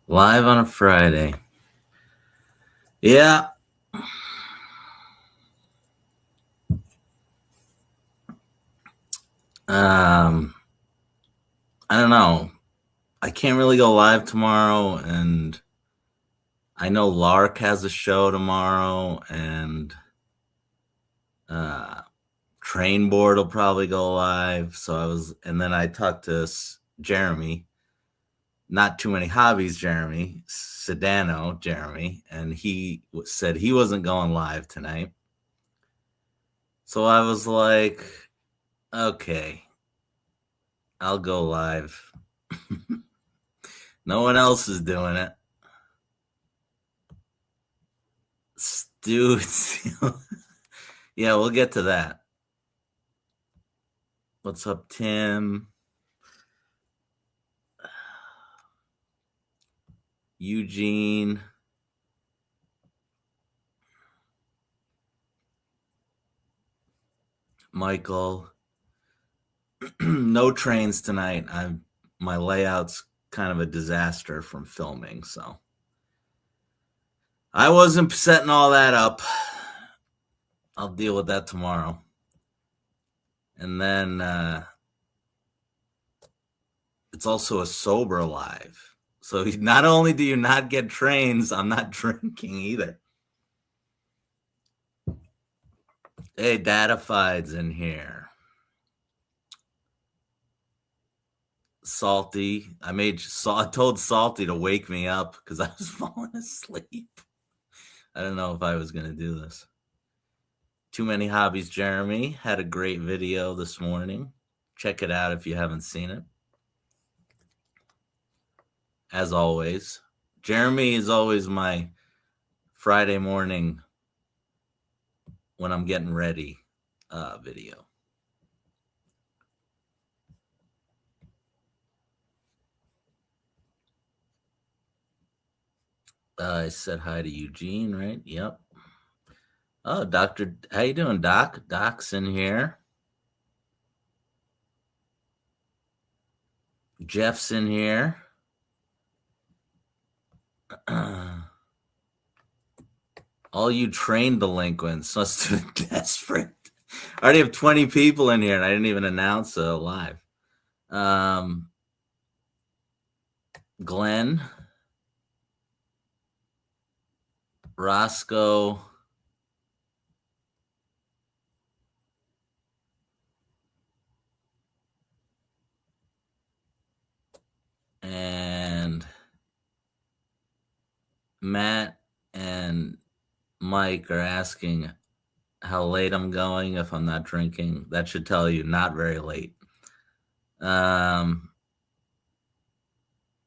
Live on a Friday. Yeah. Um, I don't know. I can't really go live tomorrow, and I know Lark has a show tomorrow, and uh, Train Board will probably go live. And then I talked to Jeremy, not too many hobbies, Jeremy Sedano, Jeremy, and he said he wasn't going live tonight. So I was like, okay, I'll go live. No one else is doing it. Stu Stole. Yeah, we'll get to that. What's up, Tim? Eugene. Michael. No trains tonight. My layout's kind of a disaster from filming, so I wasn't setting all that up. I'll deal with that tomorrow. And then it's also a sober live. So not only do you not get trains, I'm not drinking either. Hey, Datafied's in here. Salty. I told Salty to wake me up because I was falling asleep. I don't know if I was going to do this. Too Many Hobbies Jeremy had a great video this morning. Check it out if you haven't seen it. As always, Jeremy is always my Friday morning when I'm getting ready video. I said hi to Eugene, right? Yep. Oh, Doctor, how you doing, Doc? Doc's in here. Jeff's in here. All you train delinquents must have been desperate. I already have 20 people in here, and I didn't even announce live. Glenn, Roscoe, and Matt and Mike are asking how late I'm going if I'm not drinking. That should tell you not very late.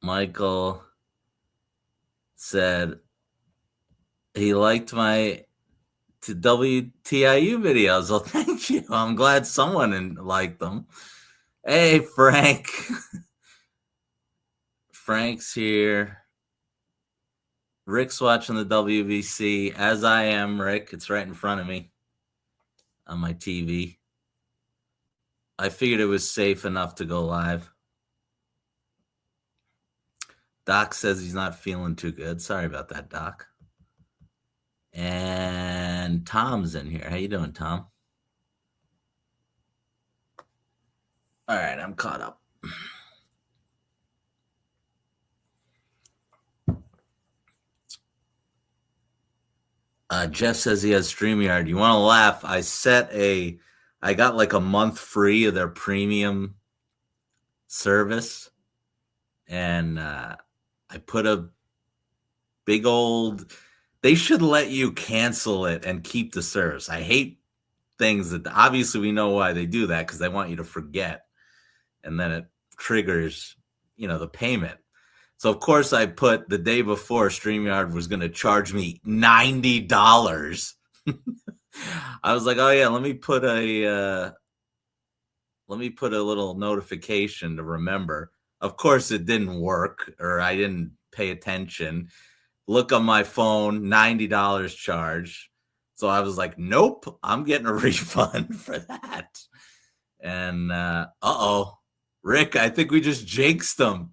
Michael said he liked my WTIU videos. Well, thank you. I'm glad someone liked them. Hey, Frank. Frank's here. Rick's watching the WVC, as I am, Rick. It's right in front of me on my TV. I figured it was safe enough to go live. Doc says he's not feeling too good. Sorry about that, Doc. And Tom's in here. How you doing, Tom? All right, I'm caught up. Jeff says he has StreamYard. You want to laugh? I got like a month free of their premium service, and I put a big old. They should let you cancel it and keep the service. I hate things that obviously we know why they do that, because they want you to forget, and then it triggers, the payment. So of course I put the day before StreamYard was going to charge me $90. I was like, oh yeah, let me put a little notification to remember. Of course it didn't work, or I didn't pay attention. Look on my phone, $90 charge. So I was like, nope, I'm getting a refund for that. And Rick, I think we just jinxed them.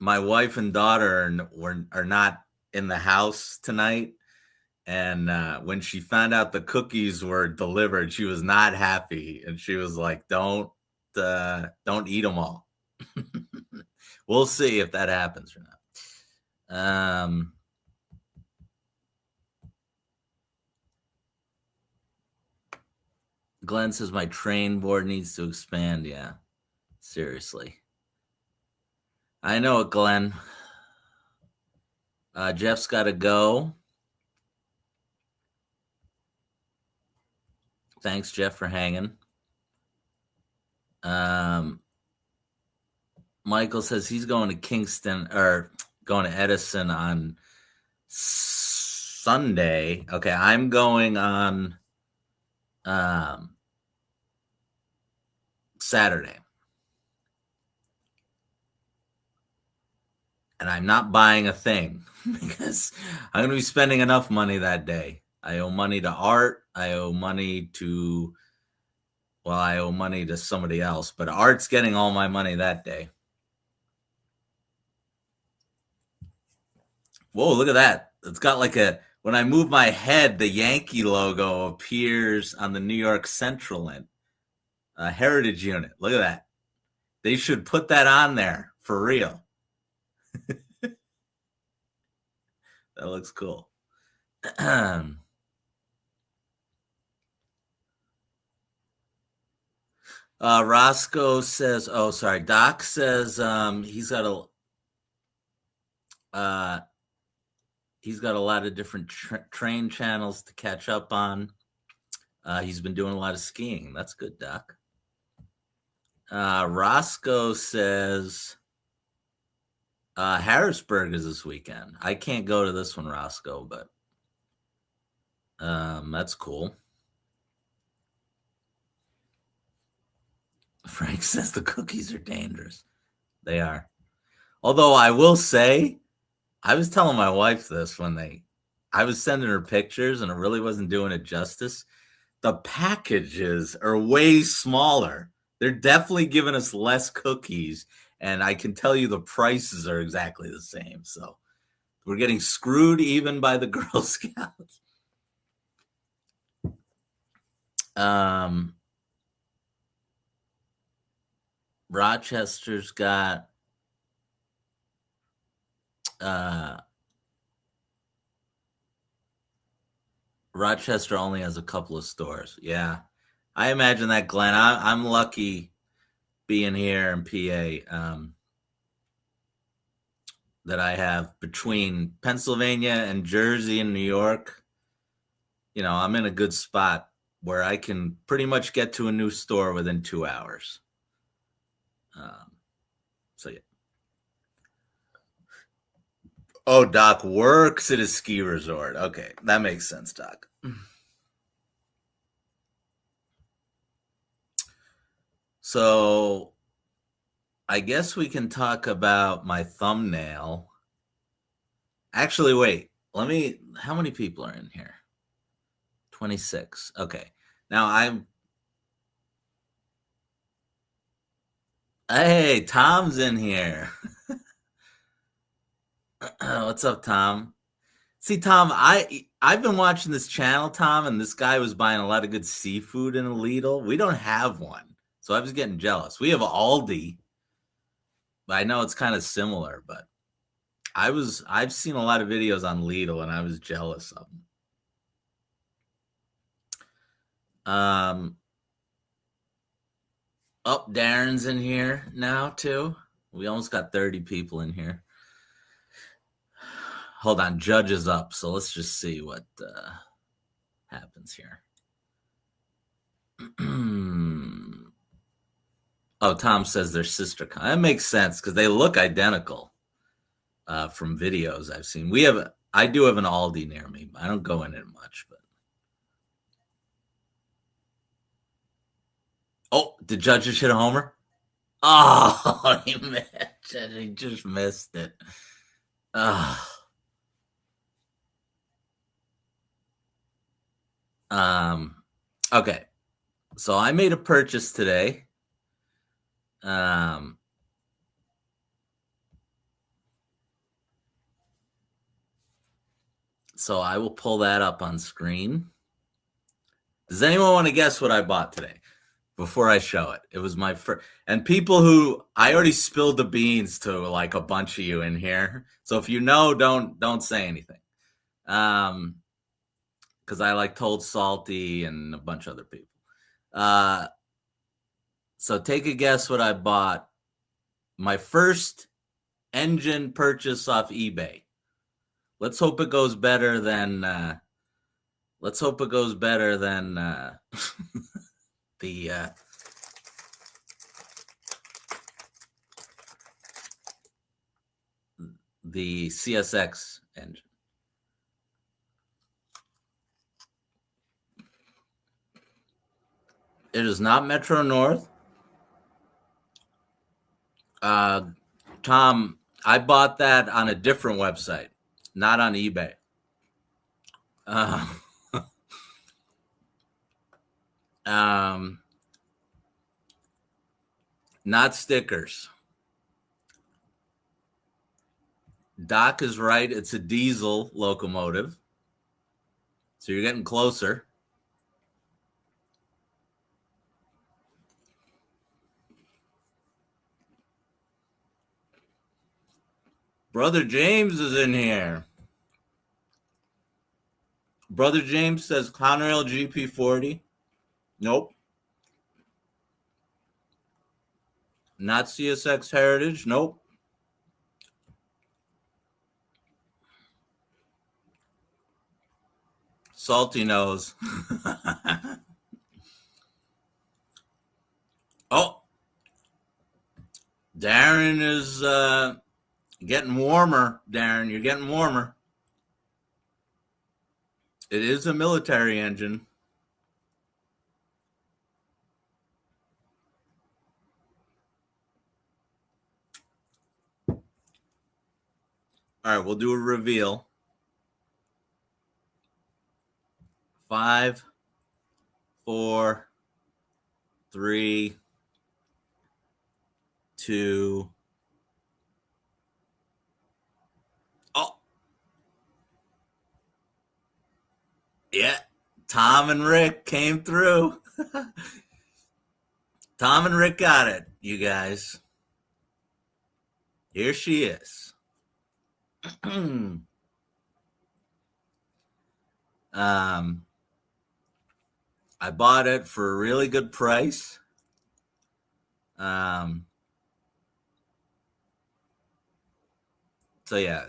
my wife and daughter are not in the house tonight. And when she found out the cookies were delivered, she was not happy, and she was like, don't eat them all." We'll see if that happens or not. Glenn says my train board needs to expand. Yeah, seriously. I know it, Glenn. Jeff's got to go. Thanks, Jeff, for hanging. Michael says he's going to Kingston or going to Edison on Sunday. Okay, I'm going on Saturday. And I'm not buying a thing because I'm going to be spending enough money that day. I owe money to Art. I owe money to somebody else, but Art's getting all my money that day. Whoa, look at that. It's got like when I move my head, the Yankee logo appears on the New York Central Heritage Unit. Look at that. They should put that on there for real. That looks cool. Roscoe says, Doc says he's got a lot of different train channels to catch up on. He's been doing a lot of skiing. That's good, Doc. Roscoe says Harrisburg is this weekend. I can't go to this one, Roscoe, but that's cool. Frank says the cookies are dangerous. They are. Although I will say, I was telling my wife this I was sending her pictures and it really wasn't doing it justice. The packages are way smaller. They're definitely giving us less cookies. And I can tell you the prices are exactly the same. So we're getting screwed even by the Girl Scouts. Rochester's got Rochester only has a couple of stores. Yeah. I imagine that, Glenn. I'm lucky being here in PA that I have between Pennsylvania and Jersey and New York. You know, I'm in a good spot where I can pretty much get to a new store within 2 hours. So, yeah. Oh, Doc works at a ski resort. Okay, that makes sense, Doc. So, I guess we can talk about my thumbnail. Actually, wait. How many people are in here? 26. Okay. Now Hey, Tom's in here. What's up, Tom? See, Tom, I've been watching this channel, Tom, and this guy was buying a lot of good seafood in a Lidl. We don't have one, so I was getting jealous. We have Aldi. I know it's kind of similar, but I've seen a lot of videos on Lidl, and I was jealous of them. Darren's in here now too. We almost got 30 people in here. Hold on, Judge is up, so let's just see what happens here. Oh, Tom says they're sister. That makes sense because they look identical from videos I've seen. I do have an Aldi near me. I don't go in it much, but. Oh, did Judge just hit a homer? Oh, he just missed it. Okay. So I made a purchase today. So I will pull that up on screen. Does anyone want to guess what I bought today before I show it? It was my first. And people who I already spilled the beans to, like a bunch of you in here. So if you know, don't say anything. Because I told Salty and a bunch of other people. So take a guess what I bought. My first engine purchase off eBay. Let's hope it goes better than. Let's hope it goes better than the. The CSX engine. It is not Metro North. Tom, I bought that on a different website, not on eBay. Not stickers. Doc is right. It's a diesel locomotive. So you're getting closer. Brother James is in here. Brother James says Conrail GP40. Nope. Not CSX Heritage. Nope. Salty knows. Oh, Darren is getting warmer. Darren, you're getting warmer. It is a military engine. All right, we'll do a reveal. 5, 4, 3, 2. Oh, yeah. Tom and Rick came through. Tom and Rick got it, you guys. Here she is. I bought it for a really good price. So yeah,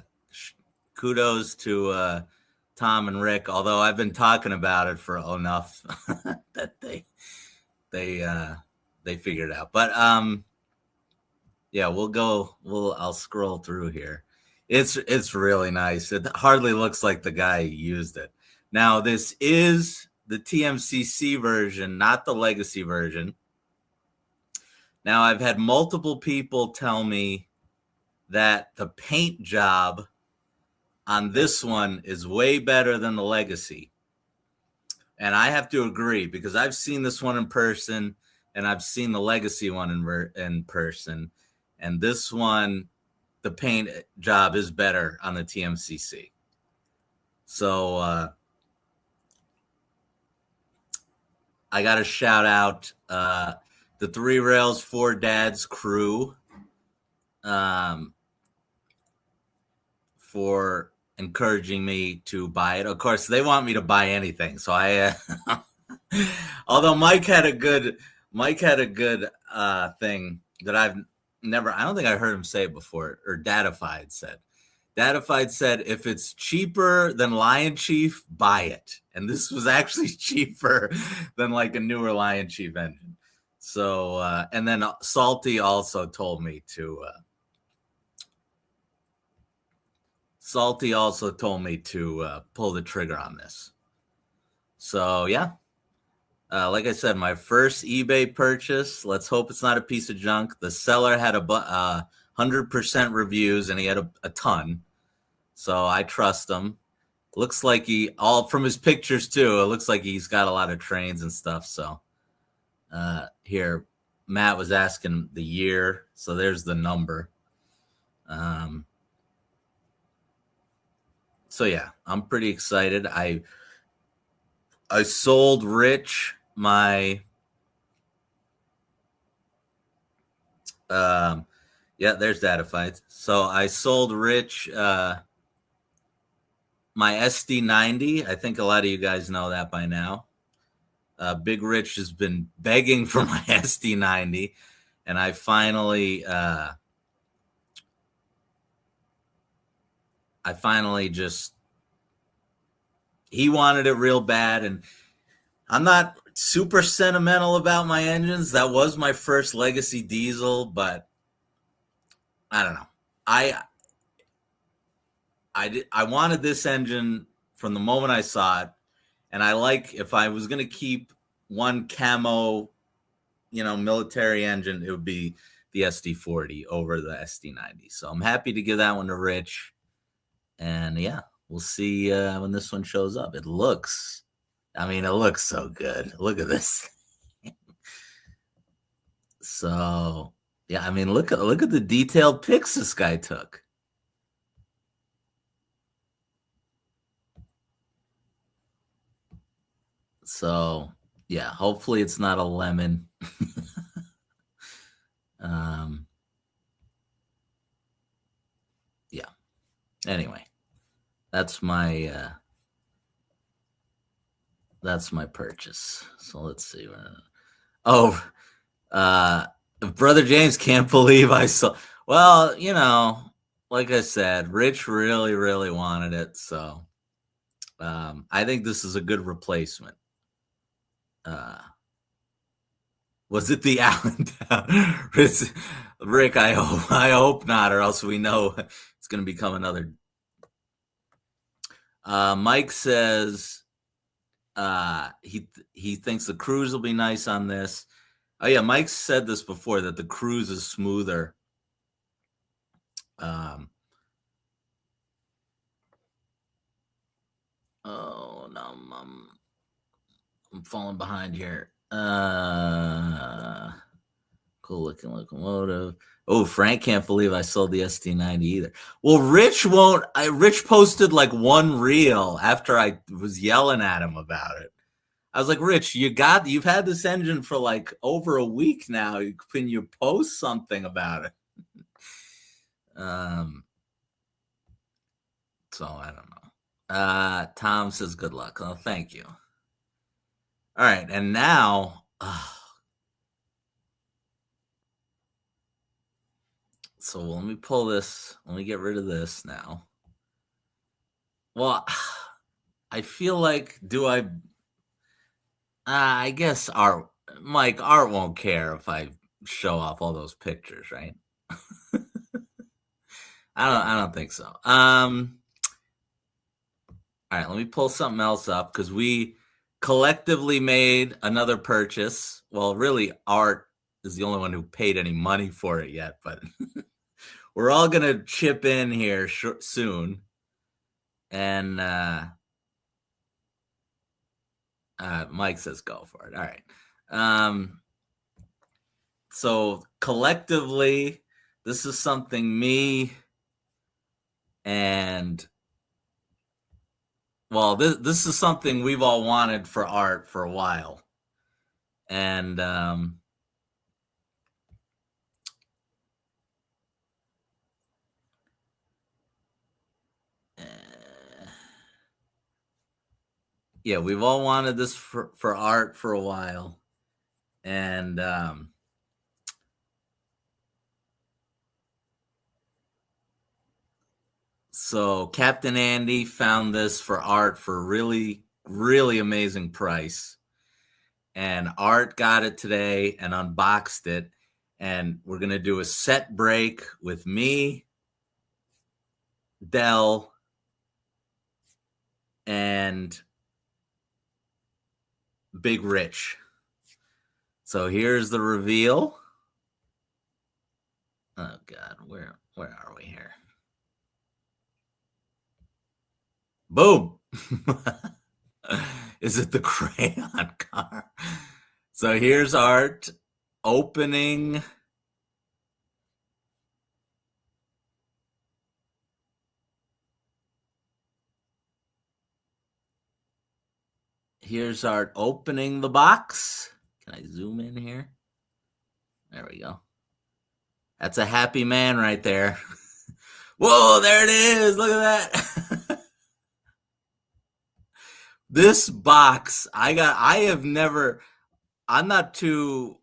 kudos to Tom and Rick. Although I've been talking about it for enough that they figured it out. But yeah, I'll scroll through here. It's really nice. It hardly looks like the guy used it. Now this is the TMCC version, not the legacy version. Now I've had multiple people tell me that the paint job on this one is way better than the legacy. And I have to agree because I've seen this one in person and I've seen the legacy one in person. And this one, the paint job is better on the TMCC. So I got to shout out the Three Rails, Four Dads crew for encouraging me to buy it. Of course, they want me to buy anything. So I, although Mike had a good thing that I don't think I heard him say it before, or Datified said. Datified said, if it's cheaper than Lion Chief, buy it. And this was actually cheaper than like a newer Lion Chief engine. So, and then Salty also told me to, pull the trigger on this. So yeah, like I said, my first eBay purchase. Let's hope it's not a piece of junk. The seller had 100% reviews, and he had a ton. So I trust him. Looks like all from his pictures too, it looks like he's got a lot of trains and stuff. So here, Matt was asking the year. So there's the number. So yeah, I'm pretty excited. I sold Rich my yeah, there's data fights. So I sold Rich my SD90. I think a lot of you guys know that by now. Big Rich has been begging for my SD90, and I finally just he wanted it real bad, and I'm not super sentimental about my engines. That was my first legacy diesel, but I don't know. I I wanted this engine from the moment I saw it, and I like if I was going to keep one camo, military engine, it would be the SD40 over the SD90. So I'm happy to give that one to Rich, and yeah, we'll see when this one shows up. It looks so good. Look at this. So yeah, look at the detailed pics this guy took. So yeah, hopefully it's not a lemon. um, yeah. Anyway, that's my purchase. So let's see. Oh, Brother James can't believe I saw. Well, like I said, Rich really, really wanted it, so I think this is a good replacement. Was it the Allentown? Rick, I hope not, or else we know it's going to become another. Mike says he thinks the cruise will be nice on this. Oh yeah, Mike said this before that the cruise is smoother. Oh no, I'm falling behind here. Cool looking locomotive. Oh, Frank can't believe I sold the SD90 either. Well, Rich won't. Rich posted like one reel after I was yelling at him about it. I was like, Rich, you've had this engine for like over a week now. Can you post something about it? So I don't know. Tom says good luck. Oh, thank you. All right, and now so let me pull this. Let me get rid of this now. Well, I feel like I guess Art won't care if I show off all those pictures, right? I don't think so. All right, let me pull something else up because we collectively made another purchase. Well, really, Art is the only one who paid any money for it yet, but we're all gonna chip in here soon. And Mike says go for it. All right. So collectively, this is something me and this is something we've all wanted for Art for a while. And yeah, we've all wanted this for Art for a while. And so Captain Andy found this for Art for a really, really amazing price. And Art got it today and unboxed it. And we're going to do a set break with me, Dell, and Big Rich. So here's the reveal. Oh God, where are we here? Boom. Is it the crayon car? So here's Art opening. Here's Art opening the box. Can I zoom in here? There we go. That's a happy man right there. Whoa, there it is. Look at that. This box, I'm not too,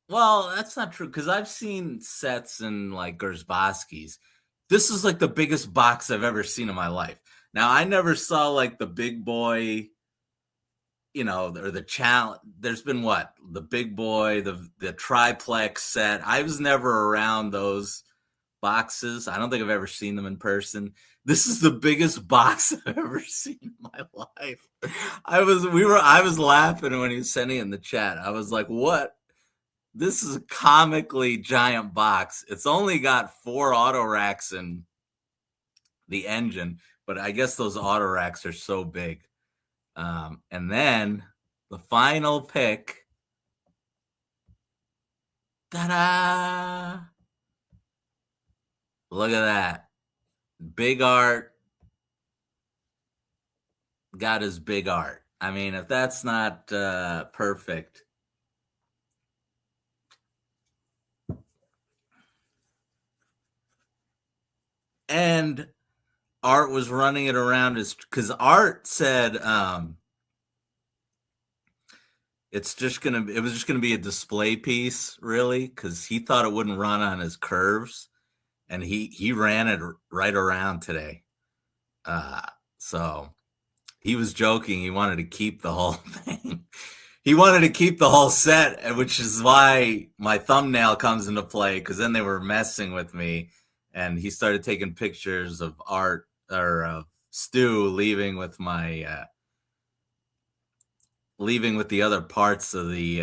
well, that's not true because I've seen sets in like Gersbowski's. This is like the biggest box I've ever seen in my life. Now, I never saw like the big boy, or the challenge. There's been what? The big boy, the triplex set. I was never around those boxes. I don't think I've ever seen them in person. This is the biggest box I've ever seen in my life. I was laughing when he was sending it in the chat. I was like, what? This is a comically giant box. It's only got 4 Autoracks in the engine, but I guess those Autoracks are so big. And then the final pick. Ta-da! Look at that. Big Art got his big art. I mean, if that's not perfect. And Art was running it around because Art said it was just gonna be a display piece, really, because he thought it wouldn't run on his curves, and he ran it right around today. So he was joking. He wanted to keep the whole thing. He wanted to keep the whole set, which is why my thumbnail comes into play, because then they were messing with me, and he started taking pictures of Art or of Stu leaving with the other parts of the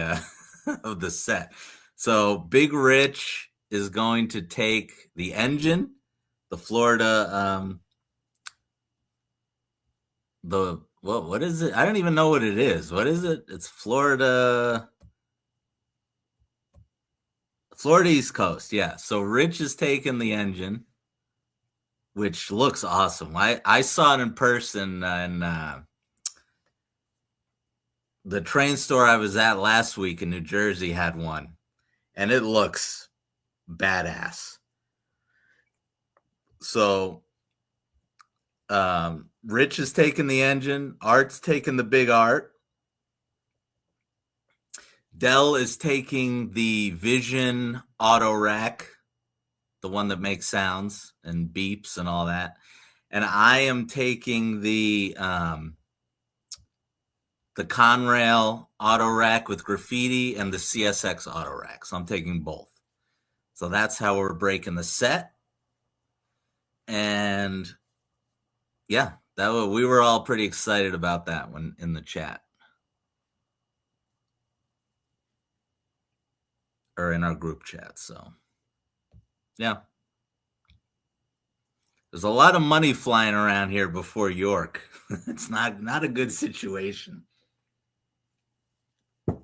of the set. So Big Rich is going to take the engine, the Florida what is it? I don't even know what it is. What is it? It's Florida East Coast. Yeah. So Rich is taking the engine, which looks awesome. I saw it in person in the train store I was at last week in New Jersey had one, and it looks badass. So Rich is taking the engine, Art's taking the big Art. Dell is taking the Vision auto rack, the one that makes sounds and beeps and all that. And I am taking the Conrail auto rack with graffiti and the CSX auto rack. So I'm taking both. So that's how we're breaking the set. And yeah, we were all pretty excited about that one in the chat. Or in our group chat. So yeah. There's a lot of money flying around here before York. It's not a good situation. All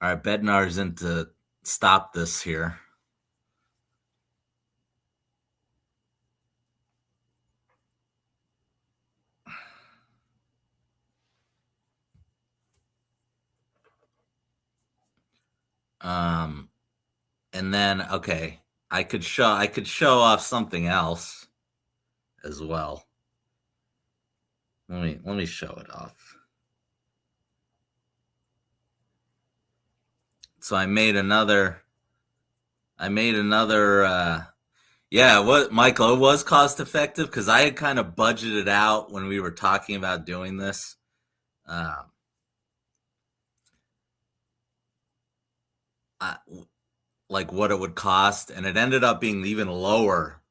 right, Bednar's in to stop this here. And then okay, I could show off something else as well. Let me show it off. So I made another yeah, what Michael, it was cost effective because I had kind of budgeted out when we were talking about doing this. Like what it would cost, and it ended up being even lower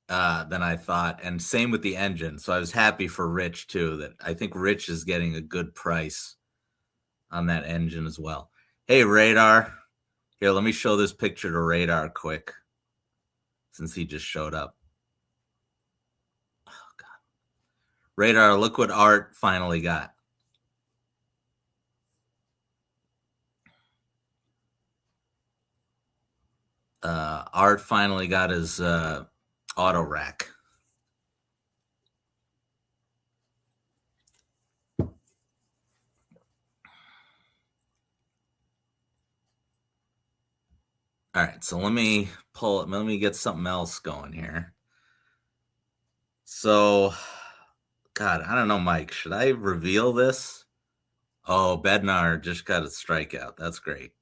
than I thought, and same with the engine. So I was happy for Rich too, that I think Rich is getting a good price on that engine as well. Hey, Radar. Here, let me show this picture to Radar quick, since he just showed up. Oh, God. Radar, look what Art finally got. Art finally got his auto rack. All right, so let me get something else going here. So, God, I don't know, Mike. Should I reveal this? Oh, Bednar just got a strikeout. That's great.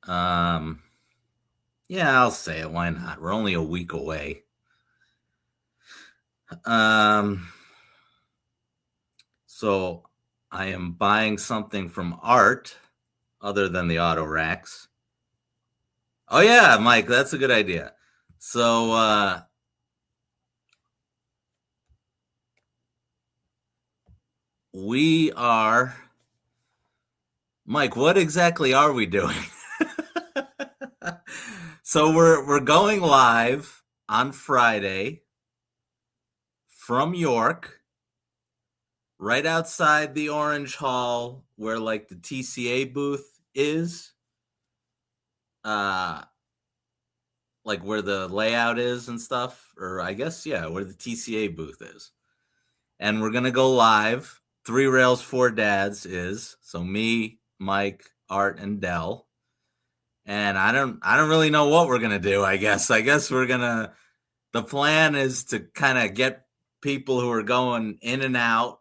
Um, yeah, I'll say it. Why not? We're only a week away. Um, so I am buying something from Art other than the Autoracks. Oh yeah, Mike, that's a good idea. So we are Mike, what exactly are we doing? So we're going live on Friday from York, right outside the Orange Hall where like the TCA booth is. Uh like where the layout is and stuff, or I guess yeah, where the TCA booth is. And we're gonna go live. Three Rails, Four Dads is so me, Mike, Art, and Dell. And I don't really know what we're gonna do. I guess we're gonna. The plan is to kind of get people who are going in and out,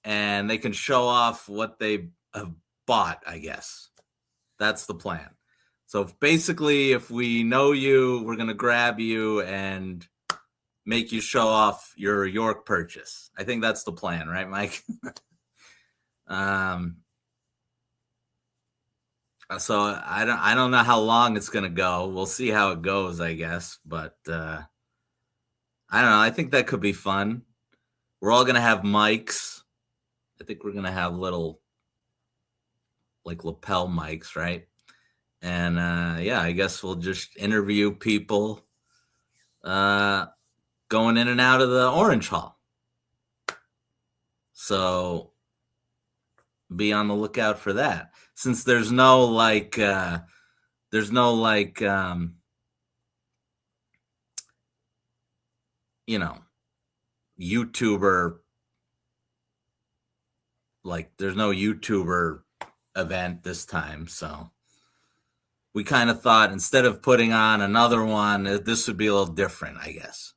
and they can show off what they have bought. I guess that's the plan. So basically, if we know you, we're gonna grab you and make you show off your York purchase. I think that's the plan, right, Mike? um, so I don't know how long it's gonna go. We'll see how it goes, I guess. But I don't know. I think that could be fun. We're all gonna have mics. I think we're gonna have little like lapel mics, right? And yeah, I guess we'll just interview people uh, going in and out of the Orange Hall. So be on the lookout for that. Since there's no like you know, YouTuber, like there's no YouTuber event this time. So we kind of thought instead of putting on another one, this would be a little different, I guess.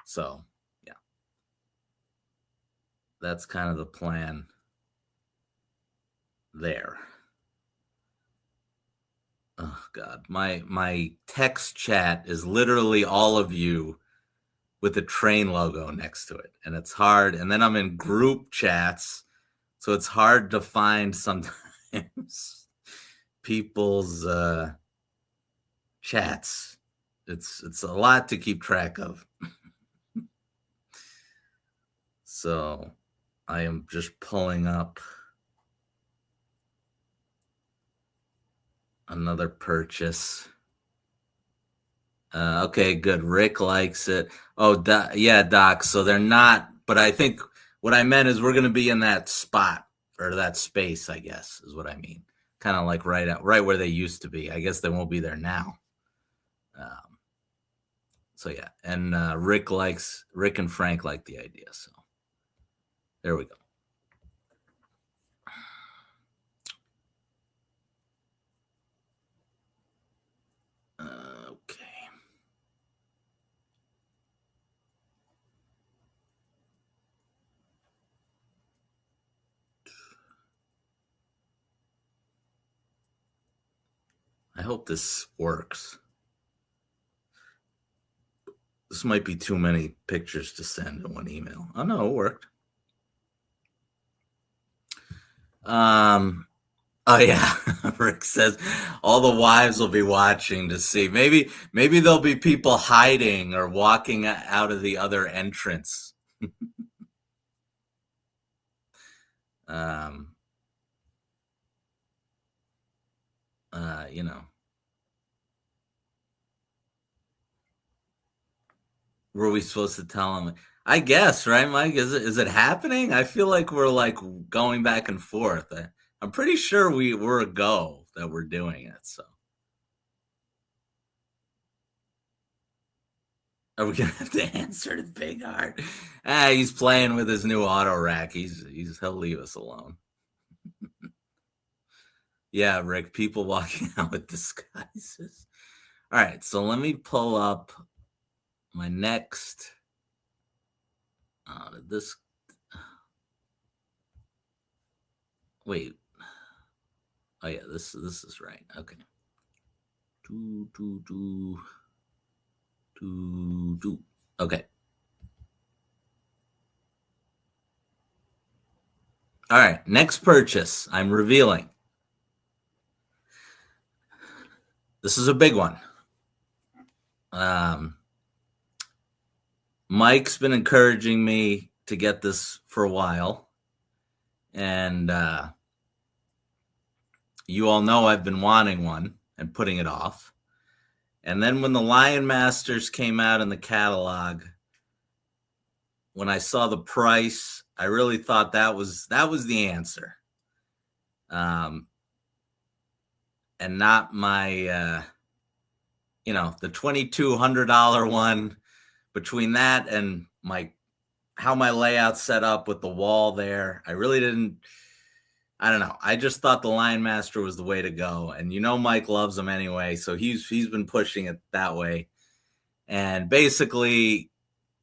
So yeah, that's kind of the plan there. Oh God, my text chat is literally all of you with the train logo next to it, and it's hard. And then I'm in group chats, so it's hard to find sometimes people's chats. It's a lot to keep track of. So I am just pulling up another purchase. Okay, good. Rick likes it. Oh, yeah, Doc. So they're not, but I think what I meant is we're going to be in that spot or that space, I guess, is what I mean. Kind of like right where they used to be. I guess they won't be there now. So yeah, and Rick and Frank like the idea. So there we go. Okay. I hope this works. This might be too many pictures to send in one email. Oh no, it worked. Oh yeah, Rick says all the wives will be watching to see. Maybe there'll be people hiding or walking out of the other entrance. um, you know, were we supposed to tell them? I guess, right, Mike? Is it happening? I feel like we're like going back and forth. I'm pretty sure we're a go that we're doing it. So Are we gonna have to answer to Big Art? He's playing with his new auto rack. He'll leave us alone. Yeah, Rick. People walking out with disguises. All right, so let me pull up my next. Did this? Wait. Oh yeah, this is right. Okay. Okay. All right. Next purchase. I'm revealing. This is a big one. Mike's been encouraging me to get this for a while, and you all know I've been wanting one and putting it off. And then when the Lion Masters came out in the catalog, when I saw the price, I really thought that was the answer. And not my the $2,200 one. Between that and how my layout's set up with the wall there, I really didn't. I don't know. I just thought the Lion Master was the way to go, and Mike loves them anyway, so he's been pushing it that way. And basically,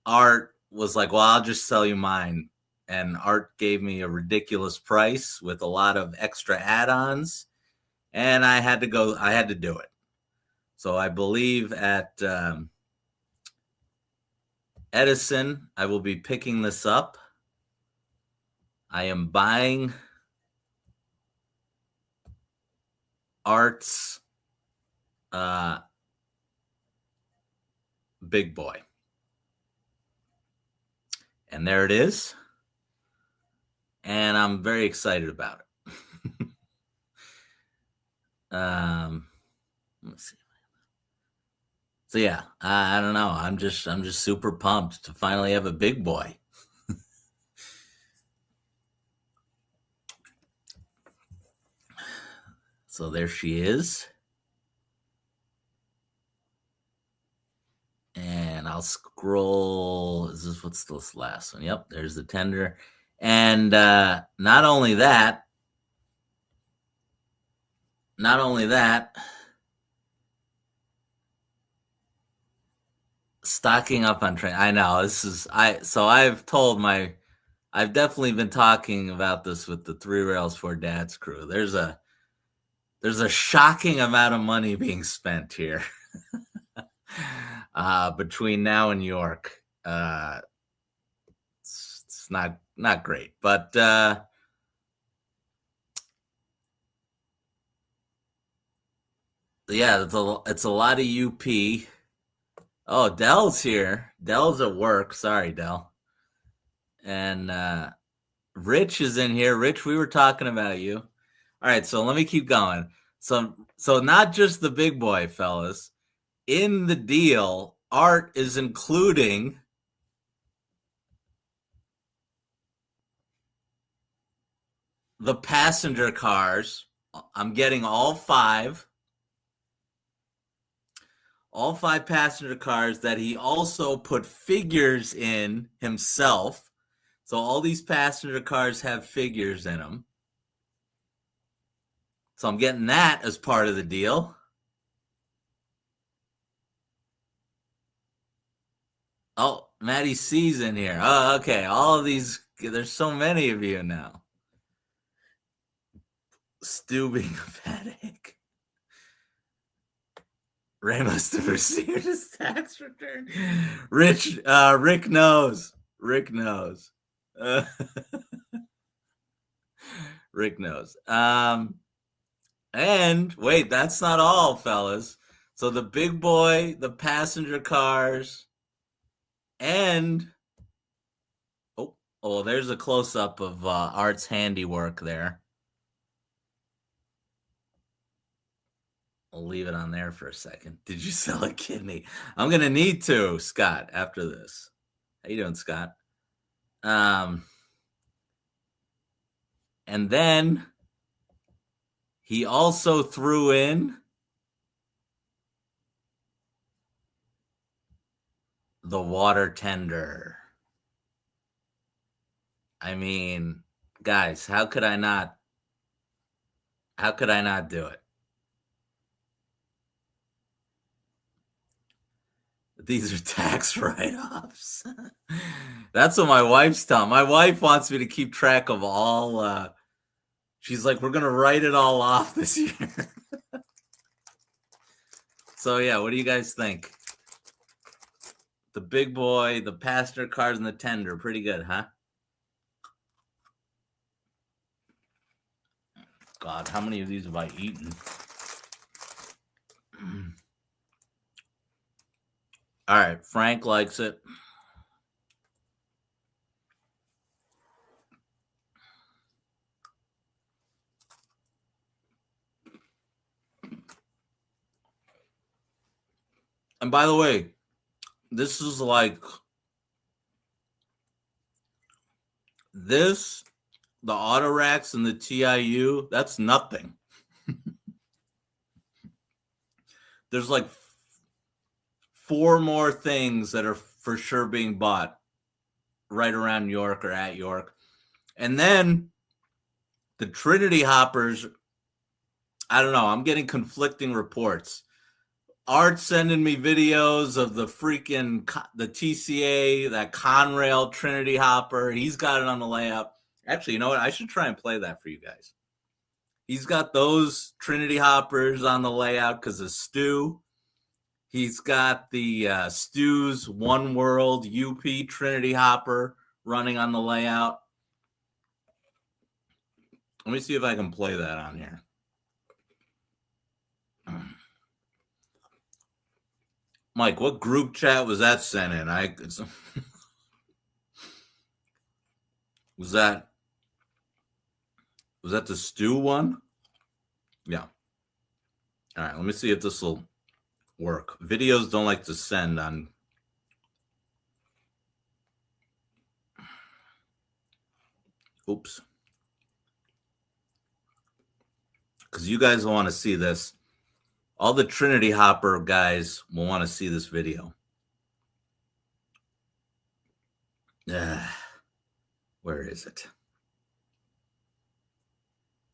Art was like, "Well, I'll just sell you mine," and Art gave me a ridiculous price with a lot of extra add-ons, and I had to go. I had to do it. So I believe at Edison, I will be picking this up. I am buying Art's Big Boy. And there it is. And I'm very excited about it. Let's see. So yeah, I don't know. I'm just super pumped to finally have a big boy. So there she is. And I'll scroll. What's this last one? Yep, there's the tender. And not only that, stocking up on Trinity. I know so I've definitely been talking about this with the Three Rails for Dads crew. There's a shocking amount of money being spent here between now and York. It's not great, but yeah, it's a lot of UP. Oh, Dell's here. Dell's at work. Sorry, Dell. And Rich is in here. Rich, we were talking about you. All right, so let me keep going. So not just the big boy, fellas. In the deal, Art is including the passenger cars. I'm getting all five passenger cars that he also put figures in himself. So all these passenger cars have figures in them. So I'm getting that as part of the deal. Oh, Maddie C's in here. Oh, okay. All of these, there's so many of you now. Stu being a fanatic. Ray must have received his tax return. Rick knows. Rick knows. Rick knows. And wait, that's not all, fellas. So the big boy, the passenger cars, and there's a close up of Art's handiwork there. I'll leave it on there for a second. Did you sell a kidney? I'm gonna need to, Scott, after this. How you doing, Scott? And then he also threw in the water tender. I mean, guys, how could I not do it? These are tax write-offs. That's what my wife's telling. My wife wants me to keep track of all. She's like, we're gonna write it all off this year. So yeah, what do you guys think? The big boy, the passenger cars, and the tender, pretty good, huh? God, how many of these have I eaten? All right, Frank likes it. And by the way, this is like this, the Autoracks and the TIU, that's nothing. There's like 4 more things that are for sure being bought right around York or at York. And then the Trinity hoppers, I don't know, I'm getting conflicting reports. Art's sending me videos of the TCA, that Conrail Trinity hopper. He's got it on the layout. Actually, you know what? I should try and play that for you guys. He's got those Trinity hoppers on the layout because of Stu. He's got the Stu's One World UP Trinity hopper running on the layout. Let me see if I can play that on here. Mike, what group chat was that sent in? Was that the Stu one? Yeah. All right, let me see if this will work. Videos don't like to send on. Oops. Because you guys want to see this. All the Trinity hopper guys will want to see this video. Where is it?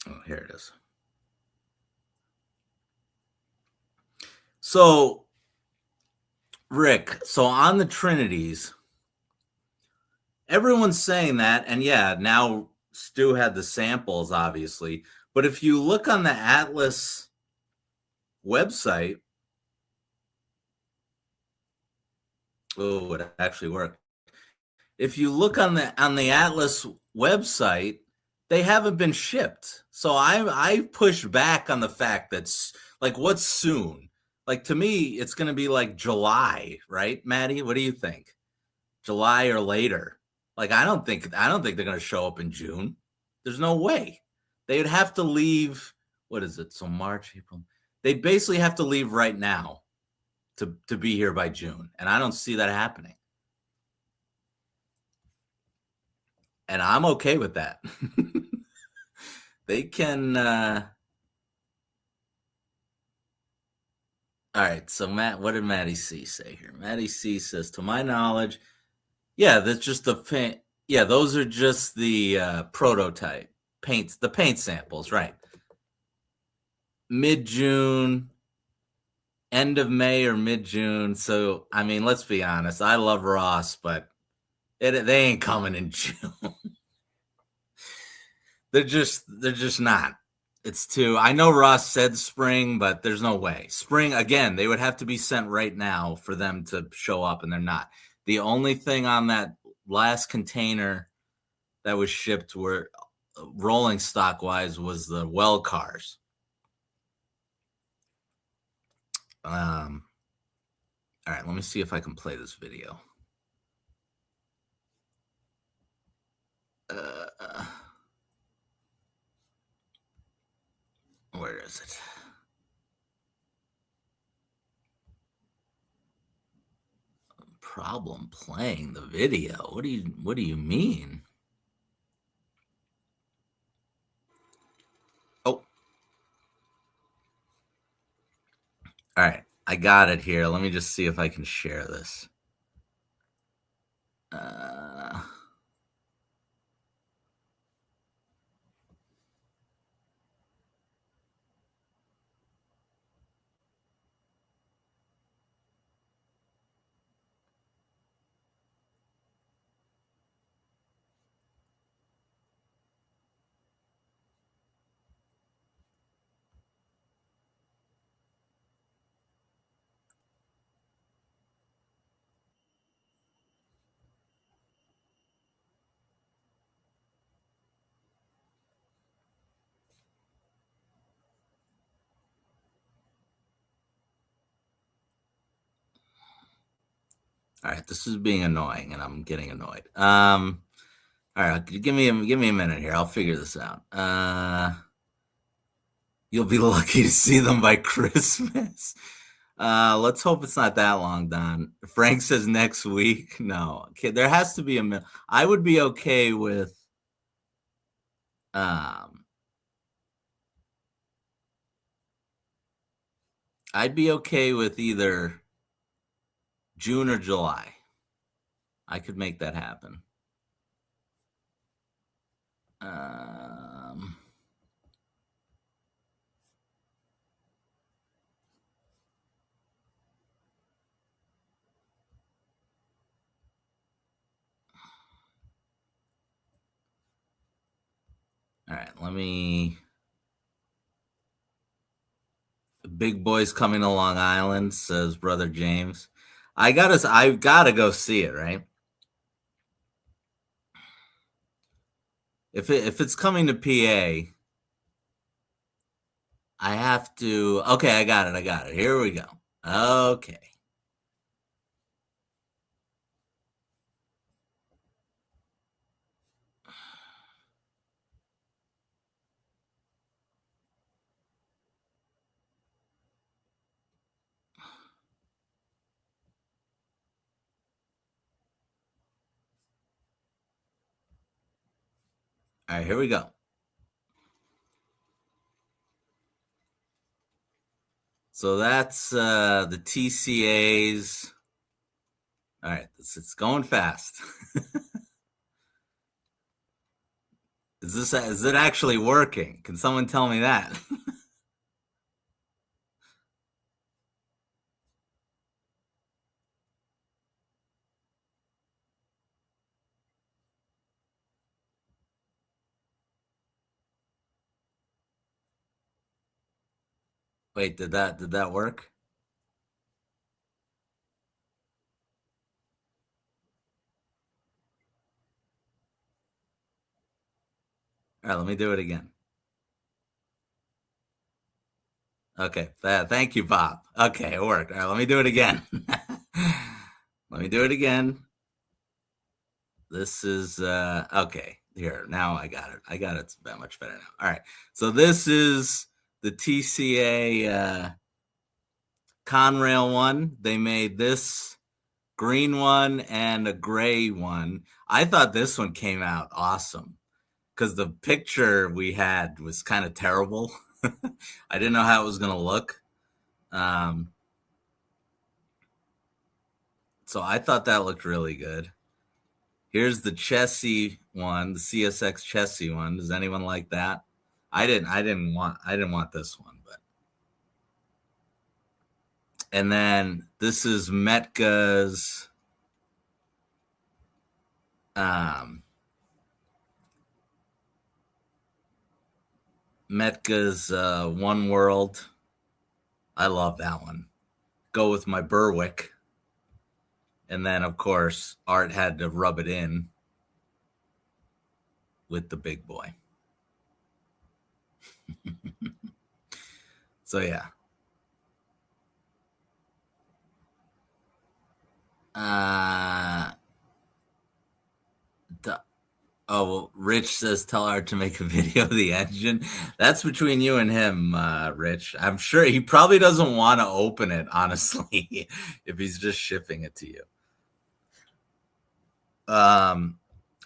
Oh, here it is. So, Rick, so on the Trinities, everyone's saying that, and yeah, now Stu had the samples, obviously. But if you look on the Atlas website, oh, it actually worked. If you look on the Atlas website, they haven't been shipped. So I push back on the fact that's like, what's soon? Like, to me, it's going to be like July, right, Maddie? What do you think? July or later? Like, I don't think they're going to show up in June. There's no way. They'd have to leave. What is it? So March, April. They'd basically have to leave right now to be here by June, and I don't see that happening. And I'm okay with that. They can. All right. So Matt, what did Matty C say here? Matty C says, to my knowledge, yeah, that's just the paint. Yeah, those are just the prototype paints, the paint samples, right? Mid-June, end of May or mid-June. So I mean, let's be honest. I love Ross, but they ain't coming in June. They're just not. It's too. I know Ross said spring, but there's no way. Spring again. They would have to be sent right now for them to show up, and they're not. The only thing on that last container that was shipped were rolling stock wise was the well cars. All right, let me see if I can play this video. Where is it? Problem playing the video. What do you mean? Oh. All right, I got it here. Let me just see if I can share this. Uh, all right, this is being annoying, and I'm getting annoyed. All right, give me a minute here. I'll figure this out. You'll be lucky to see them by Christmas. Let's hope it's not that long, Don. Frank says next week. No, okay, there has to be a. I would be okay with. Um, I'd be okay with either June or July. I could make that happen. Um, all right, let me. Big boys coming to Long Island, says brother James. I've gotta go see it, right? If it's coming to PA, I have to. Okay, I got it. I got it. Here we go. Okay. All right, here we go. So that's the TCAs. All right, it's going fast. Is it actually working? Can someone tell me that? Wait, did that work? All right, let me do it again. Okay, thank you, Bob. Okay, it worked. All right, let me do it again. Let me do it again. This is okay. Here, now I got it. I got it. It's much better now. All right. So this is the TCA Conrail one. They made this green one and a gray one. I thought this one came out awesome because the picture we had was kind of terrible. I didn't know how it was going to look. Um, so I thought that looked really good. Here's the Chessie one, the CSX Chessie one. Does anyone like that? I didn't want this one, but and then this is Metka's um One World. I love that one. Go with my Berwick. And then of course Art had to rub it in with the big boy. So yeah. The, oh, well, Rich says tell Art to make a video of the engine. That's between you and him, Rich. I'm sure he probably doesn't want to open it, honestly, if he's just shipping it to you.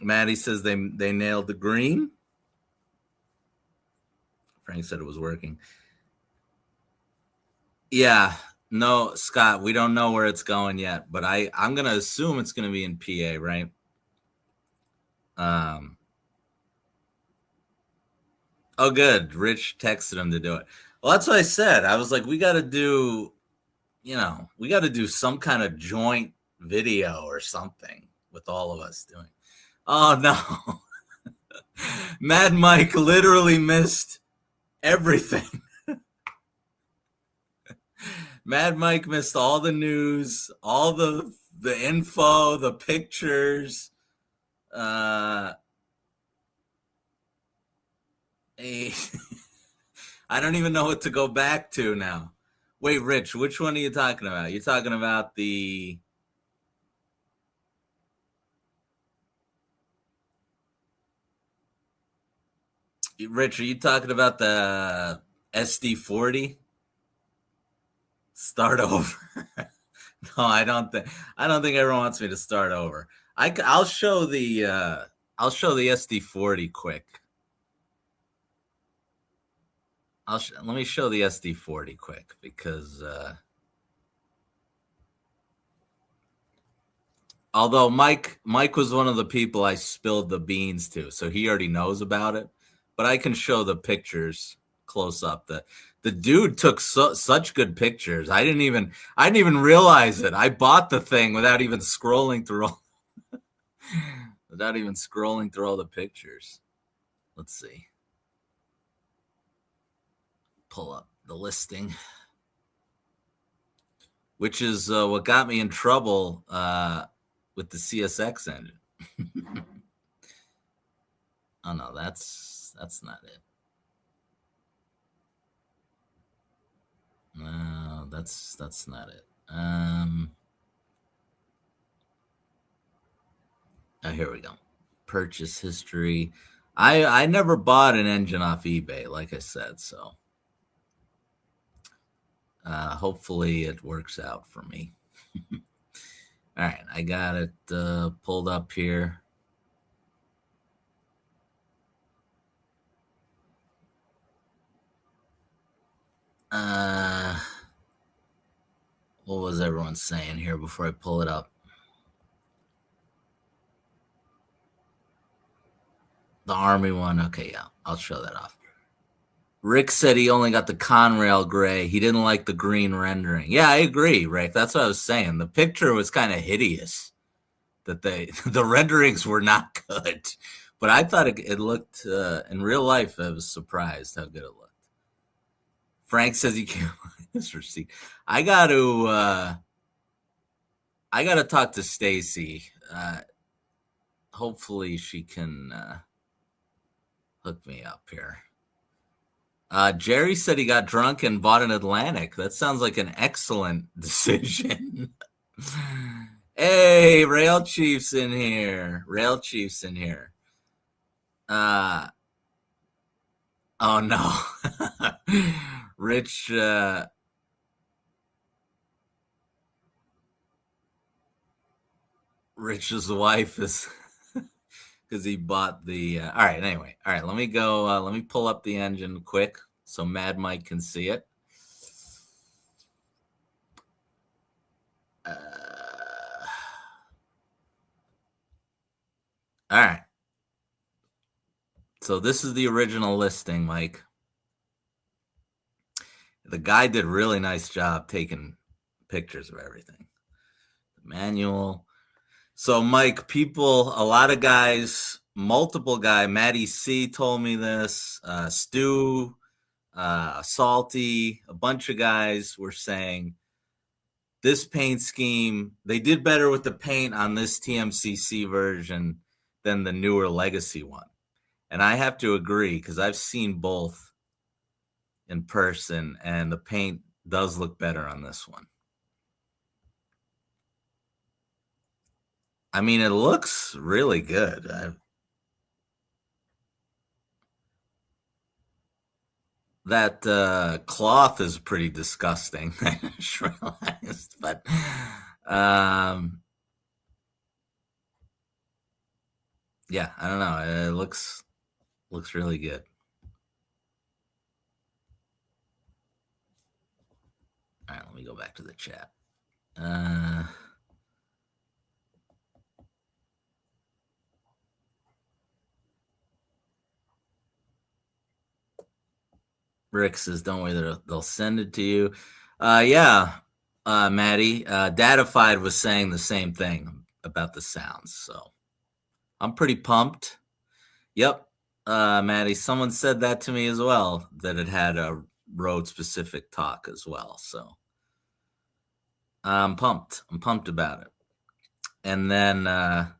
Maddie says they nailed the green. Frank said it was working. Yeah, No, Scott, we don't know where it's going yet, but I'm gonna assume it's gonna be in PA, right? Um, oh, good. Rich texted him to do it. Well, that's what I said. I was like, we got to do, we got to do some kind of joint video or something with all of us doing. Oh no, Mad Mike literally missed everything. Mad Mike missed all the news, all the info, the pictures. Uh, eh, I don't even know what to go back to now. Wait, Rich, which one are you talking about? You're talking about the Rich, are you talking about the SD40? Start over. No, I don't think everyone wants me to start over. I'll show the SD40 quick. Let me show the SD40 quick because although Mike was one of the people I spilled the beans to, so he already knows about it. But I can show the pictures close up. The dude took such good pictures. I didn't even realize it. I bought the thing without even scrolling through all the pictures. Let's see. Pull up the listing, which is what got me in trouble with the CSX engine. Oh no, that's not it. No, that's not it. Oh, here we go. Purchase history. I never bought an engine off eBay, like I said, so hopefully it works out for me. All right, I got it pulled up here. What was everyone saying here before I pull it up? The Army one. Okay, yeah, I'll show that off. Rick said he only got the Conrail gray. He didn't like the green rendering. Yeah, I agree, Rick. That's what I was saying. The picture was kind of hideous. That the renderings were not good, but I thought it looked in real life. I was surprised how good it looked. Frank says he can't find his receipt. I got to talk to Stacy. Hopefully she can hook me up here. Jerry said he got drunk and bought an Atlantic. That sounds like an excellent decision. Hey, Rail Chief's in here. Oh no. Rich's wife is because he bought the all right, anyway. All right, let me go let me pull up the engine quick so Mad Mike can see it. All right. So this is the original listing, Mike. The guy did a really nice job taking pictures of everything. The manual. So, Mike, a lot of guys, multiple guy, Matty C told me this, Stu, Salty, a bunch of guys were saying this paint scheme, they did better with the paint on this TMCC version than the newer Legacy one. And I have to agree because I've seen both in person, and the paint does look better on this one. I mean, it looks really good. That cloth is pretty disgusting. I just realized, but yeah, I don't know. It looks really good. All right, let me go back to the chat. Rick says, "Don't worry, they'll send it to you." Yeah, Maddie, Datafied was saying the same thing about the sounds, so I'm pretty pumped. Yep, Maddie, someone said that to me as well, that it had a road-specific talk as well, so I'm pumped. I'm pumped about it. And then, all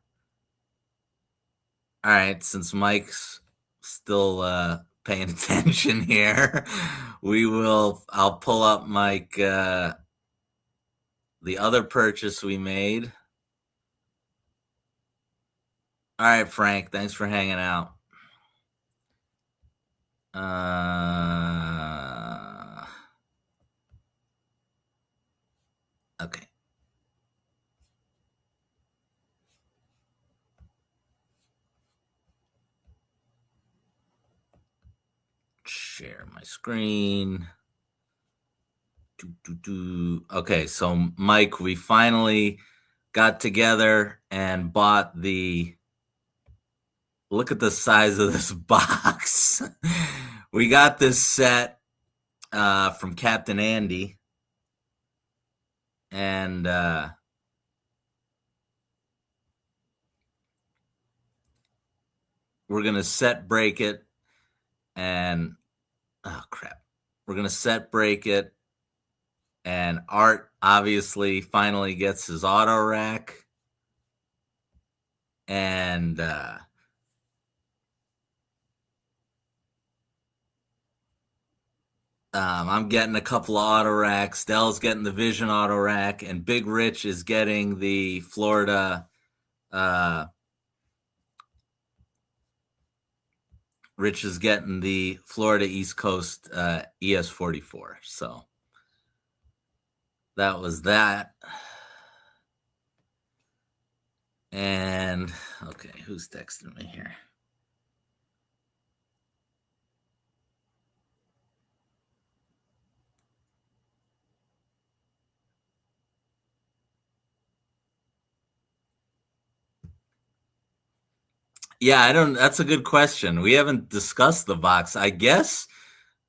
right, since Mike's still paying attention here, I'll pull up Mike, the other purchase we made. All right, Frank, thanks for hanging out. Okay. Share my screen. Okay, so Mike, we finally got together and bought the. Look at the size of this box. We got this set from Captain Andy, and we're gonna set break it, and oh crap, we're gonna set break it, and Art obviously finally gets his auto rack, and I'm getting a couple of auto racks. Dell's getting the Vision auto rack, and Big Rich is getting the Florida. Rich is getting the Florida East Coast ES44. So that was that. And okay, who's texting me here? Yeah, that's a good question. We haven't discussed the box. I guess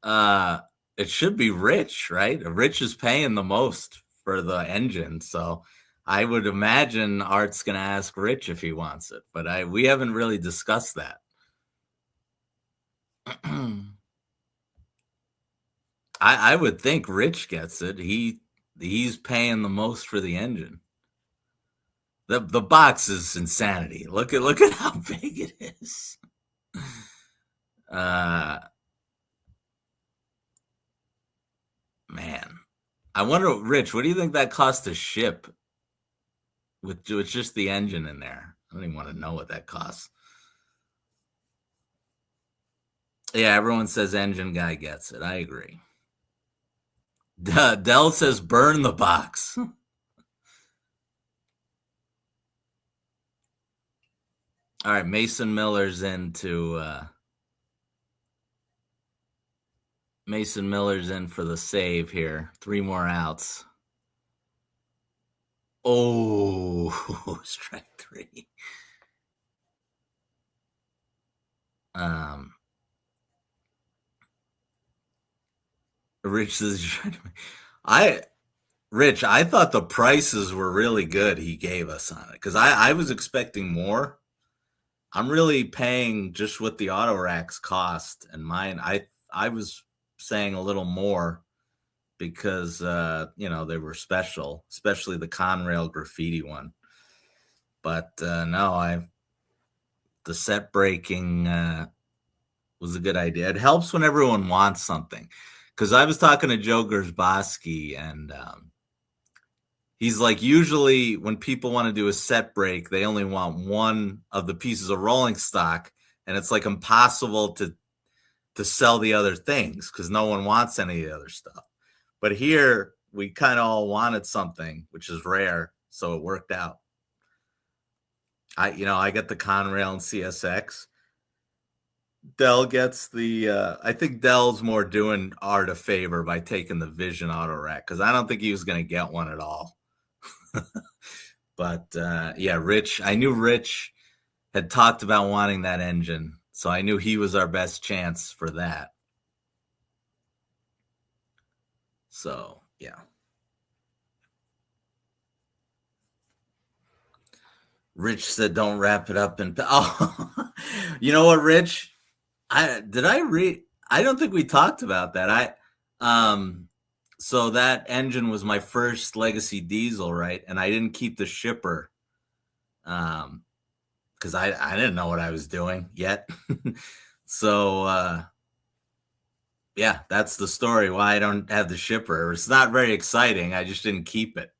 it should be Rich, right? Rich is paying the most for the engine, so I would imagine Art's going to ask Rich if he wants it, but we haven't really discussed that. I would think Rich gets it. He's paying the most for the engine. The box is insanity. Look at how big it is. Man, I wonder, Rich, what do you think that costs to ship with just the engine in there? I don't even want to know what that costs. Yeah, everyone says engine guy gets it. I agree. Dell says burn the box. All right, Mason Miller's in for the save here. 3 more outs. Oh, strike 3. Rich says, Rich, I thought the prices were really good he gave us on it, because I was expecting more. I'm really paying just what the Autoracks cost, and mine, I was saying a little more because they were special, especially the Conrail graffiti one. But no, the set breaking was a good idea. It helps when everyone wants something, because I was talking to Joe Gersbosky, and he's like, usually when people want to do a set break, they only want one of the pieces of rolling stock, and it's like impossible to sell the other things because no one wants any of the other stuff. But here we kind of all wanted something, which is rare, so it worked out. I get the Conrail and CSX. Dell gets the. I think Dell's more doing Art a favor by taking the Vision Autorack because I don't think he was going to get one at all. But yeah, Rich. I knew Rich had talked about wanting that engine, so I knew he was our best chance for that. So yeah. Rich said, "Don't wrap it up in." Oh, you know what, Rich? I read. I don't think we talked about that. So that engine was my first legacy diesel, right? And I didn't keep the shipper, because I didn't know what I was doing yet. So yeah, that's the story why I don't have the shipper. It's not very exciting. I just didn't keep it.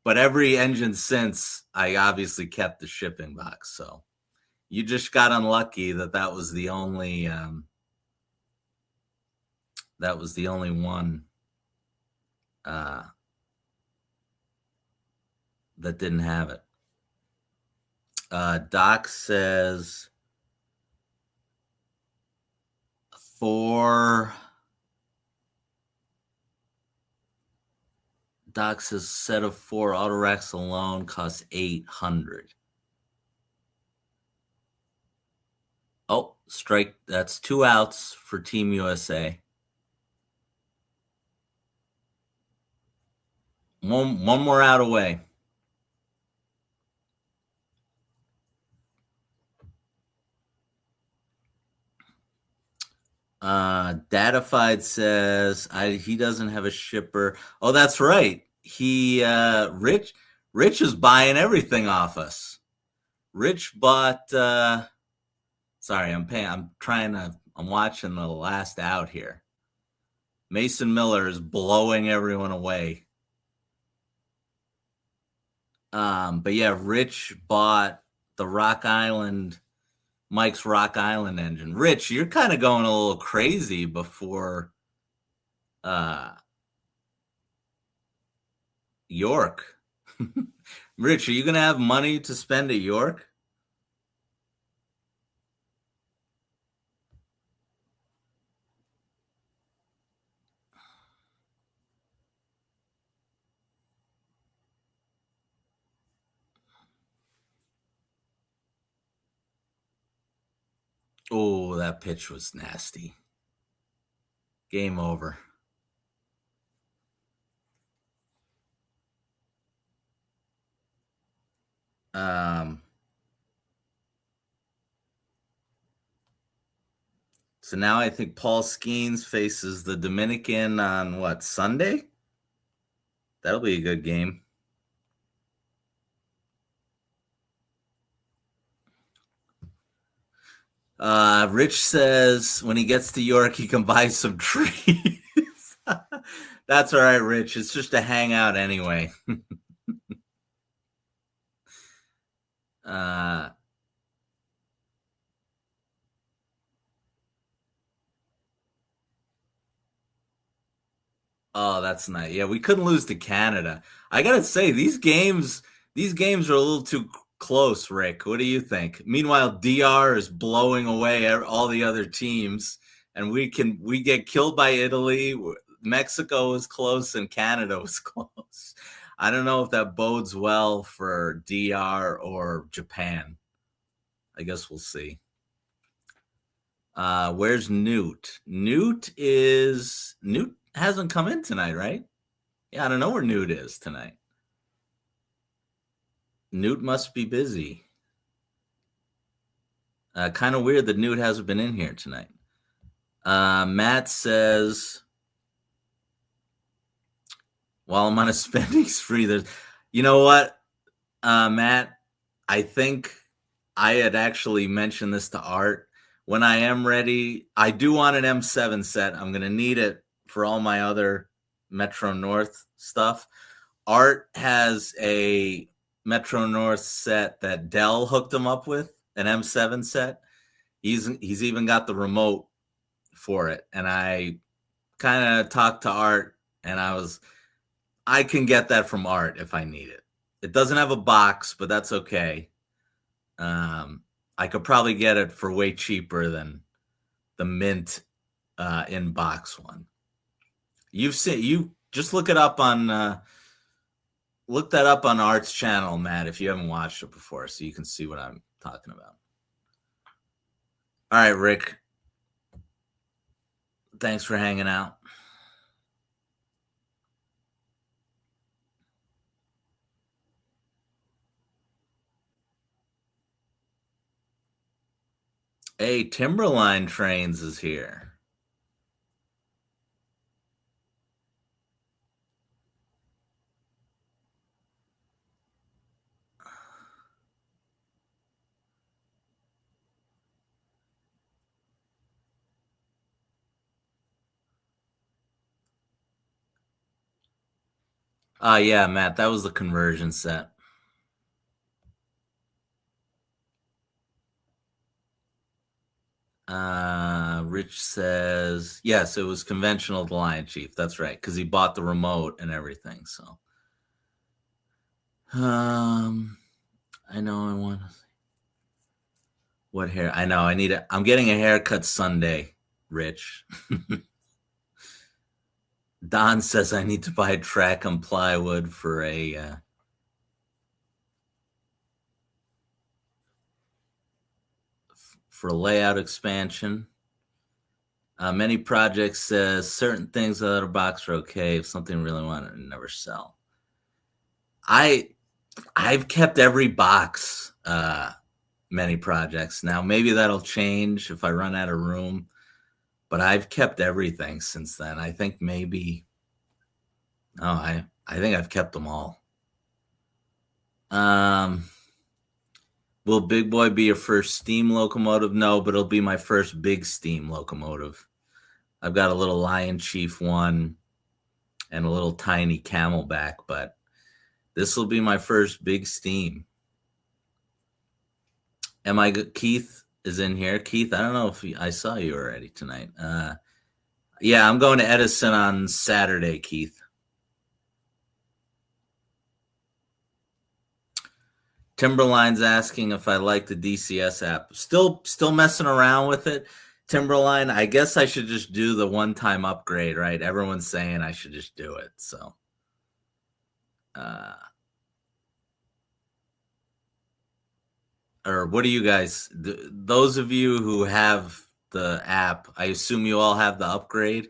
But every engine since, I obviously kept the shipping box. So you just got unlucky that was the only one that didn't have it. Doc says Doc says set of 4 Autoracks alone costs $800. Oh, strike. That's 2 outs for Team USA. One more out away. Datafied says he doesn't have a shipper. Oh, that's right. He Rich is buying everything off us. Rich bought sorry, I'm watching the last out here. Mason Miller is blowing everyone away. But yeah, Rich bought the Mike's Rock Island engine. Rich, you're kind of going a little crazy before York. Rich, are you going to have money to spend at York? Oh, that pitch was nasty. Game over. So now I think Paul Skeens faces the Dominican on what, Sunday? That'll be a good game. Rich says when he gets to York, he can buy some trees. That's all right, Rich. It's just a hangout anyway. Oh, that's nice. Yeah, we couldn't lose to Canada. I gotta say, these games are a little too close, Rick. What do you think? Meanwhile, DR is blowing away all the other teams, and we get killed by Italy. Mexico was close, and Canada was close. I don't know if that bodes well for DR or Japan. I guess we'll see. Where's Newt? Newt hasn't come in tonight, right? Yeah, I don't know where Newt is tonight. Newt must be busy. Kind of weird that Newt hasn't been in here tonight. Matt says, while I'm on a spending spree, you know what, Matt? I think I had actually mentioned this to Art. When I am ready, I do want an M7 set. I'm going to need it for all my other Metro North stuff. Art has a Metro North set that Dell hooked him up with, an M7 set. He's even got the remote for it. And I kind of talked to Art, and I can get that from Art if I need it. It doesn't have a box, but that's okay. I could probably get it for way cheaper than the mint in box one. You just look it up on look that up on Art's channel, Matt, if you haven't watched it before, so you can see what I'm talking about. All right, Rick. Thanks for hanging out. Hey, Timberline Trains is here. Yeah, Matt, that was the conversion set. Rich says, yes, it was conventional the Lion Chief. That's right, because he bought the remote and everything. So, I know I want what hair. I know I need it. I'm getting a haircut Sunday, Rich. Don says I need to buy a track and plywood for a for a layout expansion. Many projects says certain things out of the box are okay. If something really wanted to never sell. I've kept every box. Many projects now. Maybe that'll change if I run out of room, but I've kept everything since then. I think maybe. Oh, I think I've kept them all. Will Big Boy be your first steam locomotive? No, but it'll be my first big steam locomotive. I've got a little Lion Chief one and a little tiny Camelback, but this will be my first big steam. Am I good? Keith is in here. Keith, I don't know if I saw you already tonight. Yeah, I'm going to Edison on Saturday, Keith. Timberline's asking if I like the DCS app. Still messing around with it. Timberline, I guess I should just do the one-time upgrade, right? Everyone's saying I should just do it. So, or what do you guys? Those of you who have the app, I assume you all have the upgrade.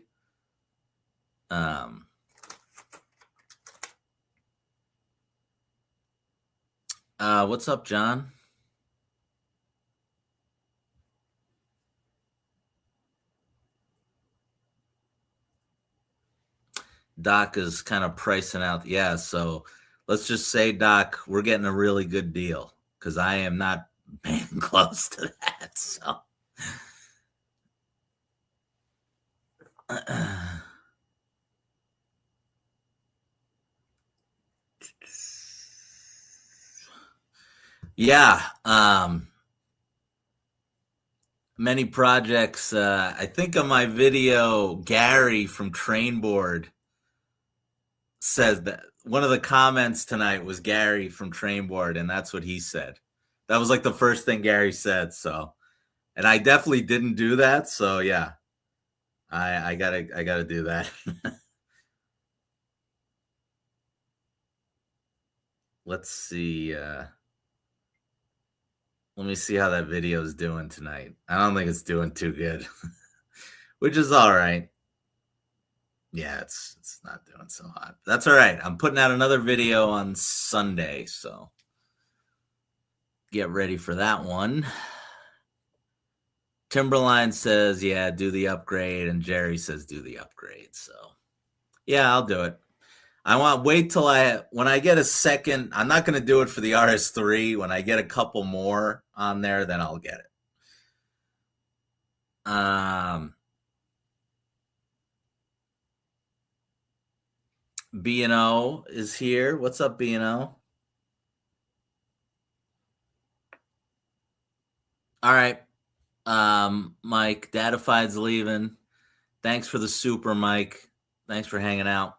What's up, John? Doc is kind of pricing out. Yeah, so let's just say, Doc, we're getting a really good deal because I am not paying close to that. So, yeah, many projects. I think on my video, Gary from Trainboard says that one of the comments tonight was Gary from Trainboard, and that's what he said. That was like the first thing Gary said. So, and I definitely didn't do that. So yeah, I gotta do that. Let's see. Let me see how that video is doing tonight. I don't think it's doing too good, which is all right. Yeah, it's not doing so hot. That's all right. I'm putting out another video on Sunday, so get ready for that one. Timberline says, yeah, do the upgrade, and Jerry says do the upgrade. So yeah, I'll do it. I want wait till when I get a second. I'm not going to do it for the RS3. When I get a couple more on there, then I'll get it. B&O is here. What's up, B&O? All right. Mike, Datafied's leaving. Thanks for the super, Mike. Thanks for hanging out.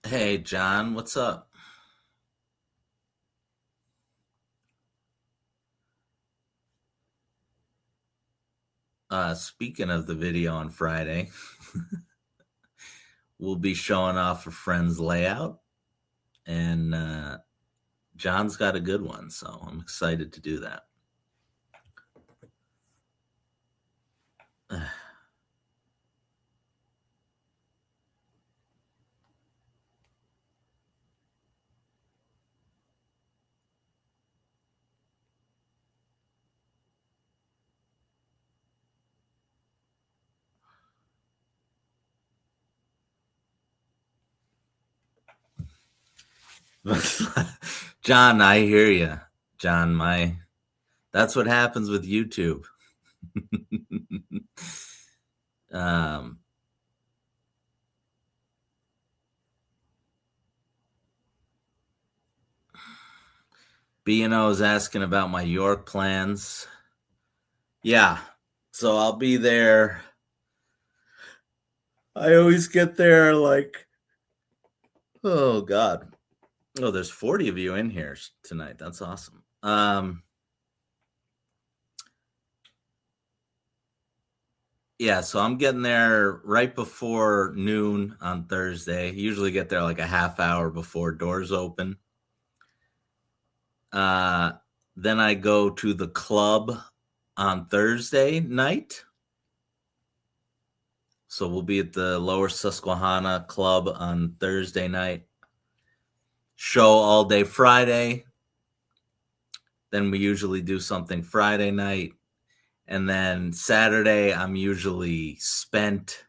Hey, John, what's up? Speaking of the video on Friday, we'll be showing off a friend's layout, and John's got a good one, so I'm excited to do that. John, I hear you. John, that's what happens with YouTube. um, B&O is asking about my York plans. Yeah, so I'll be there. I always get there like, oh God. Oh, there's 40 of you in here tonight. That's awesome. Yeah, so I'm getting there right before noon on Thursday. Usually get there like a half hour before doors open. Then I go to the club on Thursday night. So we'll be at the Lower Susquehanna Club on Thursday night. Show all day Friday. Then we usually do something Friday night. And then Saturday, I'm usually spent.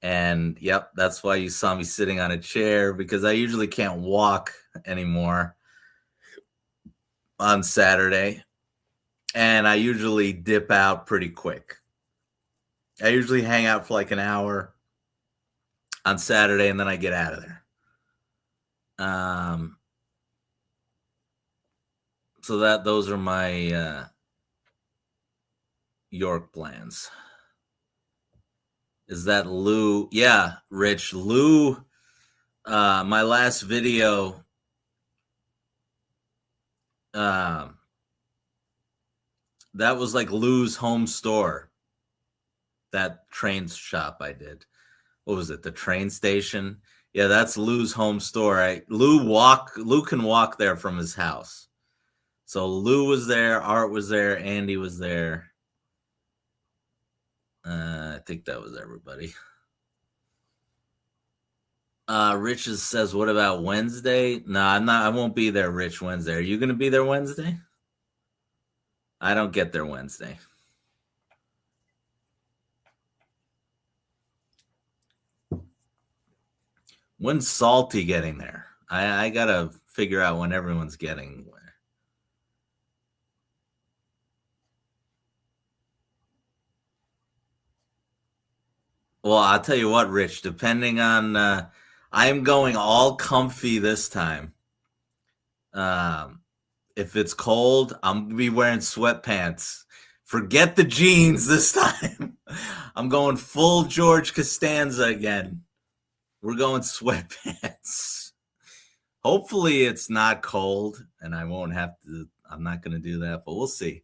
And yep, that's why you saw me sitting on a chair, because I usually can't walk anymore on Saturday. And I usually dip out pretty quick. I usually hang out for like an hour on Saturday and then I get out of there. So those are my York plans. Is that Lou? Yeah, Rich. Lou, my last video, that was like Lou's home store. That train shop I did. What was it? The train station? Yeah, that's Lou's home store. Lou can walk there from his house. So Lou was there, Art was there, Andy was there. I think that was everybody. Rich says, "What about Wednesday?" No, I'm not. I won't be there, Rich. Wednesday. Are you going to be there Wednesday? I don't get there Wednesday. When's Salty getting there? I gotta figure out when everyone's getting there. Well, I'll tell you what, Rich. Depending on, I am going all comfy this time. If it's cold, I'm gonna be wearing sweatpants. Forget the jeans this time. I'm going full George Costanza again. We're going sweatpants. Hopefully it's not cold and I won't have to, I'm not going to do that, but we'll see.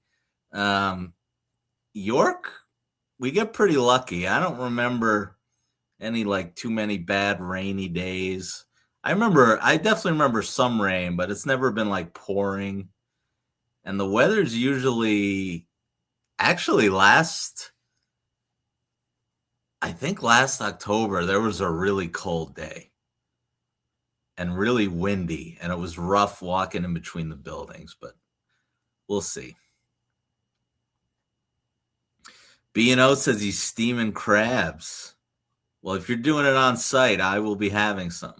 York, we get pretty lucky. I don't remember any like too many bad rainy days. I definitely remember some rain, but it's never been like pouring. And the weather's usually, actually I think last October, there was a really cold day and really windy, and it was rough walking in between the buildings, but we'll see. B&O says he's steaming crabs. Well, if you're doing it on site, I will be having some.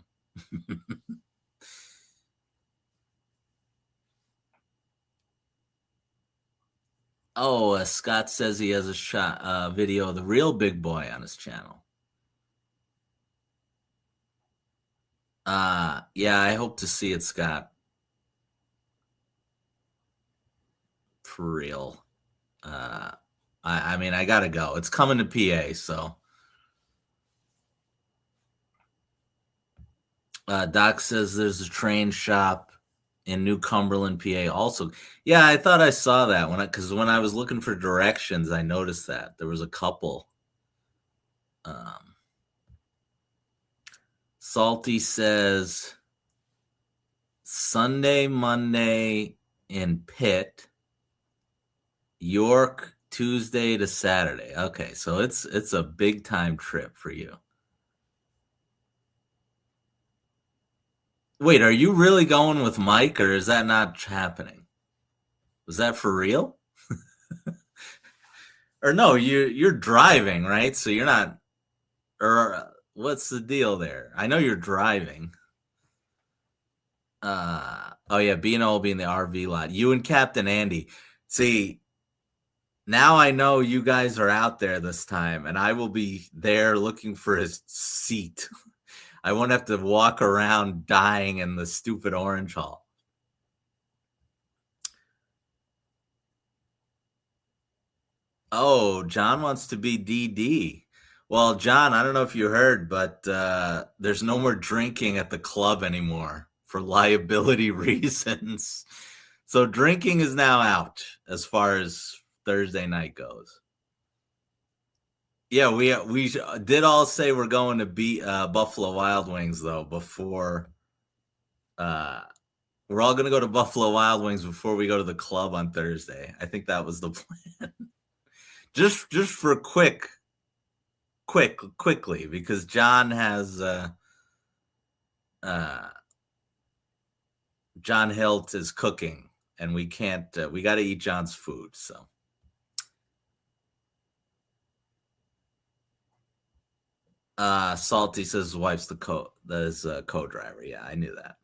Oh, Scott says he has a video of the real big boy on his channel. Yeah, I hope to see it, Scott. For real. I mean, I gotta go. It's coming to PA, so Doc says there's a train shop in New Cumberland, PA. Also, yeah, I thought I saw that because when I was looking for directions, I noticed that there was a couple. Um, Salty says Sunday, Monday in Pitt, York Tuesday to Saturday. Okay, so it's a big time trip for you. Wait, are you really going with Mike, or is that not happening? Was that for real? Or no, you're driving, right? So you're not. Or what's the deal there? I know you're driving. Oh yeah, Bino will be in the RV lot. You and Captain Andy. See, now I know you guys are out there this time, and I will be there looking for his seat. I won't have to walk around dying in the stupid orange hall. Oh, John wants to be DD. Well, John, I don't know if you heard, but there's no more drinking at the club anymore for liability reasons. So drinking is now out as far as Thursday night goes. Yeah, we did all say we're going to beat Buffalo Wild Wings though before. We're all going to go to Buffalo Wild Wings before we go to the club on Thursday. I think that was the plan. just for quickly because John has John Hilt is cooking and we can't we got to eat John's food. So Salty says his wife's the co-driver. Yeah, I knew that.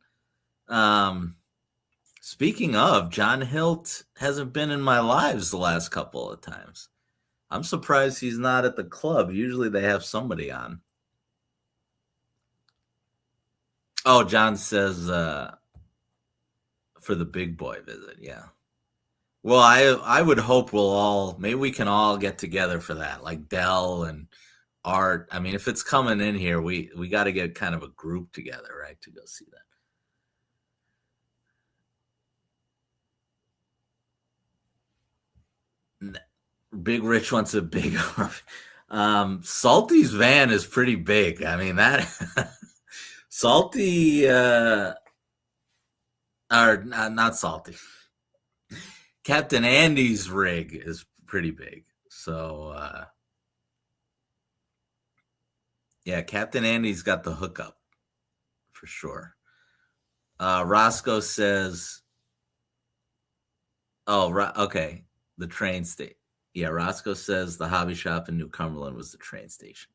Speaking of, John Hilt hasn't been in my lives the last couple of times. I'm surprised he's not at the club. Usually they have somebody on. Oh, John says for the big boy visit. Yeah. Well, I would hope maybe we can all get together for that, like Dell and Art. I mean, if it's coming in here, we got to get kind of a group together, right, to go see that. Big Rich wants a big Salty's van is pretty big. I mean that Salty or not Salty. Captain Andy's rig is pretty big. So yeah, Captain Andy's got the hookup for sure. Roscoe says, "Oh, okay, the train station." Yeah, Roscoe says the hobby shop in New Cumberland was the train station.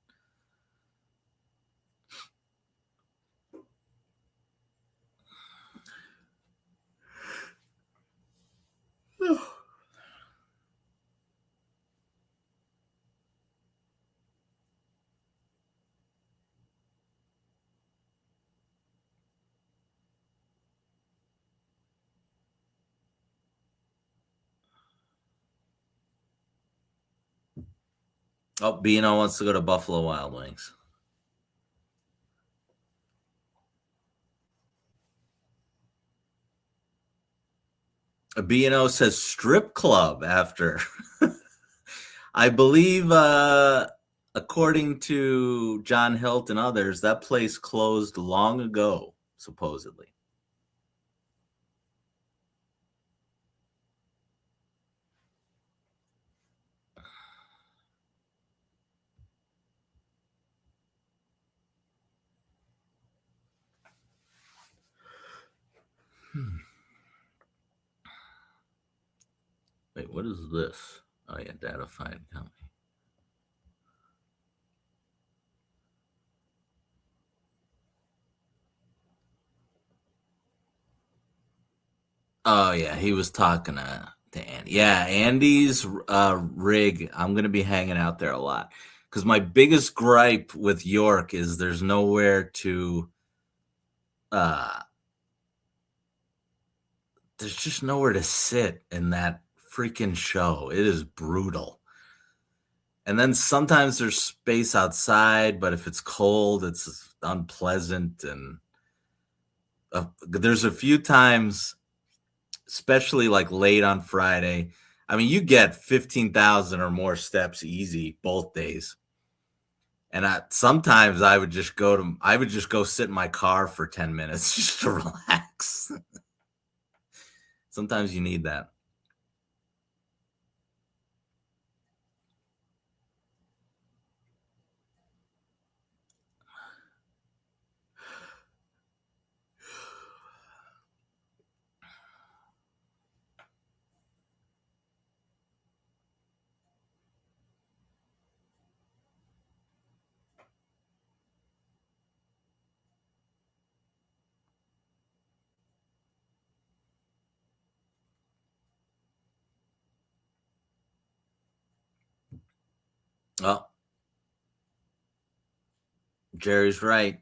Oh, Bino wants to go to Buffalo Wild Wings. Bino says strip club after. I believe, according to John Hilt and others, that place closed long ago, supposedly. Wait, what is this? Oh yeah, data find company. Oh yeah, he was talking to Andy. Yeah, Andy's rig. I'm gonna be hanging out there a lot because my biggest gripe with York is there's nowhere to. There's just nowhere to sit in that freaking show. It is brutal. And then sometimes there's space outside, but if it's cold, it's unpleasant. And there's a few times, especially like late on Friday. I mean, you get 15,000 or more steps easy both days. And sometimes I would just go sit in my car for 10 minutes just to relax. Sometimes you need that. Oh, Jerry's right.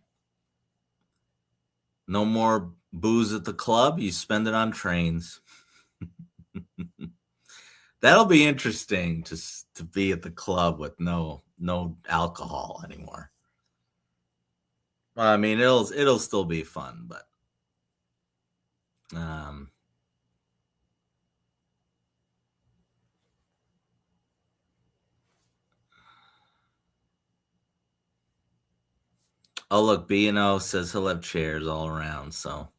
No more booze at the club. You spend it on trains. That'll be interesting to be at the club with no alcohol anymore. Well, I mean, it'll still be fun, but um, oh look, B&O says he'll have chairs all around. So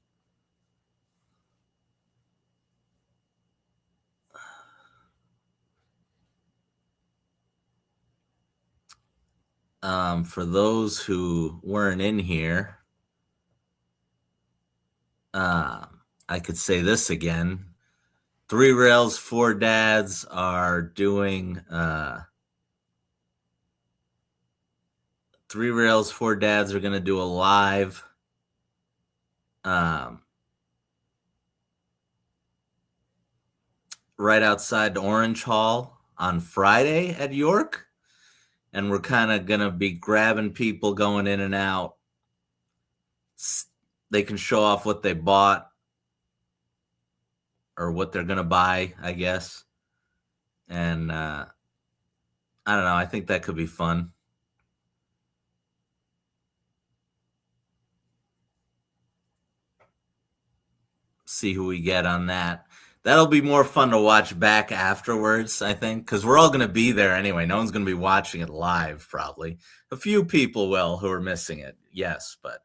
for those who weren't in here, I could say this again. Three Rails, Four Dads are doing Three Rails, Four Dads are going to do a live right outside the Orange Hall on Friday at York. And we're kind of going to be grabbing people going in and out. They can show off what they bought or what they're going to buy, I guess. And I don't know. I think that could be fun. See who we get on that. That'll be more fun to watch back afterwards, I think, because we're all going to be there anyway. No one's going to be watching it live, probably. A few people will who are missing it, yes, but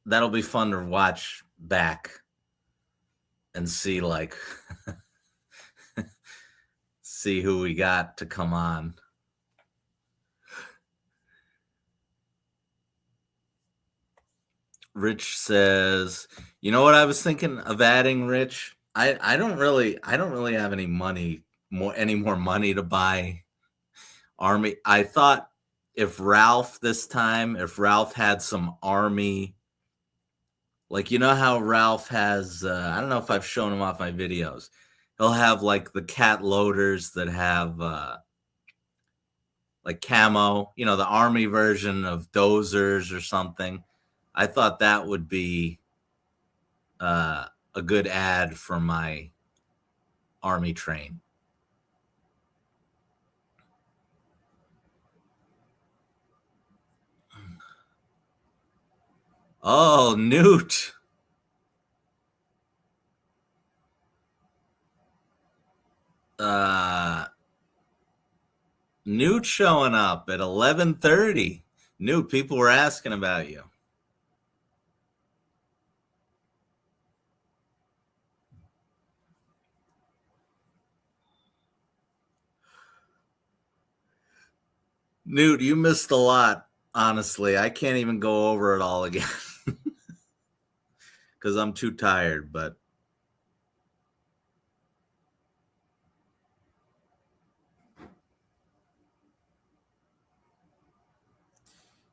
that'll be fun to watch back and see, like, see who we got to come on. Rich says, you know what I was thinking of adding, Rich? I don't really have any more money to buy Army. I thought if Ralph had some Army, like, you know how Ralph has, I don't know if I've shown him off my videos. He'll have like the cat loaders that have like camo, you know, the Army version of dozers or something. I thought that would be a good ad for my Army train. Oh, Newt. Newt showing up at 11:30. Newt, people were asking about you. Newt, you missed a lot, honestly. I can't even go over it all again because I'm too tired, but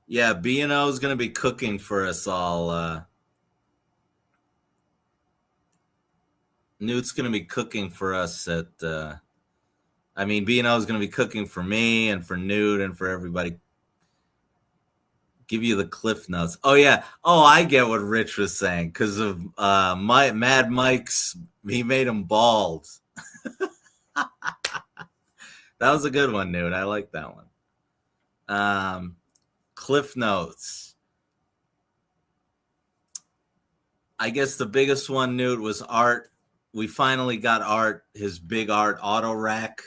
yeah, B&O is going to be cooking for us all. Newt's going to be cooking for us at, I mean, B&O is going to be cooking for me and for Newt and for everybody. Give you the cliff notes. Oh, yeah. Oh, I get what Rich was saying because of Mad Mike's, he made him bald. That was a good one, Newt. I like that one. Cliff notes. I guess the biggest one, Newt, was Art. We finally got Art, his big Art Autorack.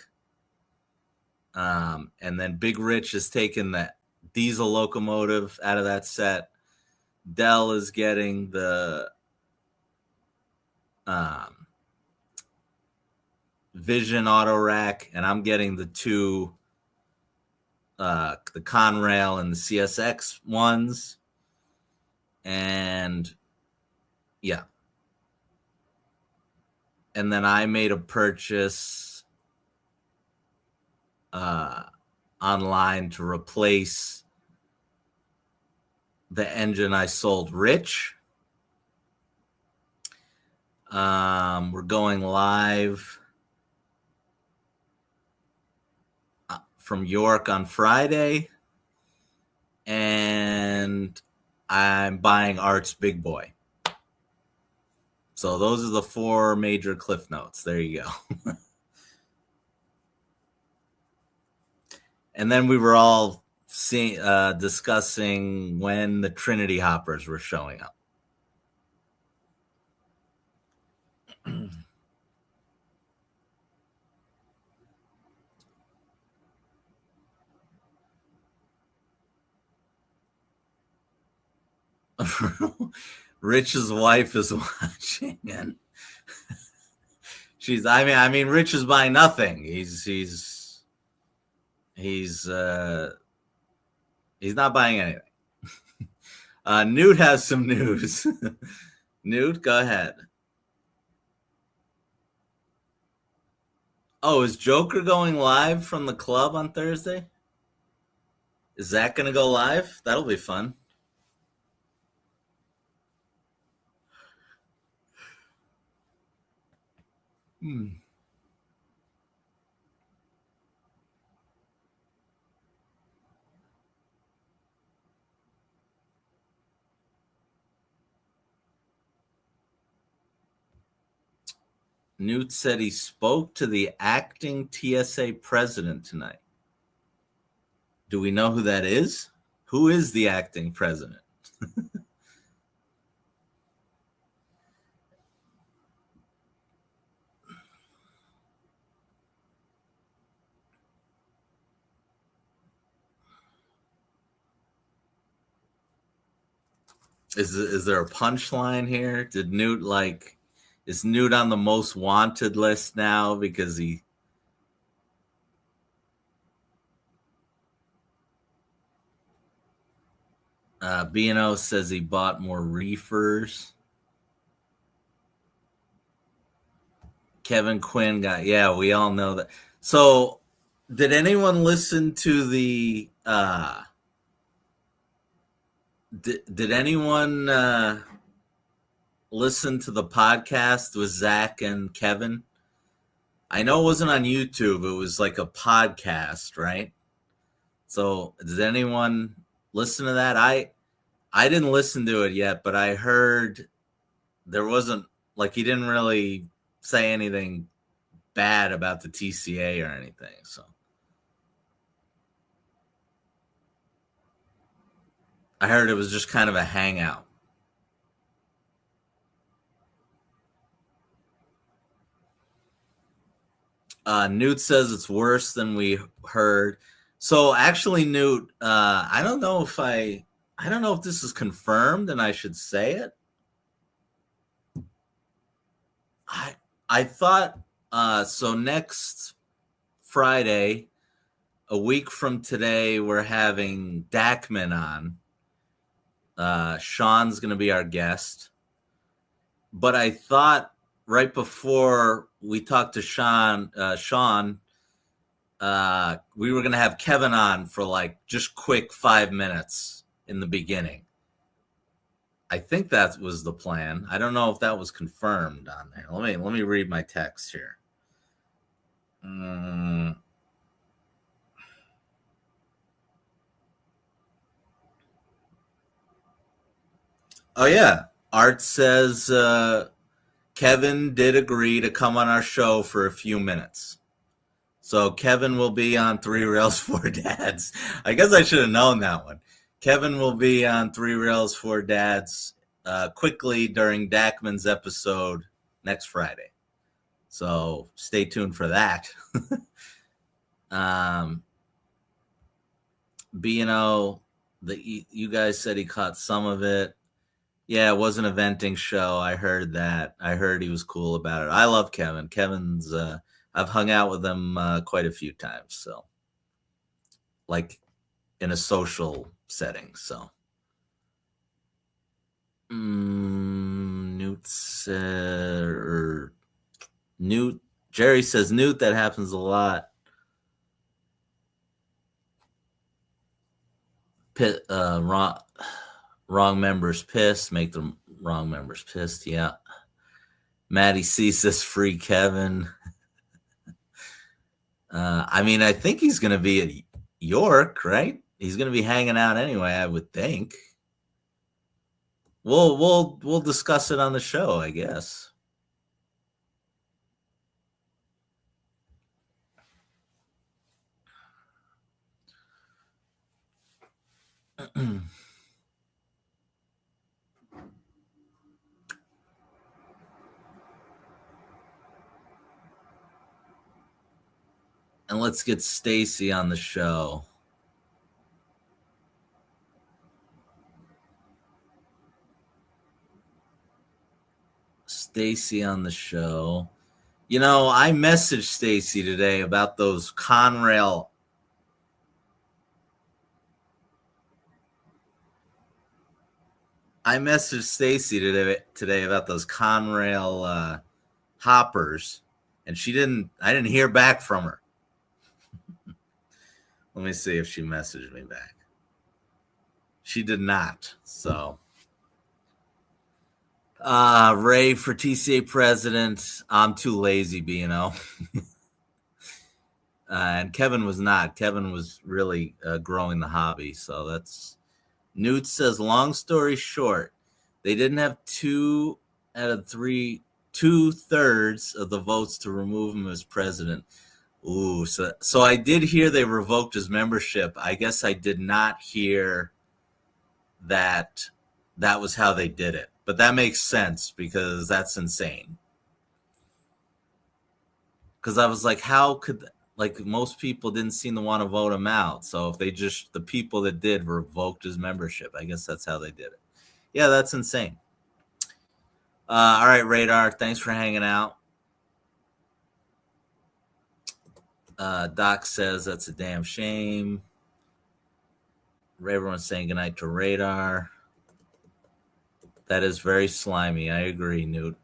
And then Big Rich has taken the diesel locomotive out of that set. Dell is getting the Vision Autorack, and I'm getting the two, the Conrail and the CSX ones. And yeah. And then I made a purchase online to replace the engine I sold Rich. We're going live from York on Friday, and I'm buying Art's Big Boy. So those are the 4 major cliff notes. There you go. And then we were all discussing when the Trinity hoppers were showing up. Rich's wife is watching, and she's. I mean, Rich is buying nothing. He's not buying anything. Newt has some news. Newt, go ahead. Oh, is Joker going live from the club on Thursday? Is that going to go live? That'll be fun. Newt said he spoke to the acting TSA president tonight. Do we know who that is? Who is the acting president? Is there a punchline here? Did Newt is Newt on the most wanted list now because he? B&O says he bought more reefers. Kevin Quinn got, yeah, we all know that. So did anyone listen to the did anyone listen to the podcast with Zach and Kevin? I know it wasn't on YouTube. It was like a podcast, right? So did anyone listen to that? I didn't listen to it yet, but I heard there wasn't, like, he didn't really say anything bad about the TCA or anything. So I heard it was just kind of a hangout. Newt says it's worse than we heard. So actually, Newt, I don't know if this is confirmed and I should say it. I thought, so next Friday, a week from today, we're having Dackman on. Sean's going to be our guest. But I thought right before we talked to Sean, we were going to have Kevin on for like just quick 5 minutes in the beginning. I think that was the plan. I don't know if that was confirmed on there. Let me read my text here. Oh yeah, Art says Kevin did agree to come on our show for a few minutes. So Kevin will be on 3 Rails 4 Dads. I guess I should have known that one. Kevin will be on 3 Rails 4 Dads quickly during Dackman's episode next Friday. So stay tuned for that. B&O, you guys said he caught some of it. Yeah, it was an eventing show. I heard that. I heard he was cool about it. I love Kevin. Kevin's, I've hung out with him quite a few times. So, like in a social setting. So, Newt said, or Newt, Jerry says, Newt, that happens a lot. Wrong members pissed, make the wrong members pissed. Yeah. Maddie C says free Kevin. I mean, I think he's going to be at York, right? He's going to be hanging out anyway, I would think. We'll discuss it on the show, I guess. And let's get Stacy on the show. Stacy on the show. You know, I messaged Stacy today about those Conrail. I messaged Stacy today about those Conrail hoppers, and I didn't hear back from her. Let me see if she messaged me back. She did not. So, Ray for TCA president. I'm too lazy, B&O. And Kevin was not. Kevin was really growing the hobby. So that's. Newt says, long story short, they didn't have 2 out of 3, 2/3 of the votes to remove him as president. Ooh, so I did hear they revoked his membership. I guess I did not hear that was how they did it. But that makes sense because that's insane. Because I was like, how could, like, most people didn't seem to want to vote him out. So if the people that did revoked his membership, I guess that's how they did it. Yeah, that's insane. All right, Radar, thanks for hanging out. Doc says that's a damn shame. Everyone's saying goodnight to Radar. That is very slimy. I agree, Newt.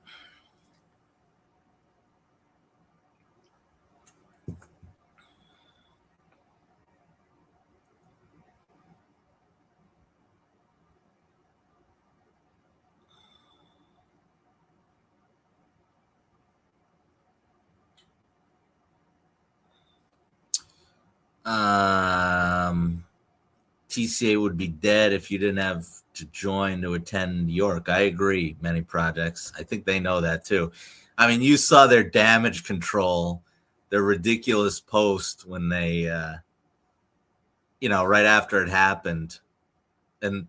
TCA would be dead if you didn't have to join to attend York. I agree. Many projects. I think they know that too. I mean, you saw their damage control, their ridiculous post when they, right after it happened, and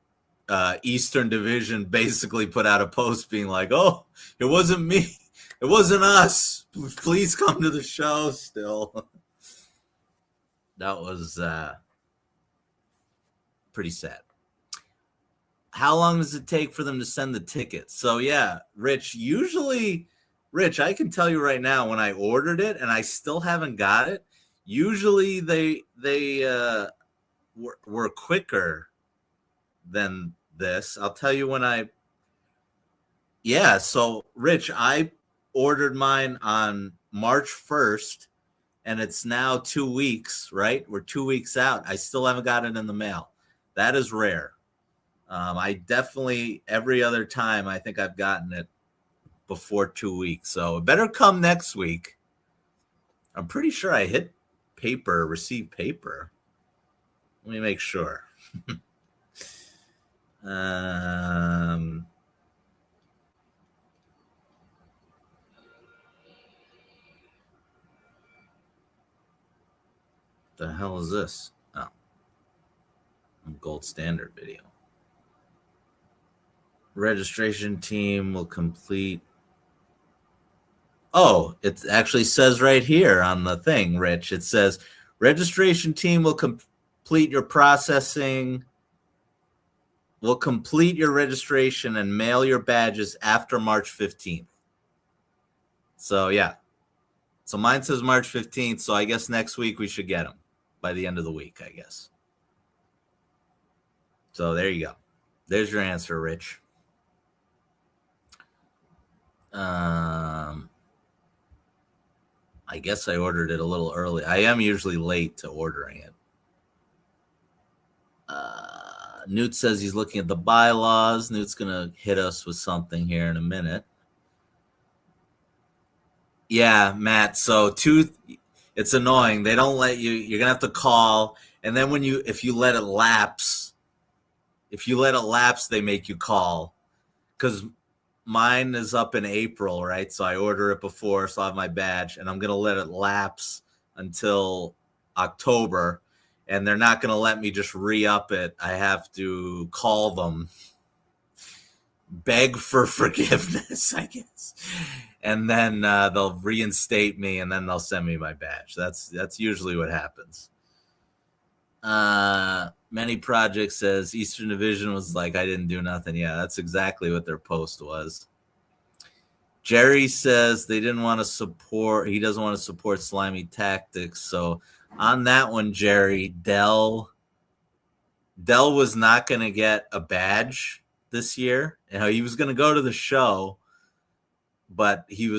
Eastern Division basically put out a post being like, "Oh, it wasn't me, it wasn't us. Please come to the show." Still, that was pretty sad. How long does it take for them to send the tickets? So yeah, Rich, I can tell you right now, when I ordered it and I still haven't got it, usually they were quicker than this. I'll tell you so Rich, I ordered mine on March 1st and it's now 2 weeks, right? We're 2 weeks out. I still haven't got it in the mail. That is rare. I definitely, every other time, I think I've gotten it before 2 weeks. So it better come next week. I'm pretty sure I hit receive paper. Let me make sure. The hell is this? Oh, gold standard video. registration team will complete. Oh, it actually says right here on the thing, Rich. It says registration team will complete your processing, will complete your registration and mail your badges after March 15th. So, yeah. So mine says March 15th. So I guess next week we should get them by the end of the week, I guess. So there you go. There's your answer, Rich. I guess I ordered it a little early. I am usually late to ordering it. Newt says he's looking at the bylaws. Newt's going to hit us with something here in a minute. Yeah, Matt. So it's annoying. They don't let you. You're gonna have to call, and then if you let it lapse, they make you call. Because mine is up in April, right? So I order it before, so I have my badge, and I'm gonna let it lapse until October, and they're not gonna let me just re-up it. I have to call them, beg for forgiveness, I guess, and then they'll reinstate me, and then they'll send me my badge. That's usually what happens. Many Projects says Eastern Division was like, I didn't do nothing. Yeah, that's exactly what their post was. Jerry says they didn't want to support. He doesn't want to support slimy tactics. So on that one, Jerry, Dell was not going to get a badge this year. You know, he was going to go to the show, but he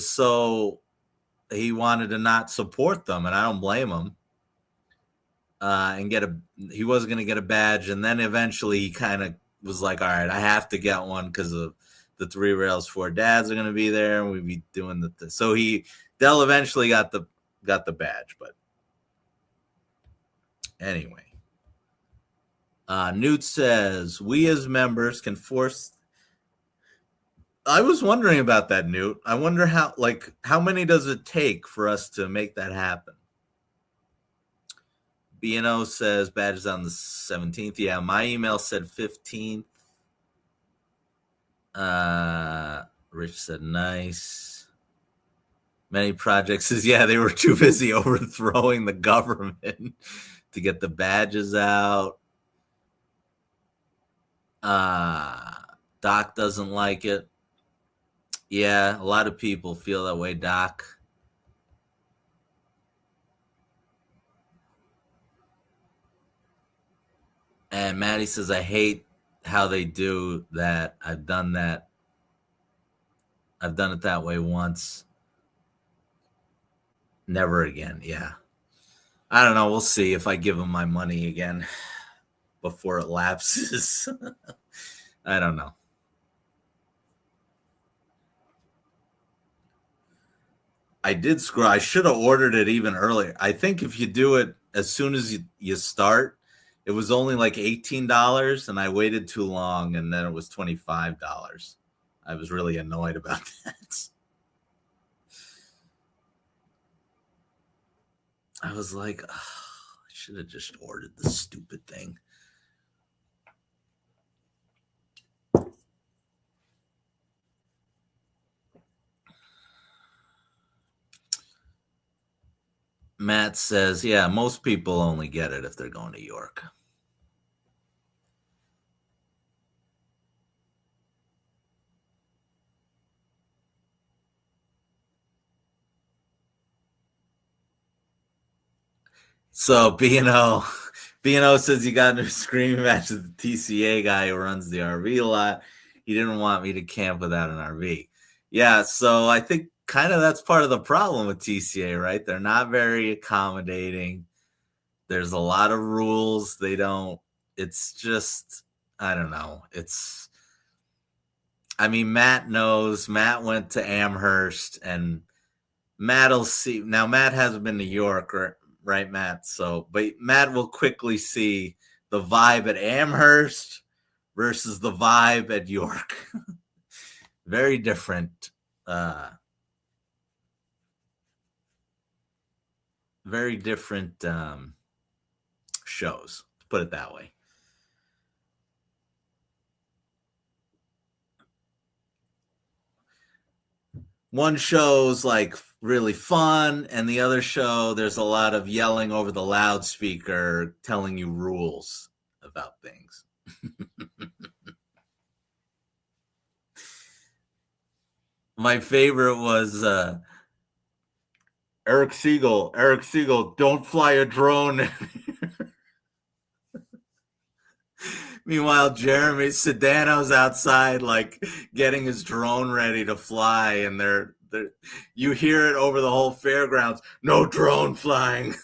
wanted to not support them, and I don't blame him. He wasn't going to get a badge, and then eventually he kind of was like, all right, I have to get one because of the 3 Rails 4 Dads are going to be there, and we'd be doing so Dell eventually got the badge, but anyway. Newt says we as members can force. I was wondering about that, Newt. I wonder how many does it take for us to make that happen? B&O says badges on the 17th. Yeah, my email said 15th. Rich said nice. Many Projects says, yeah, they were too busy overthrowing the government to get the badges out. Doc doesn't like it. Yeah, a lot of people feel that way, Doc. And Maddie says, I hate how they do that. I've done that. I've done it that way once. Never again. Yeah. I don't know. We'll see if I give them my money again before it lapses. I don't know. I did screw. I should have ordered it even earlier. I think if you do it as soon as you start, it was only like $18, and I waited too long, and then it was $25. I was really annoyed about that. I was like, oh, I should have just ordered the stupid thing. Matt says, yeah, most people only get it if they're going to York. So B&O says you got into a screaming match with the TCA guy who runs the RV lot. He didn't want me to camp without an RV. Yeah, so I think kind of that's part of the problem with TCA, right? They're not very accommodating. There's a lot of rules. It's just, I don't know. Matt knows. Matt went to Amherst, and Matt'll see. Now, Matt hasn't been to York, right, Matt? But Matt will quickly see the vibe at Amherst versus the vibe at York. Very different. Very different shows, to put it that way. one show's like really fun, and the other show there's a lot of yelling over the loudspeaker, telling you rules about things. My favorite was Eric Siegel. Eric Siegel, don't fly a drone. Meanwhile, Jeremy Sedano's outside, like getting his drone ready to fly, and they're you hear it over the whole fairgrounds. No drone flying.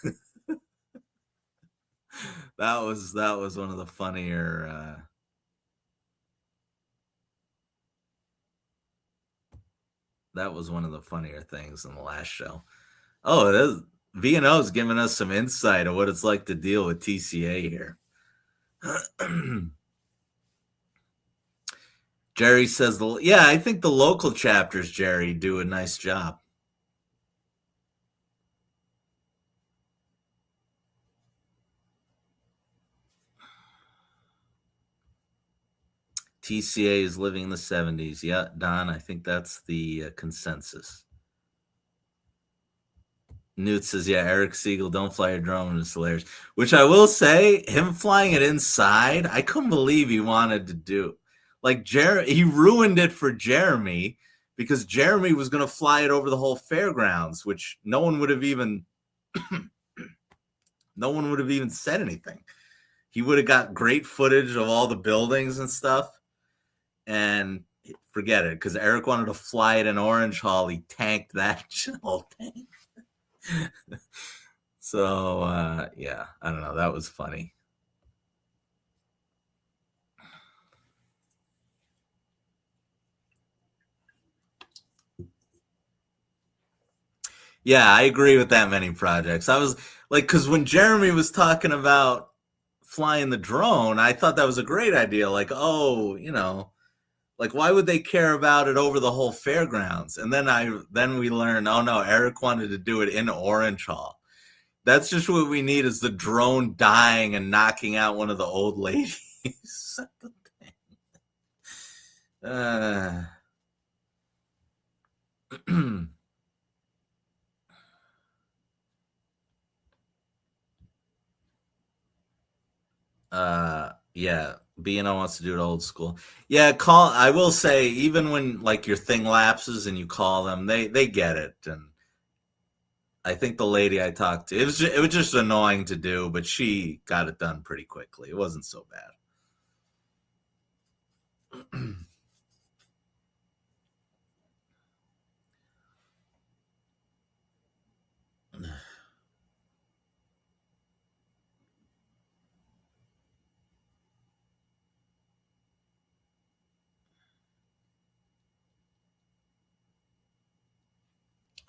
That was one of the funnier. That was one of the funnier things in the last show. Oh, it is. V&O's giving us some insight of what it's like to deal with TCA here. Jerry says, yeah, I think the local chapters, Jerry, do a nice job. TCA is living in the 70s. Yeah, Don, I think that's the consensus. Newt says, yeah, Eric Siegel, don't fly a drone. It's hilarious. Which I will say, him flying it inside, I couldn't believe he wanted to do. Like, he ruined it for Jeremy because Jeremy was going to fly it over the whole fairgrounds, which no one would have even said anything. He would have got great footage of all the buildings and stuff. And forget it, because Eric wanted to fly it in Orange Hall. He tanked that whole thing. So, yeah, I don't know. That was funny. Yeah, I agree with that many projects. I was like, because when Jeremy was talking about flying the drone, I thought that was a great idea. Like, oh, like why would they care about it over the whole fairgrounds? And then we learned, oh no, Eric wanted to do it in Orange Hall. That's just what we need, is the drone dying and knocking out one of the old ladies. Yeah, B&O wants to do it old school. Yeah, I will say, even when like your thing lapses and you call them, they get it. And I think the lady I talked to, it was just annoying to do, but she got it done pretty quickly. It wasn't so bad.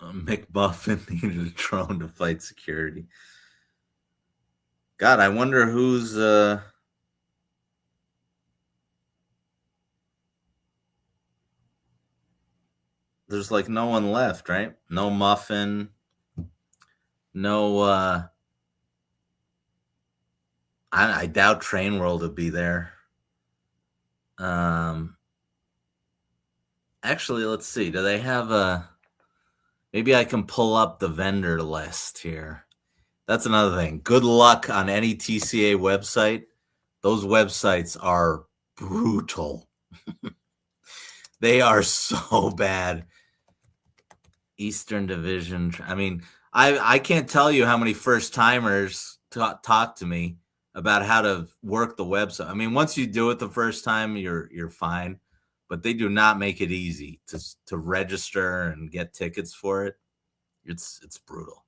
McBuffin needed a drone to fight security. God, I wonder who's there's like no one left, right? No Muffin, no I doubt Train World would be there. Actually, let's see. Do they have a? Maybe I can pull up the vendor list here. That's another thing. Good luck on any TCA website. Those websites are brutal. They are so bad. Eastern Division. I mean, I can't tell you how many first timers talk to me about how to work the website. I mean, once you do it the first time, you're fine, but they do not make it easy to register and get tickets for it. It's brutal.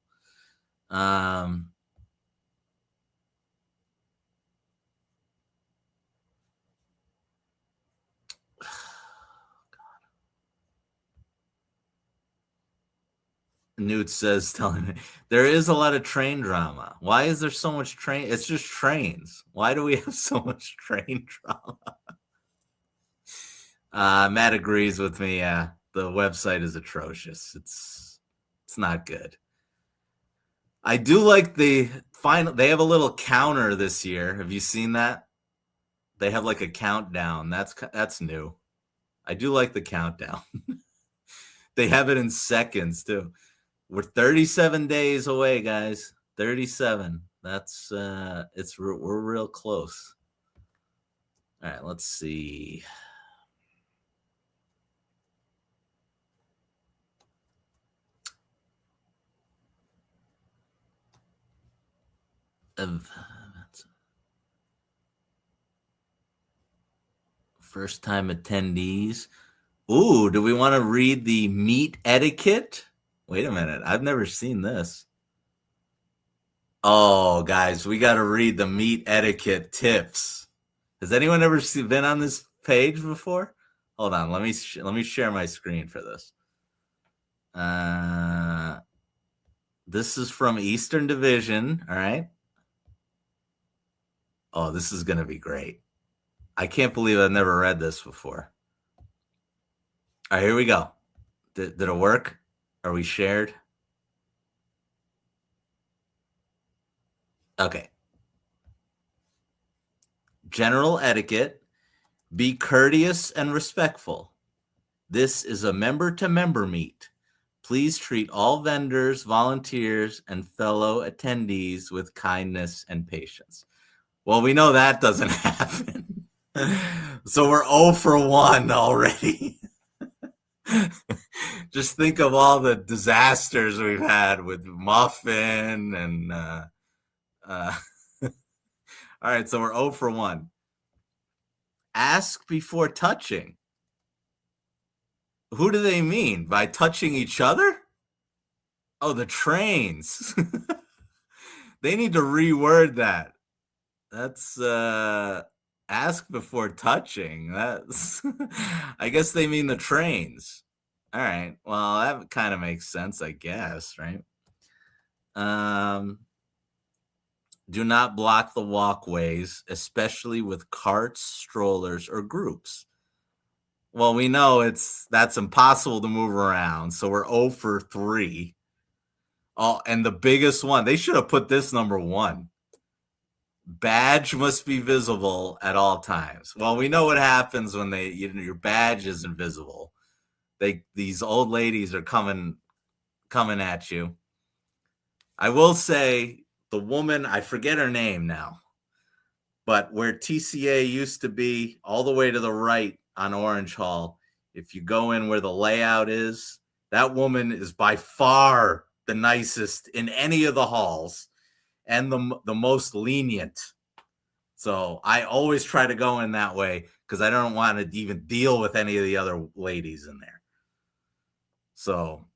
Newt says, telling me there is a lot of train drama. Why is there so much train? It's just trains. Why do we have so much train drama? Matt agrees with me. Yeah, the website is atrocious. It's not good. I do like the final. They have a little counter this year. Have you seen that? They have like a countdown. That's new. I do like the countdown. They have it in seconds too. We're 37 days away, guys. 37. That's we're real close. All right, let's see. First time attendees. Ooh, do we want to read the meet etiquette? Wait a minute. I've never seen this. Oh, guys, we got to read the meet etiquette tips. Has anyone ever been on this page before? Hold on. Let me share my screen for this. This is from Eastern Division. All right. Oh, this is going to be great. I can't believe I've never read this before. All right, here we go. Did it work? Are we shared? Okay. General etiquette. Be courteous and respectful. This is a member-to-member meet. Please treat all vendors, volunteers, and fellow attendees with kindness and patience. Well, we know that doesn't happen. So we're 0 for 1 already. Just think of all the disasters we've had with Muffin and all right, so we're 0 for 1. Ask before touching. Who do they mean? By touching each other? Oh, the trains. They need to reword that. That's ask before touching. That's I guess they mean the trains. All right. Well, that kind of makes sense, I guess, right? Do not block the walkways, especially with carts, strollers, or groups. Well, we know that's impossible to move around, so we're 0 for 3. Oh, and the biggest one, they should have put this number 1. Badge must be visible at all times. Well, we know what happens when your badge isn't visible. These old ladies are coming at you. I will say the woman, I forget her name now, but where TCA used to be, all the way to the right on Orange Hall, if you go in where the layout is, that woman is by far the nicest in any of the halls and the most lenient. So I always try to go in that way because I don't want to even deal with any of the other ladies in there. So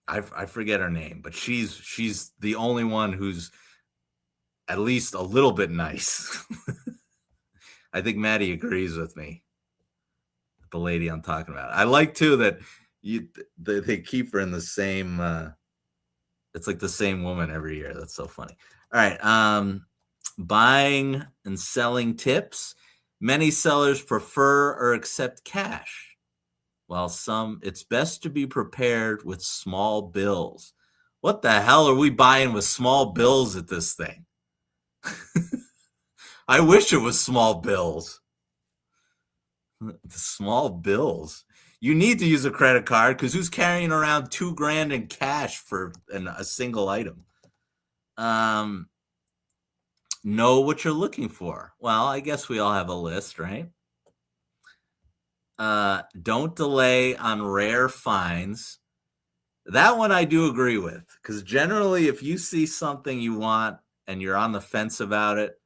I forget her name, but she's the only one who's at least a little bit nice. I think Maddie agrees with me. The lady I'm talking about. I like too that they keep her in the same. It's like the same woman every year. That's so funny. All right. Buying and selling tips. Many sellers prefer or accept cash, while some it's best to be prepared with small bills. What the hell are we buying with small bills at this thing? I wish it was small bills. The small bills. You need to use a credit card because who's carrying around $2,000 in cash for a single item? Know what you're looking for. Well, I guess we all have a list, right? Don't delay on rare finds. That one I do agree with, because generally if you see something you want and you're on the fence about it,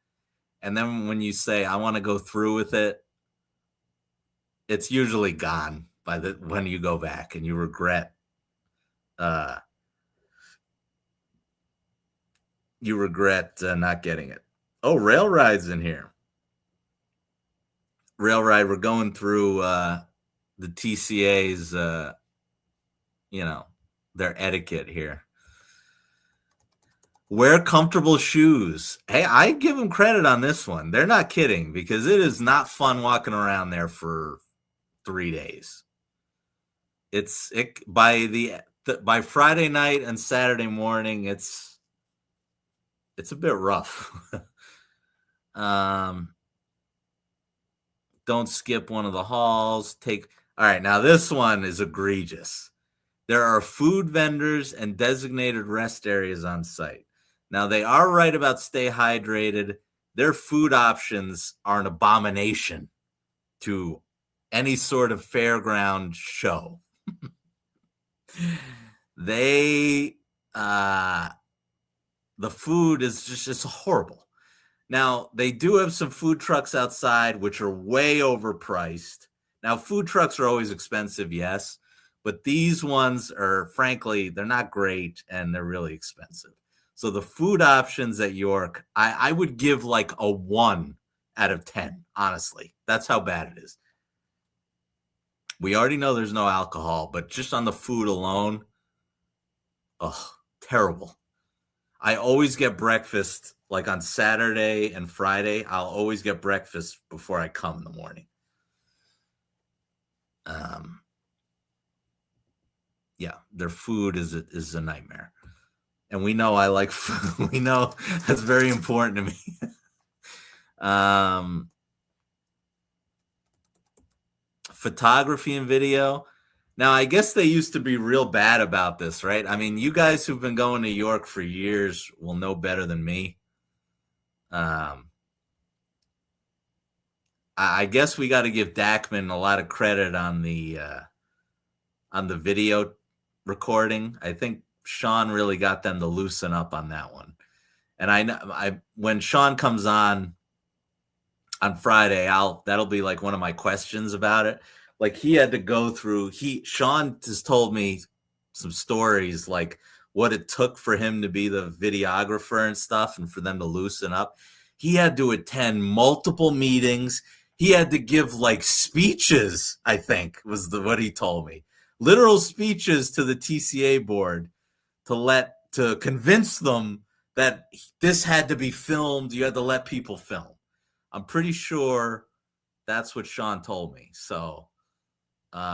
and then when you say, I want to go through with it, it's usually gone when you go back and you regret not getting it. Oh, Rail Ride's in here. Rail Ride, we're going through the TCA's, their etiquette here. Wear comfortable shoes. Hey, I give them credit on this one. They're not kidding, because it is not fun walking around there for 3 days. By Friday night and Saturday morning, it's a bit rough. Don't skip one of the halls. All right, now this one is egregious. There are food vendors and designated rest areas on site. Now, they are right about stay hydrated. Their food options are an abomination to any sort of fairground show. They, uh, the food is just horrible. Now, they do have some food trucks outside, which are way overpriced. Now, food trucks are always expensive, yes, but these ones are, frankly, they're not great and they're really expensive. So the food options at York, I would give like a 1 out of 10, honestly. That's how bad it is. We already know there's no alcohol, but just on the food alone, oh, terrible. I always get breakfast like on Saturday and Friday. I'll always get breakfast before I come in the morning. Yeah, their food is a nightmare, and we know I like food. We know that's very important to me. Photography and video. Now, I guess they used to be real bad about this, right? I mean, you guys who've been going to York for years will know better than me. I guess we got to give Dackman a lot of credit on the video recording. I think Sean really got them to loosen up on that one. And I when Sean comes on Friday, that'll be like one of my questions about it. Like he had to go through. Sean has told me some stories like what it took for him to be the videographer and stuff, and for them to loosen up. He had to attend multiple meetings. He had to give like speeches. I think was what he told me. Literal speeches to the TCA board to convince them that this had to be filmed. You had to let people film. I'm pretty sure that's what Sean told me. So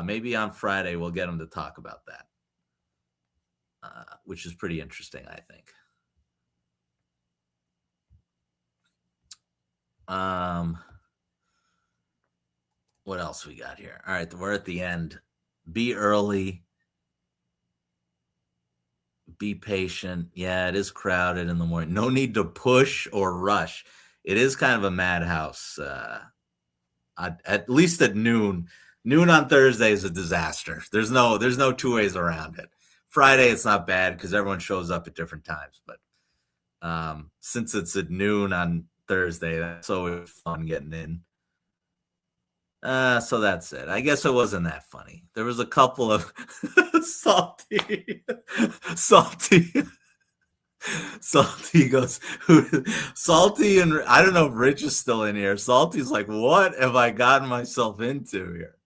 maybe on Friday we'll get him to talk about that, which is pretty interesting, I think. What else we got here? All right, we're at the end. Be early. Be patient. Yeah, it is crowded in the morning. No need to push or rush. It is kind of a madhouse. At least at noon. Noon on Thursday is a disaster. There's no two ways around it. Friday it's not bad because everyone shows up at different times. But since it's at noon on Thursday, that's always fun getting in. So that's it. I guess it wasn't that funny. There was a couple of salty. Salty goes, Salty, and I don't know if Rich is still in here. Salty's like, what have I gotten myself into here?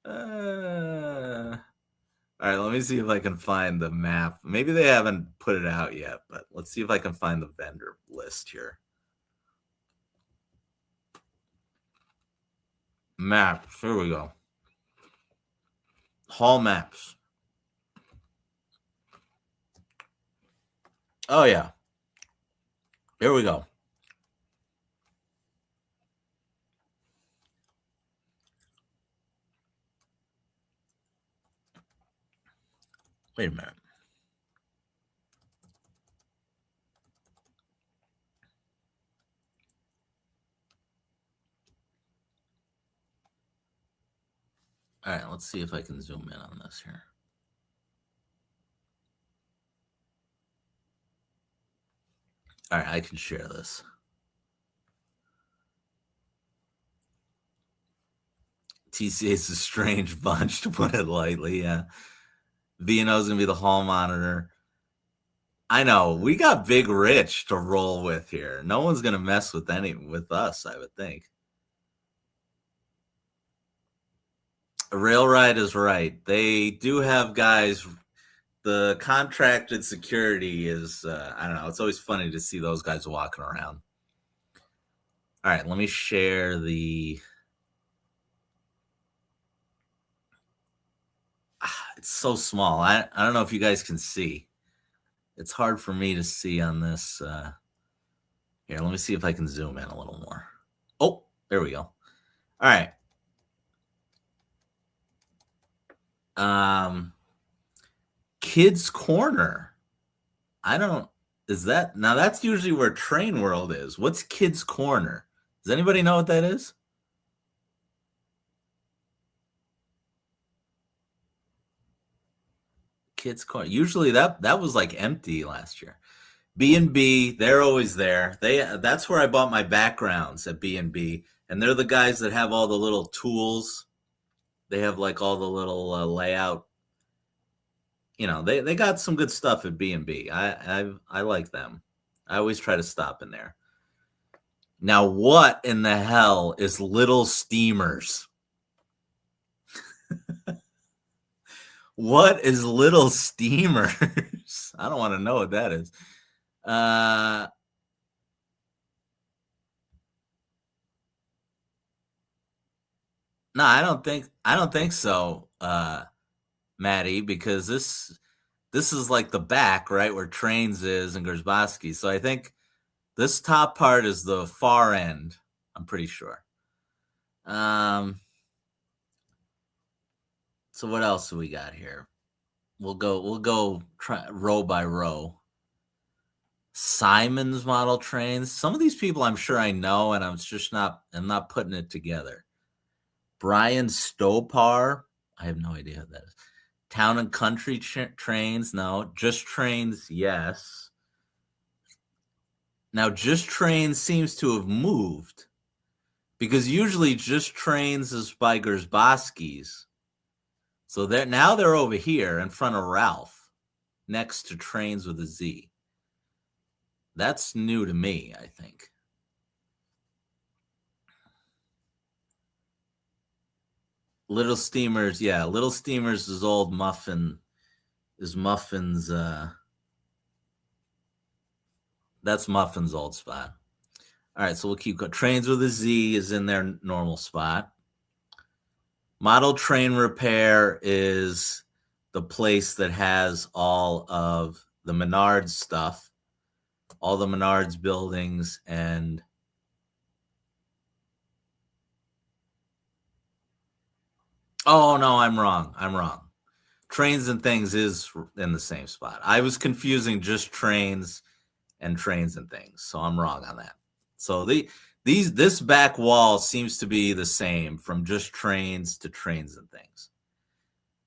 All right, let me see if I can find the map. Maybe they haven't put it out yet, but let's see if I can find the vendor list here. Maps. Here we go. Hall maps. Oh, yeah. Here we go. Wait a minute. All right, let's see if I can zoom in on this here. All right, I can share this. TCA is a strange bunch, to put it lightly. Yeah. V&O is going to be the hall monitor. I know. We got Big Rich to roll with here. No one's going to mess with us, I would think. Railride is right. They do have guys. The contracted security is, I don't know. It's always funny to see those guys walking around. All right, let me share the. It's so small. I don't know if you guys can see. It's hard for me to see on this. Here, let me see if I can zoom in a little more. Oh, There we go. All right. Kids Corner. I don't. Is that now? That's usually where Train World is. What's Kids Corner? Does anybody know what that is? Kids Corner. Usually that was like empty last year. B&B, they're always there. That's where I bought my backgrounds at B&B, and they're the guys that have all the little tools. They have like all the little layout. They got some good stuff at B&B. I like them. I always try to stop in there. Now, what in the hell is Little Steamers? What is Little Steamers? I don't want to know what that is. No, I don't think so, Maddie, because this is like the back, right, where Trains is and Gersbowski. So I think this top part is the far end. I'm pretty sure. So what else do we got here? We'll go row by row. Simon's model trains. Some of these people I'm sure I know, and I'm not putting it together. Brian Stopar. I have no idea who that is. Town and Country Trains. No. Just Trains. Yes. Now, Just Trains seems to have moved because usually Just Trains is by Gersbowski's. So they're over here in front of Ralph, next to Trains with a Z. That's new to me, I think. Little Steamers, yeah, Little Steamers is old Muffin. Is Muffin's? That's Muffin's old spot. All right, so we'll keep going. Trains with a Z is in their normal spot. Model Train Repair is the place that has all of the Menards stuff, all the Menards buildings, and oh no, I'm wrong. Trains and Things is in the same spot. I was confusing Just Trains and Trains and Things, so I'm wrong on that. So this back wall seems to be the same from Just Trains to Trains and Things.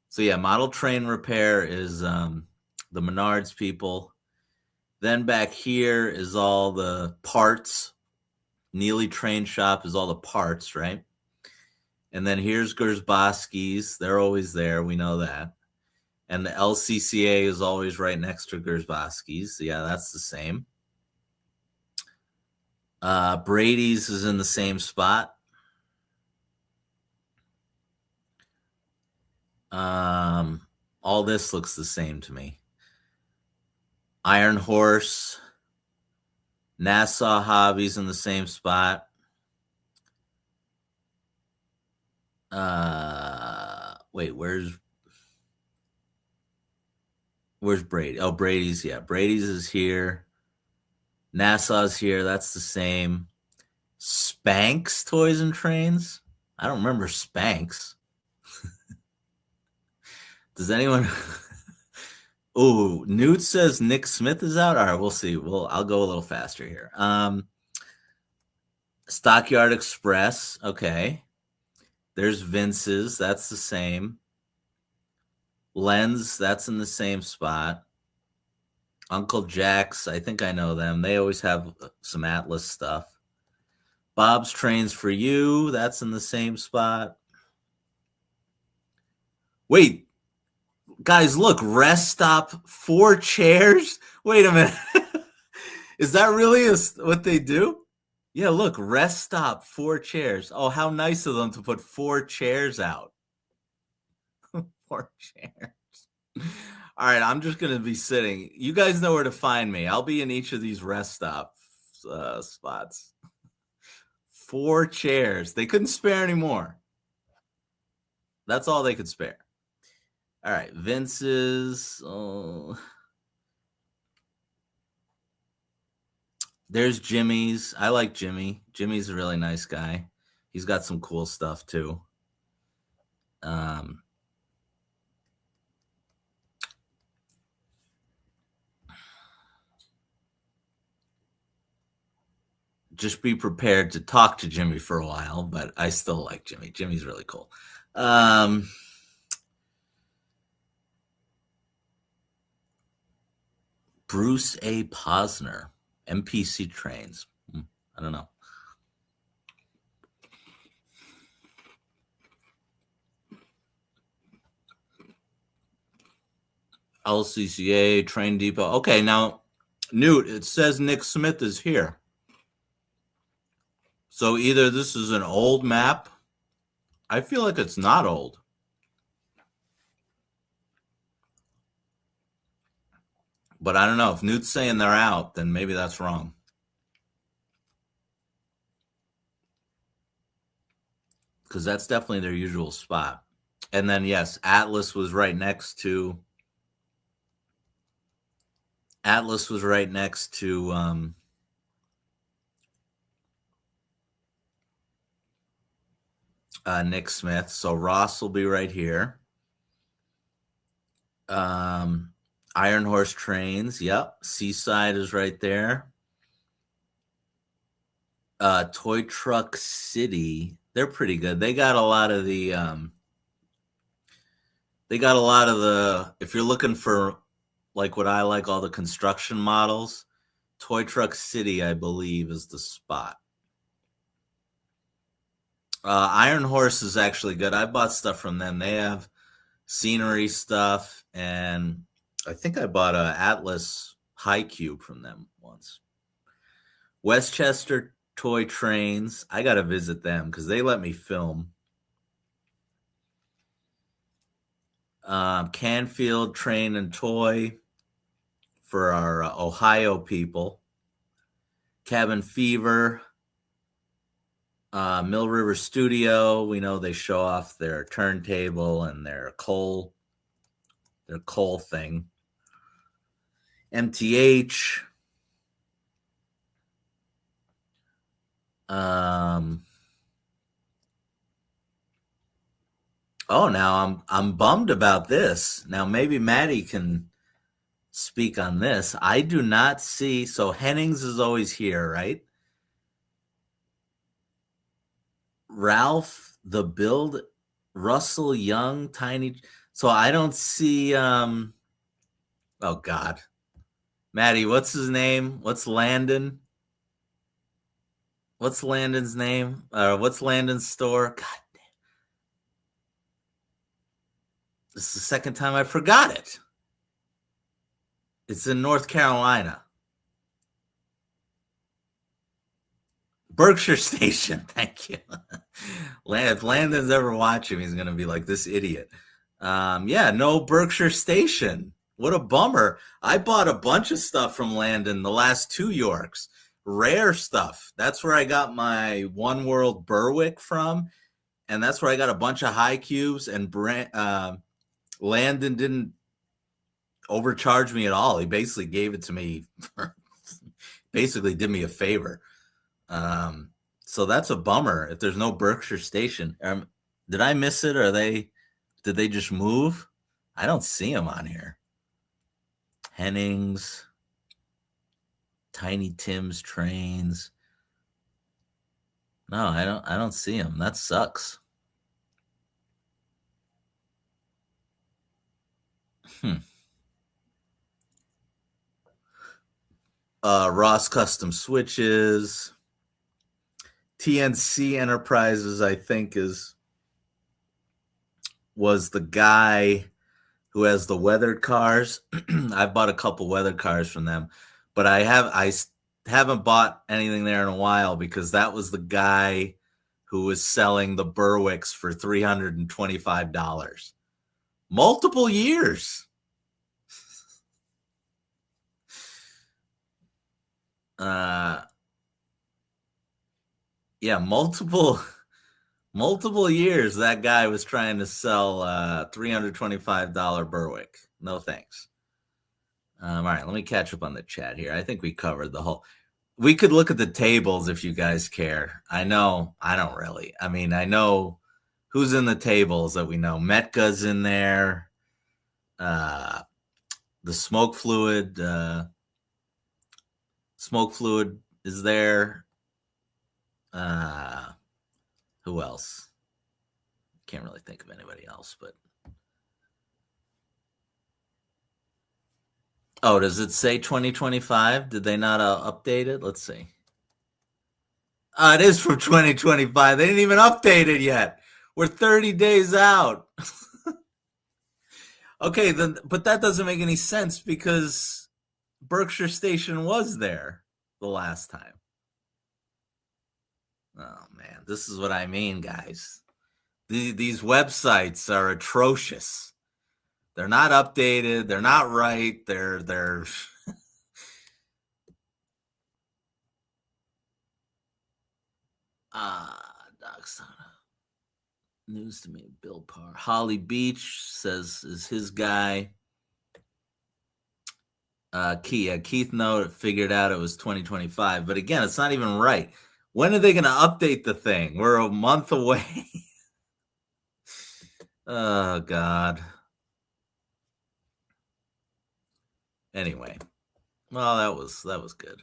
So yeah, Model Train Repair is the Menards people. Then back here is all the parts. Neely Train Shop is all the parts, right? And then here's Gersbowski's. They're always there. We know that. And the LCCA is always right next to Gersbowski's. So yeah, that's the same. Brady's is in the same spot. All this looks the same to me. Iron Horse, Nassau Hobbies in the same spot. Wait, where's Brady? Oh, Brady's, yeah. Brady's is here. Nassau's here. That's the same. Spanx Toys and Trains. I don't remember Spanx. Does anyone? Oh, Newt says Nick Smith is out. All right, we'll see. I'll go a little faster here. Stockyard Express. Okay. There's Vince's. That's the same. Lens. That's in the same spot. Uncle Jack's. I think I know them. They always have some Atlas stuff. Bob's Trains for You. That's in the same spot. Wait, guys, look, rest stop, 4 chairs. Wait a minute. Is that really what they do? Yeah, look, rest stop, 4 chairs. Oh, how nice of them to put 4 chairs out. 4 chairs. All right, I'm just going to be sitting. You guys know where to find me. I'll be in each of these rest stop spots. 4 chairs. They couldn't spare any more. That's all they could spare. All right, Vince's. Oh. There's Jimmy's. I like Jimmy. Jimmy's a really nice guy. He's got some cool stuff too. Just be prepared to talk to Jimmy for a while, but I still like Jimmy. Jimmy's really cool. Bruce A. Posner, MPC trains. I don't know. LCCA, Train Depot. Okay, now, Newt, it says Nick Smith is here. So either this is an old map. I feel like it's not old. But I don't know. If Newt's saying they're out, then maybe that's wrong. Because that's definitely their usual spot. And then, yes, Atlas was right next to Nick Smith. So Ross will be right here. Iron Horse Trains. Yep. Seaside is right there. Toy Truck City. They're pretty good. They got a lot of the if you're looking for like what I like, all the construction models, Toy Truck City, I believe, is the spot. Iron Horse is actually good. I bought stuff from them. They have scenery stuff, and I think I bought a Atlas High Cube from them once. Westchester Toy Trains. I got to visit them because they let me film. Canfield Train and Toy for our Ohio people. Cabin Fever. Mill River Studio. We know they show off their turntable and their coal thing. MTH. Oh, now I'm bummed about this. Now maybe Maddie can speak on this. I do not see. So Hennings is always here, right? Ralph the Build, Russell Young, Tiny. So I don't see. Oh God, Maddie, what's his name? What's Landon? What's Landon's name? What's Landon's store? God. This is the second time I forgot it. It's in North Carolina. Berkshire Station. Thank you. If Landon's ever watching, he's going to be like, this idiot. Yeah, no Berkshire Station. What a bummer. I bought a bunch of stuff from Landon the last 2 Yorks. Rare stuff. That's where I got my One World Berwick from. And that's where I got a bunch of high cubes. And Landon didn't overcharge me at all. He basically gave it to me. Basically did me a favor. So that's a bummer if there's no Berkshire Station. Did I miss it? Did they just move? I don't see them on here. Hennings, Tiny Tim's Trains. No, I don't see them. That sucks. Ross Custom Switches. TNC Enterprises, I think, was the guy who has the weathered cars. I've bought a couple weathered cars from them, but I haven't bought anything there in a while because that was the guy who was selling the Berwicks for $325. Multiple years. Yeah, multiple years that guy was trying to sell $325 Berwick. No thanks. All right, let me catch up on the chat here. I think we covered the whole. We could look at the tables if you guys care. I know. I don't really. I mean, I know who's in the tables that we know. Metka's in there. Uh, the smoke fluid is there. Uh, who else? Can't really think of anybody else, but oh, does it say 2025? Did they not update it? Let's see. It is from 2025. They didn't even update it yet. We're 30 days out. Okay, then, but that doesn't make any sense because Berkshire Station was there the last time. Oh man, this is what I mean, guys. These websites are atrocious. They're not updated. They're not right. They're. Docs news to me. Bill Parr, Holly Beach says is his guy. Keith Note figured out it was 2025, but again, it's not even right. When are they going to update the thing? We're a month away. Oh God. Anyway, well, that was good.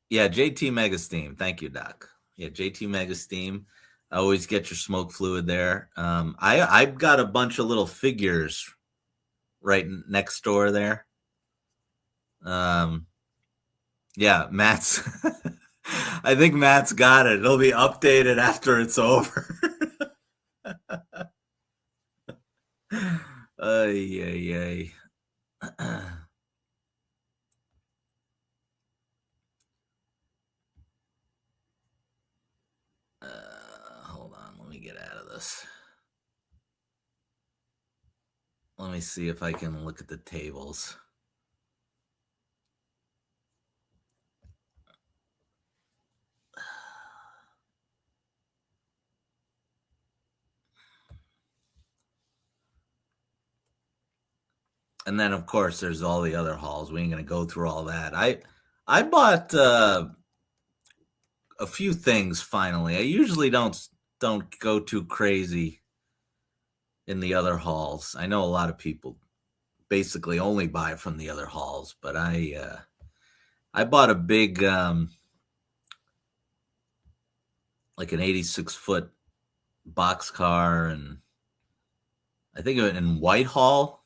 Yeah, JT Mega Steam. Thank you, Doc. Yeah, JT Mega Steam. Always get your smoke fluid there. I've got a bunch of little figures right next door there. Yeah, Matt's. I think Matt's got it. It'll be updated after it's over. Ay. Hold on. Let me get out of this. Let me see if I can look at the tables. And then, of course, there's all the other halls. We ain't gonna go through all that. I bought a few things finally. I usually don't go too crazy in the other halls. I know a lot of people basically only buy from the other halls, but I bought a big like an 86-foot boxcar, and I think in Whitehall.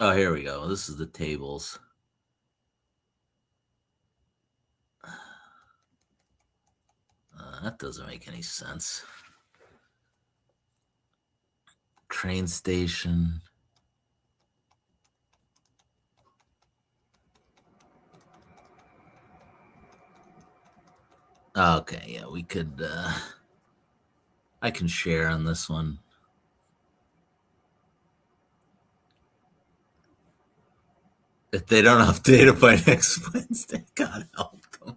Oh, here we go. This is the tables. That doesn't make any sense. Train station. Okay, yeah, we could. I can share on this one. If they don't update it by next Wednesday, God help them.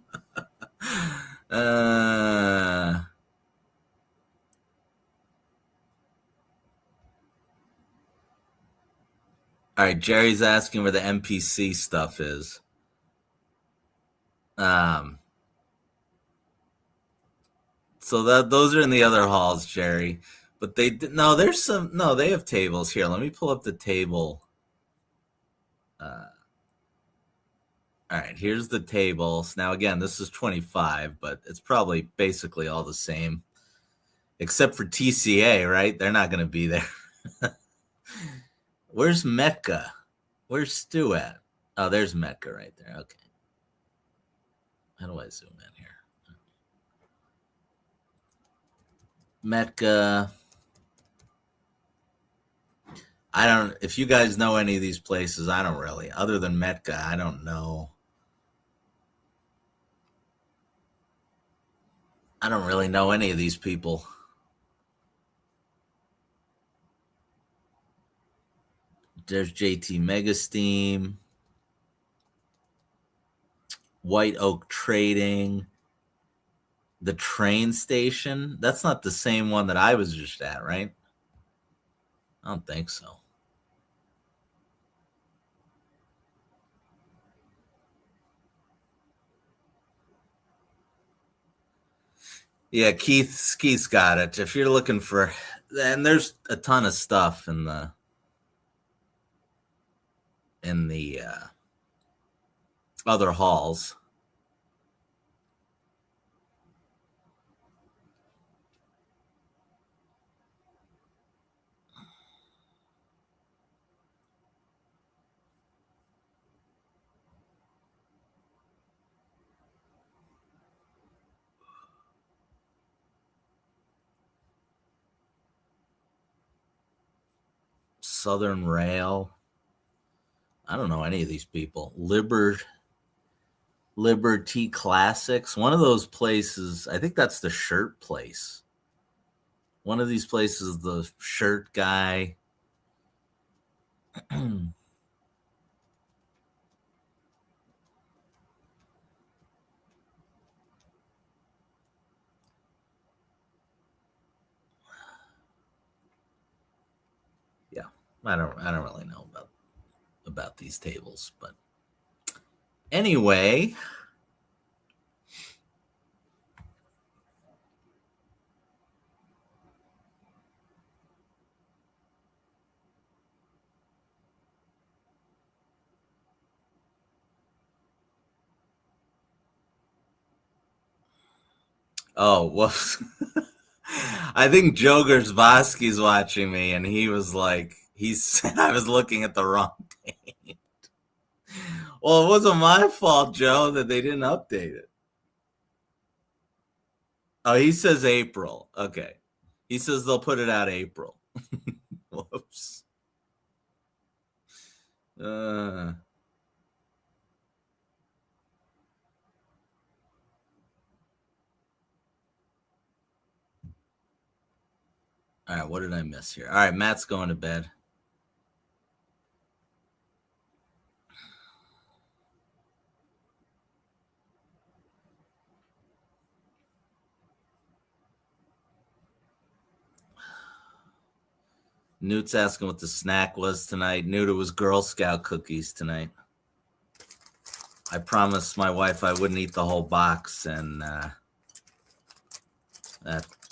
All right, Jerry's asking where the MPC stuff is. So those are in the other halls, Jerry. But there's some. No, they have tables here. Let me pull up the table. All right, here's the tables. Now, again, this is 25, but it's probably basically all the same, except for TCA, right? They're not going to be there. Where's Metka? Where's Stu at? Oh, there's Metka right there. Okay. How do I zoom in here? Metka. If you guys know any of these places, I don't really. Other than Metka, I don't know. I don't really know any of these people. There's JT Mega Steam, White Oak Trading. The train station? That's not the same one that I was just at, right? I don't think so. Yeah, Keith's got it. If you're looking for, and there's a ton of stuff in the other halls. Southern Rail. I don't know any of these people. Liberty Classics. One of those places, I think that's the shirt place. One of these places, the shirt guy. Yeah, I don't really know about these tables, but anyway. Oh, well, I think Joe Gersbowski's watching me, and he was like, he said I was looking at the wrong date. Well, it wasn't my fault, Joe, that they didn't update it. Oh, he says April. Okay. He says they'll put it out April. Whoops. Uh, all right, what did I miss here? All right, Matt's going to bed. Newt's asking what the snack was tonight. Newt, it was Girl Scout cookies tonight. I promised my wife I wouldn't eat the whole box, and that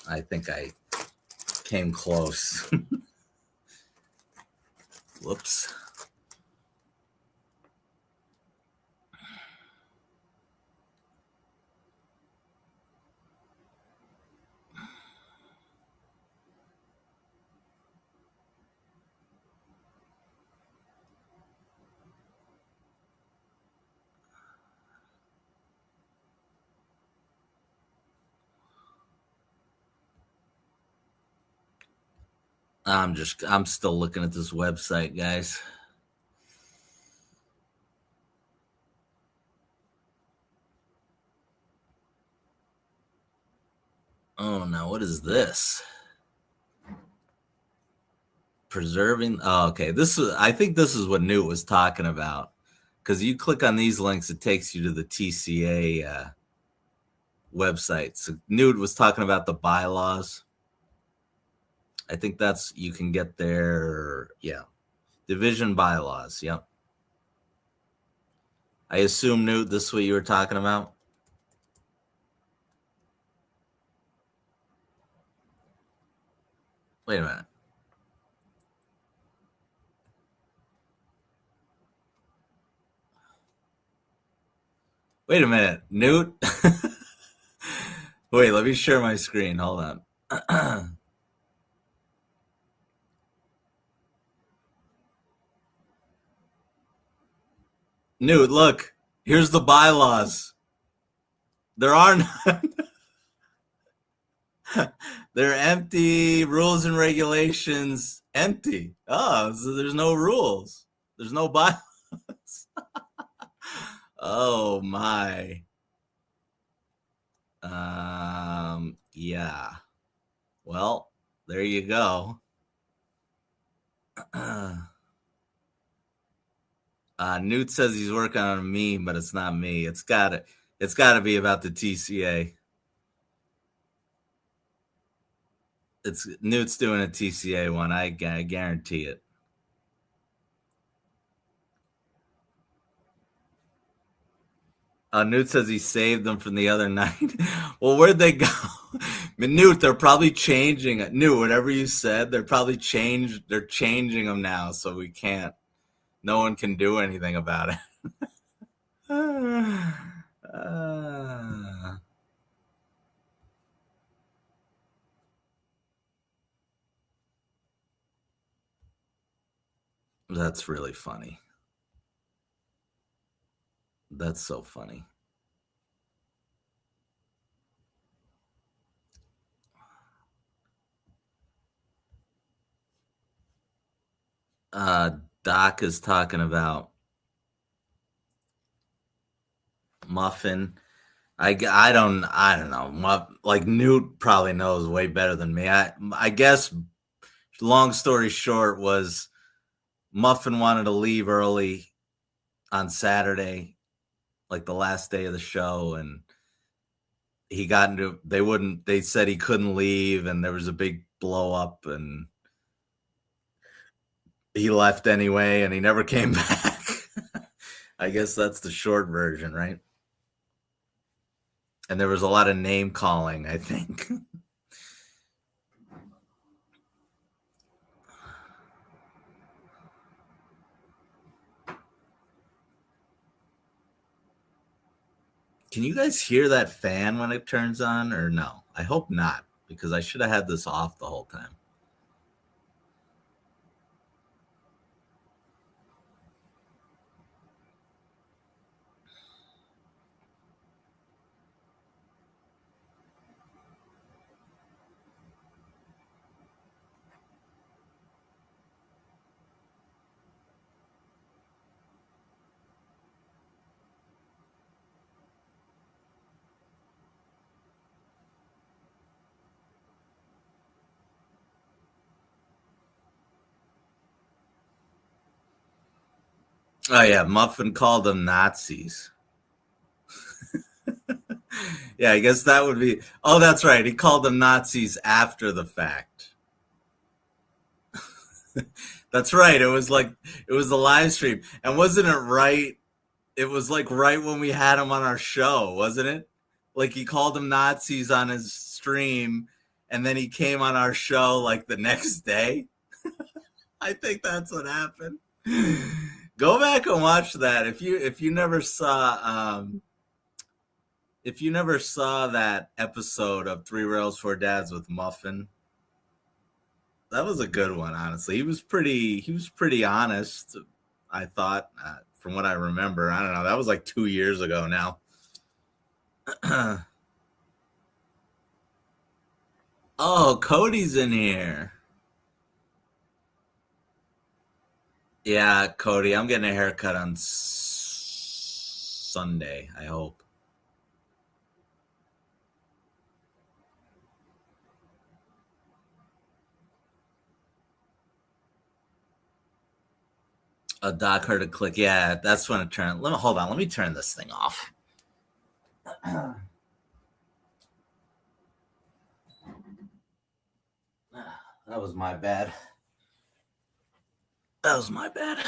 I think I came close. Whoops. I'm still looking at this website, guys. Oh no, what is this? Preserving. Oh, okay. I think this is what Newt was talking about. Because you click on these links, it takes you to the TCA website. So Newt was talking about the bylaws. I think you can get there. Yeah. Division bylaws. Yep. I assume, Newt, this is what you were talking about. Wait a minute. Wait a minute. Newt? Wait, let me share my screen. Hold on. Newt, look. Here's the bylaws. There are none. They're empty. Rules and regulations empty. Oh, so there's no rules. There's no bylaws. Oh my. Yeah. Well, there you go. Newt says he's working on a meme, but it's not me. It's gotta be about the TCA. It's Newt's doing a TCA one. I guarantee it. Newt says he saved them from the other night. Well, where'd they go? Newt, they're probably changing it. Newt, whatever you said, they're probably changed. They're changing them now, so we can't. No one can do anything about it. That's really funny. That's so funny. Doc is talking about Muffin. I don't know. Like Newt probably knows way better than me. I guess long story short was Muffin wanted to leave early on Saturday, like the last day of the show, and he got into they said he couldn't leave, and there was a big blow up, and he left anyway, and he never came back. I guess that's the short version, right? And there was a lot of name calling, I think. Can you guys hear that fan when it turns on or no? I hope not, because I should have had this off the whole time. Oh yeah, Muffin called them Nazis. Yeah, I guess that would be. Oh, that's right. He called them Nazis after the fact. That's right. It was the live stream, and wasn't it right? It was like right when we had him on our show, wasn't it? Like he called them Nazis on his stream, and then he came on our show like the next day. I think that's what happened. Go back and watch that if you never saw that episode of Three Rails Four Dads with Muffin. That was a good one, honestly. He was pretty honest. I thought, from what I remember, I don't know. That was like 2 years ago now. Oh, Cody's in here. Yeah, Cody, I'm getting a haircut on Sunday, I hope. Doc heard a click. Yeah, that's when it turned. Hold on. Let me turn this thing off. That was my bad. That was my bad.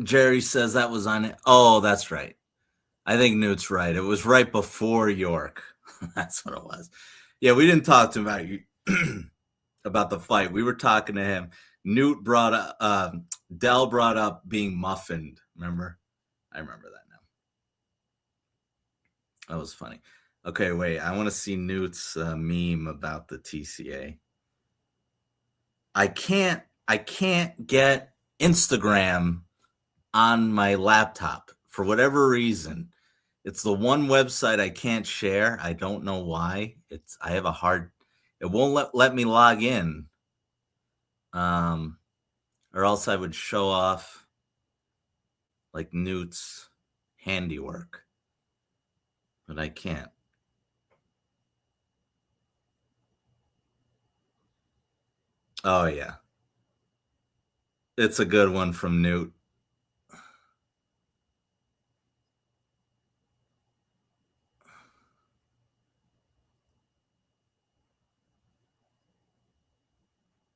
Jerry says that was on it. Oh, that's right. I think Newt's right. It was right before York. That's what it was. Yeah, we didn't talk to him about about the fight. We were talking to him. Newt brought up, Dell brought up being muffined. Remember? I remember that now. That was funny. Okay, wait. I want to see Newt's meme about the TCA. I can't get Instagram on my laptop for whatever reason. It's the one website I can't share. I don't know why. I have a hard. It won't let me log in. Or else I would show off like Newt's handiwork, but I can't. Oh yeah, it's a good one from Newt.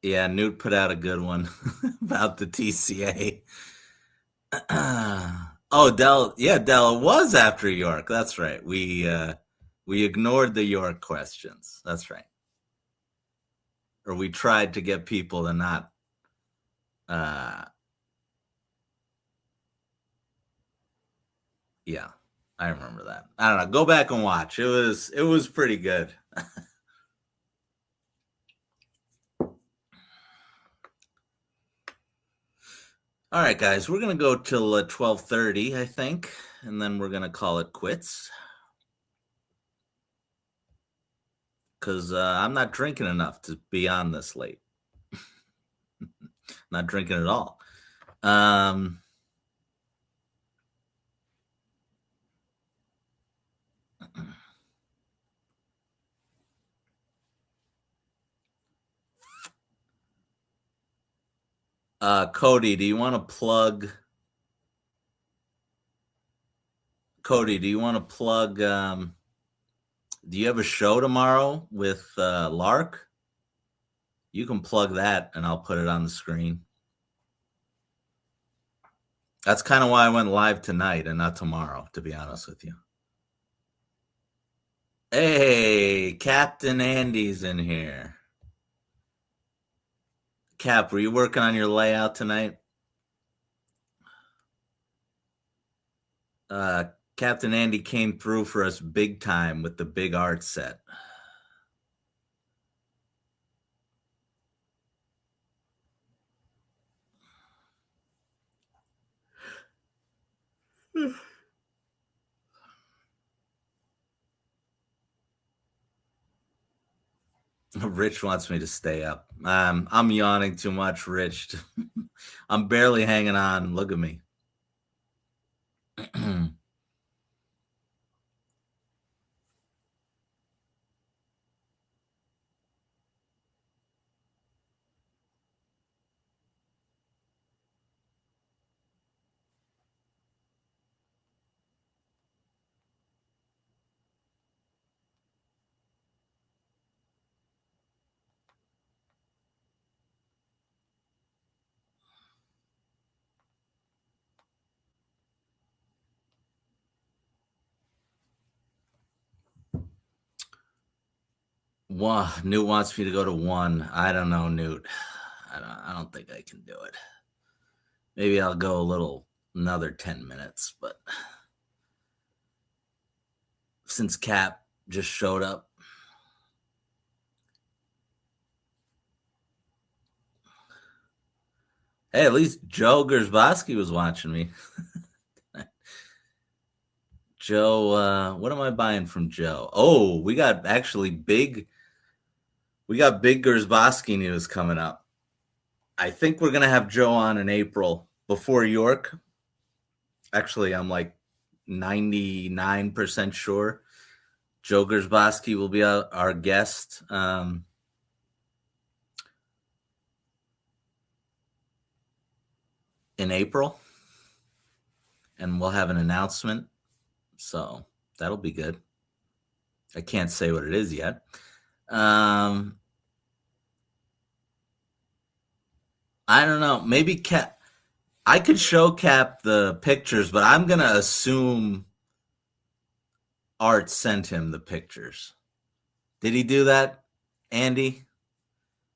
Yeah, Newt put out a good one about the TCA. Oh, Dell. Yeah, Dell, it was after York. That's right. We ignored the York questions. That's right. Or we tried to get people to not. Uh, yeah, I remember that. I don't know. Go back and watch. It was pretty good. All right, guys, we're gonna go till 12:30, I think, and then we're gonna call it quits because I'm not drinking enough to be on this late. Not drinking at all. Um, Cody, do you want to plug? Cody, do you want to plug? Do you have a show tomorrow with Lark? You can plug that, and I'll put it on the screen. That's kind of why I went live tonight and not tomorrow, to be honest with you. Hey, Captain Andy's in here. Cap, were you working on your layout tonight? Captain Andy came through for us big time with the big art set. Rich wants me to stay up. I'm yawning too much, Rich. I'm barely hanging on. Look at me. Newt wants me to go to 1. I don't know, Newt. I don't think I can do it. Maybe I'll go another 10 minutes, but since Cap just showed up. Hey, at least Joe Gersbowski was watching me. Joe, what am I buying from Joe? Oh, we got big Gersbowski news coming up. I think we're gonna have Joe on in April before York. Actually, I'm like 99% sure Joe Gersbowski will be our guest. In April, and we'll have an announcement. So that'll be good. I can't say what it is yet. I don't know. Maybe Cap. I could show Cap the pictures, but I'm gonna assume Art sent him the pictures. Did he do that, Andy?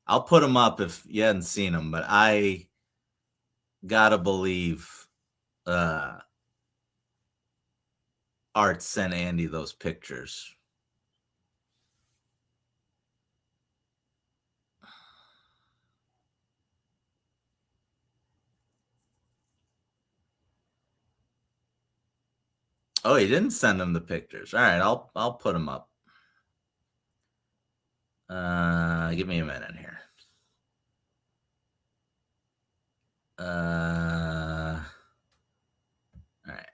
I'll put them up if you hadn't seen them, but I gotta believe Art sent Andy those pictures. Oh, he didn't send him the pictures. All right, I'll put them up. Give me a minute here. All right.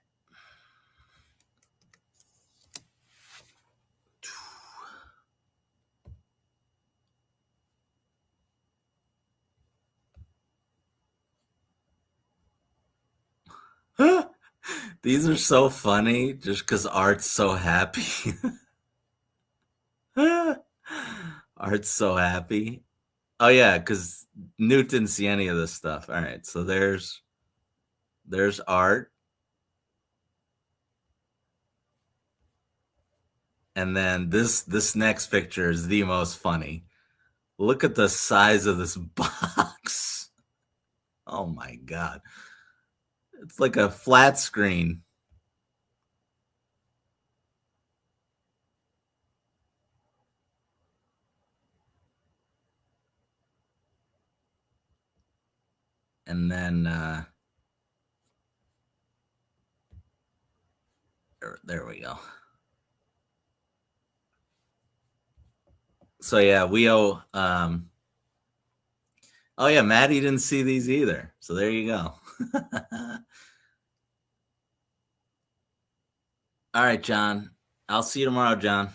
These are so funny just because Art's so happy. Art's so happy. Oh yeah, because Newt didn't see any of this stuff. All right, so there's art, and then this next picture is the most funny. Look at the size of this box. Oh my god, it's like a flat screen. And then there we go. So yeah, we owe. Oh yeah, Maddie didn't see these either. So there you go. All right, John. I'll see you tomorrow, John.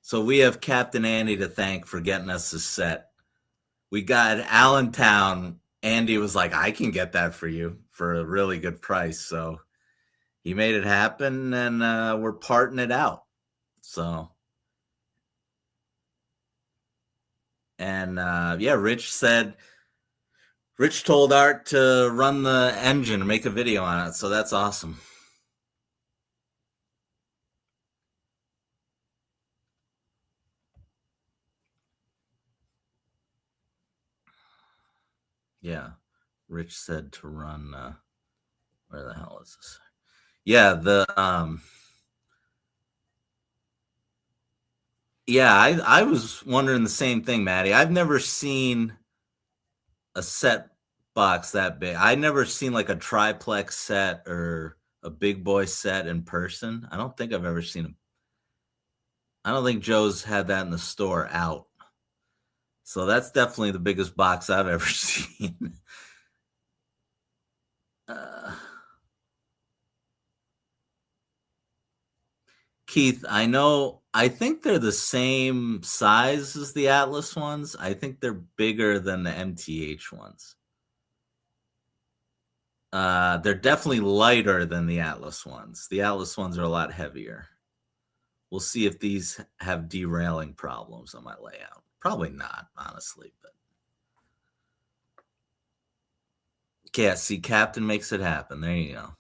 So we have Captain Andy to thank for getting us a set. We got Allentown. Andy was like, I can get that for you for a really good price. So he made it happen, and we're parting it out. So, and yeah, Rich told Art to run the engine and make a video on it. So that's awesome. Yeah. Rich said to run, where the hell is this? Yeah, yeah, I was wondering the same thing, Maddie. I've never seen a set box that big. I never seen like a triplex set or a big boy set in person. I don't think I've ever seen them. I don't think Joe's had that in the store out. So that's definitely the biggest box I've ever seen. uh, Keith, I think they're the same size as the Atlas ones. I think they're bigger than the MTH ones. They're definitely lighter than the Atlas ones. The Atlas ones are a lot heavier. We'll see if these have derailing problems on my layout. Probably not, honestly. But yeah, see, Captain makes it happen. There you go.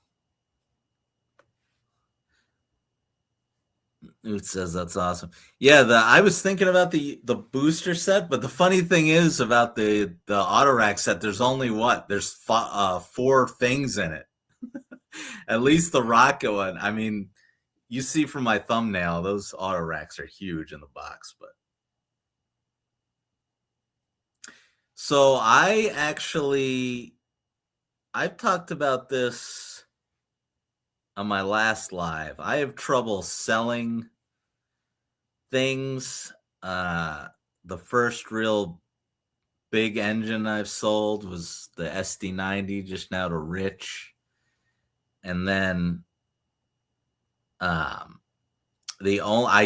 It says that's awesome. Yeah, I was thinking about the booster set, but the funny thing is about the Autorack set, there's only there's four things in it. At least the rocket one. I mean, you see from my thumbnail, those Autoracks are huge in the box. But so I've talked about this on my last live. I have trouble selling things. The first real big engine I've sold was the SD90 just now to Rich. And then I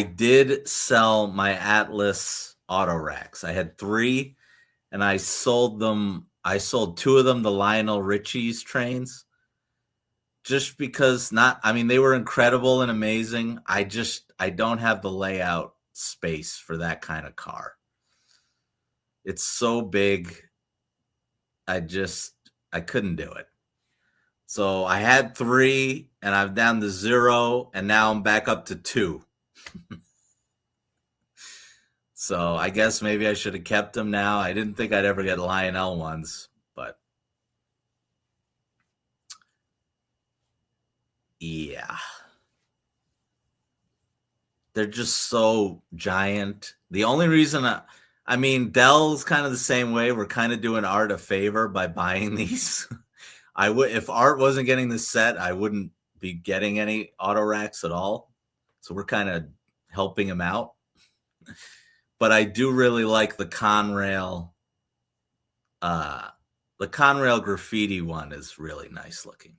did sell my Atlas Autoracks. I had 3 and I sold them. I sold 2 of them to Lionel Richie's trains. Just because they were incredible and amazing. I don't have the layout space for that kind of car. It's so big. I couldn't do it. So I had 3 and I'm down to 0 and now I'm back up to 2. So I guess maybe I should have kept them now. I didn't think I'd ever get Lionel ones, but yeah. They're just so giant. The only reason Dell's kind of the same way. We're kind of doing Art a favor by buying these. If Art wasn't getting this set, I wouldn't be getting any Autoracks at all. So we're kind of helping him out. But I do really like the Conrail. The Conrail graffiti one is really nice looking.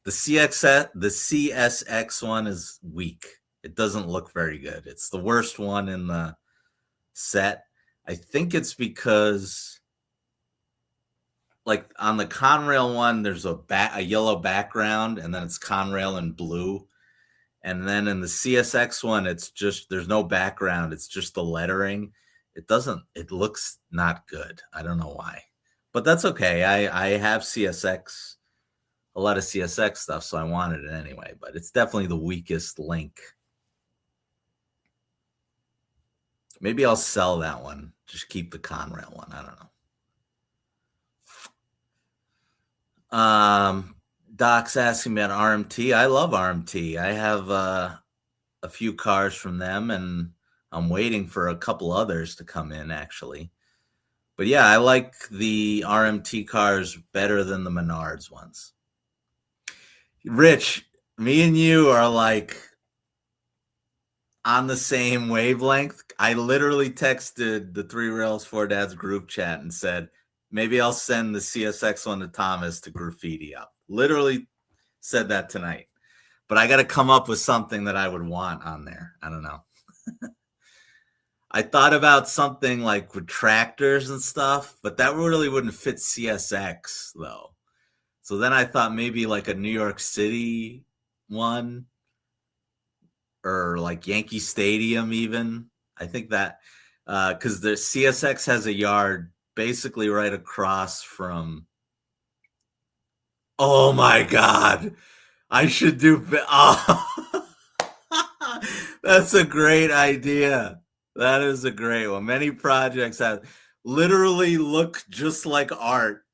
The CSX one is weak. It doesn't look very good. It's the worst one in the set. I think it's because, like, on the Conrail one, there's a yellow background, and then it's Conrail in blue. And then in the CSX one, it's just there's no background. It's just the lettering. It looks not good. I don't know why. But that's okay. I have CSX, a lot of CSX stuff, so I wanted it anyway. But it's definitely the weakest link. Maybe I'll sell that one. Just keep the Conrail one. I don't know. Doc's asking me about RMT. I love RMT. I have a few cars from them, and I'm waiting for a couple others to come in, actually. But yeah, I like the RMT cars better than the Menards ones. Rich, me and you are like on the same wavelength. I literally texted the Three Rails Four Dads group chat and said, maybe I'll send the CSX one to Thomas to graffiti up. Literally said that tonight. But I got to come up with something that I would want on there. I don't know. I thought about something like with tractors and stuff, but that really wouldn't fit CSX though. So then I thought maybe like a New York City one or like Yankee Stadium even. I think that because the CSX has a yard basically right across from. Oh my God. I should do. Oh. That's a great idea. That is a great one. Many projects have literally look just like art.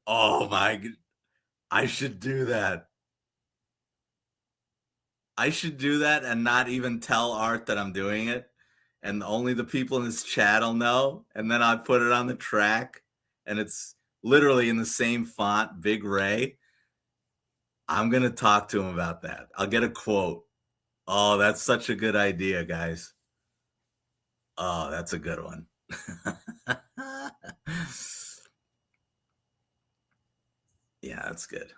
Oh my, I should do that. I should do that and not even tell Art that I'm doing it. And only the people in this chat will know. And then I put it on the track and it's literally in the same font, Big Ray. I'm going to talk to him about that. I'll get a quote. Oh, that's such a good idea, guys. Oh, that's a good one. Yeah, that's good.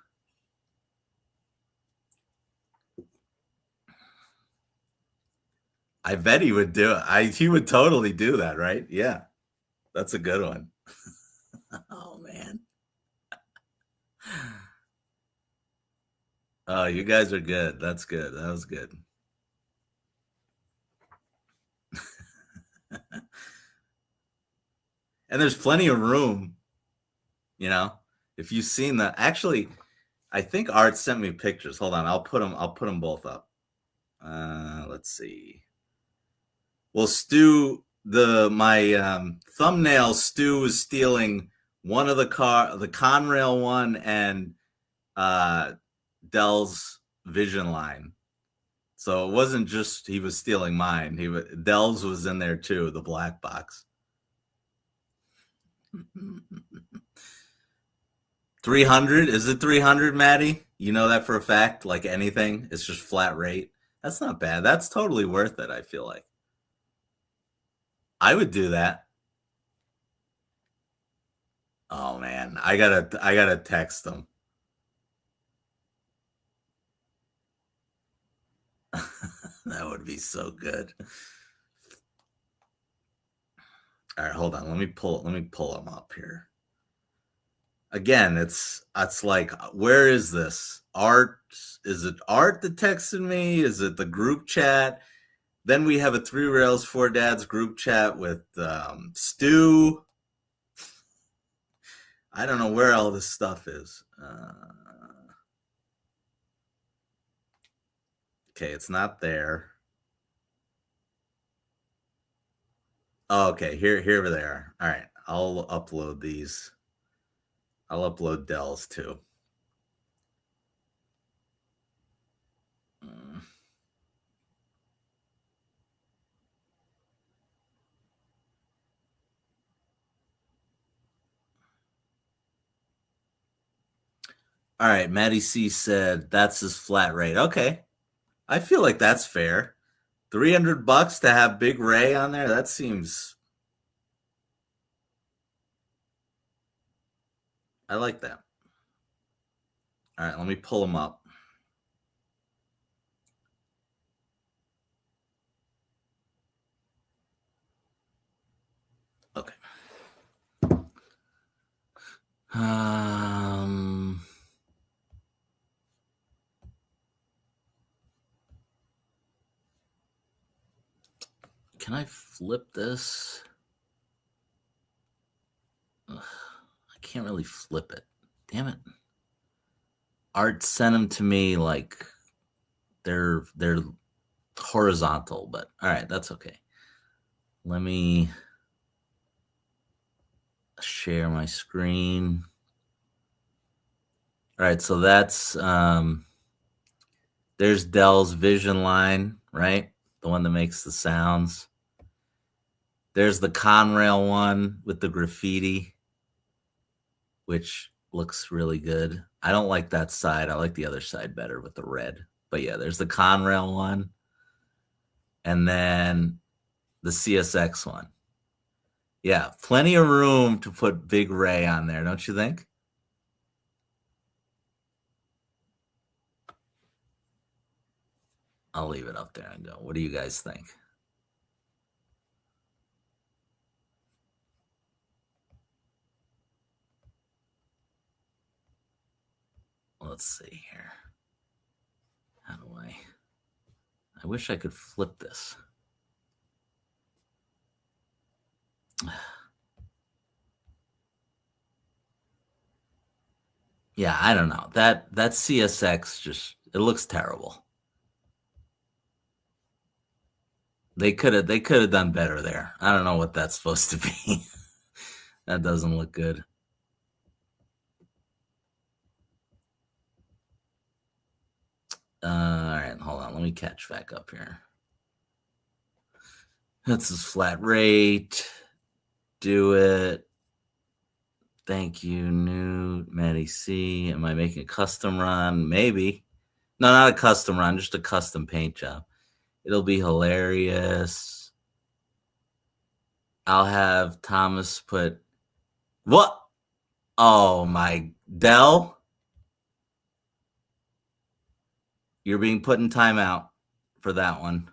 I bet he would do it. He would totally do that, right? Yeah, that's a good one. Oh man. Oh, you guys are good. That's good. That was good. And there's plenty of room, you know. If you've seen that, actually, I think Art sent me pictures. Hold on, I'll put them. I'll put them both up. Let's see. Well, Stu, my thumbnail. Stu was stealing one of the Conrail one, and Dell's Vision line. So it wasn't just he was stealing mine. Dell's was in there too, the black box. 300? Is it 300, Maddie? You know that for a fact? Like anything, it's just flat rate. That's not bad. That's totally worth it, I feel like. I would do that. Oh man, I gotta text them. That would be so good. All right, hold on. Let me pull them up here. Again, it's like, where is this? Art? Is it Art that texted me? Is it the group chat? Then we have a Three Rails Four Dads group chat with Stu. I don't know where all this stuff is. Okay, it's not there. Oh, okay, here they are. All right, I'll upload these. I'll upload Dell's too. All right, Maddie C said that's his flat rate. Okay, I feel like that's fair. $300 to have Big Ray on there. That seems. I like that. All right, let me pull them up. Okay. Can I flip this? Ugh, I can't really flip it. Damn it. Art sent them to me like they're horizontal, but all right, that's okay. Let me share my screen. All right, so that's there's Dell's Vision line, right? The one that makes the sounds. There's the Conrail one with the graffiti, which looks really good. I don't like that side. I like the other side better with the red. But yeah, there's the Conrail one. And then the CSX one. Yeah, plenty of room to put Big Ray on there, don't you think? I'll leave it up there and go. What do you guys think? Let's see here. How do I wish I could flip this. Yeah, I don't know. That CSX just it looks terrible. They could have done better there. I don't know what that's supposed to be. That doesn't look good. All right, hold on. Let me catch back up here. That's his flat rate. Do it. Thank you, New Maddie C. Am I making a custom run? Maybe. No, not a custom run, just a custom paint job. It'll be hilarious. I'll have Thomas put what? Oh my Dell. You're being put in timeout for that one.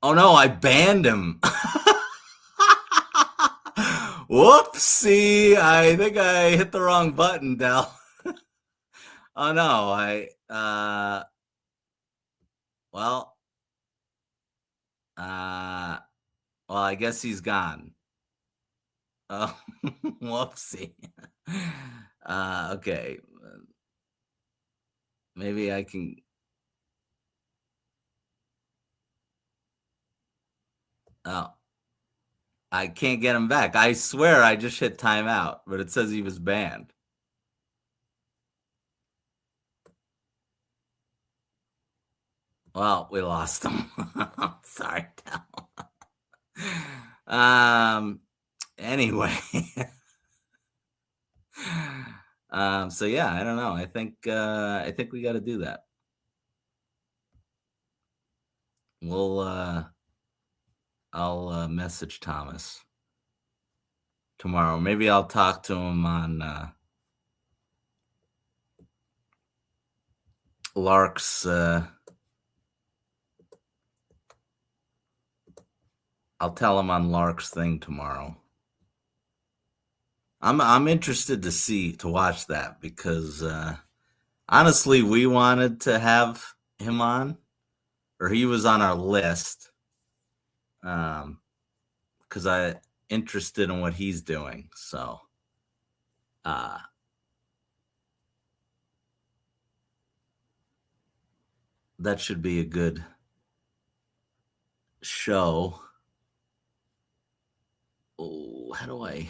Oh no, I banned him. Whoopsie. I think I hit the wrong button, Dell. Oh no, well, I guess he's gone. Oh, whoopsie. Okay. Maybe I can. Oh, I can't get him back. I swear I just hit timeout, but it says he was banned. Well, we lost him. Sorry, Dell. Anyway. So yeah, I don't know. I think we got to do that. I'll message Thomas tomorrow. Maybe I'll talk to him on Lark's. I'll tell him on Lark's thing tomorrow. I'm interested to watch that because honestly, we wanted to have him on, or he was on our list, because I interested in what he's doing. So, that should be a good show. Oh, how do I?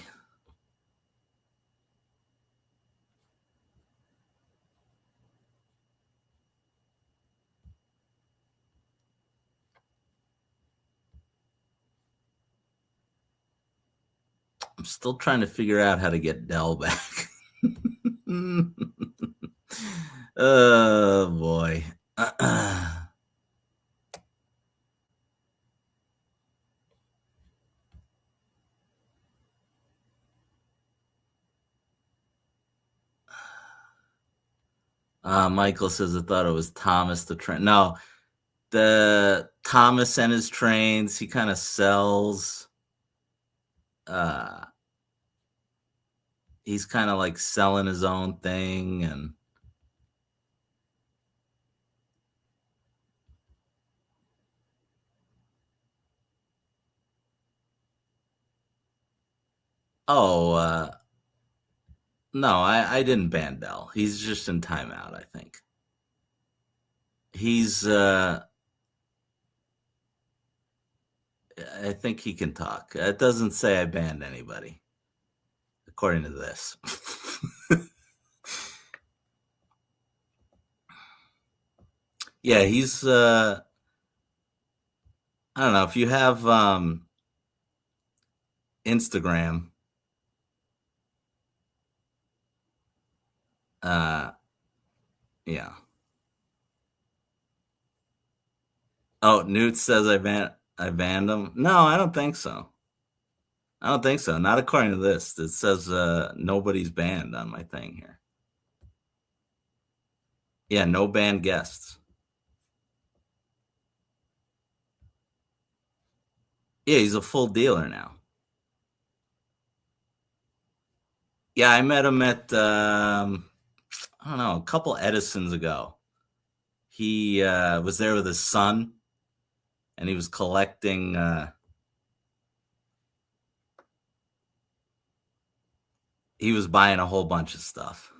I'm still trying to figure out how to get Dell back. Oh boy. Michael says I thought it was Thomas the train. No, the Thomas and his trains. He kind of sells. He's kind of like selling his own thing, and Oh, no, I didn't ban Dell. He's just in timeout, I think. He's I think he can talk. It doesn't say I banned anybody, according to this. Yeah, he's I don't know if you have Instagram. Uh, yeah. Oh, Newt says I banned him. No, I don't think so. I don't think so. Not according to this. It says nobody's banned on my thing here. Yeah, no banned guests. Yeah, he's a full dealer now. Yeah, I met him at I don't know, a couple Edisons ago. He was there with his son, and he was collecting. He was buying a whole bunch of stuff.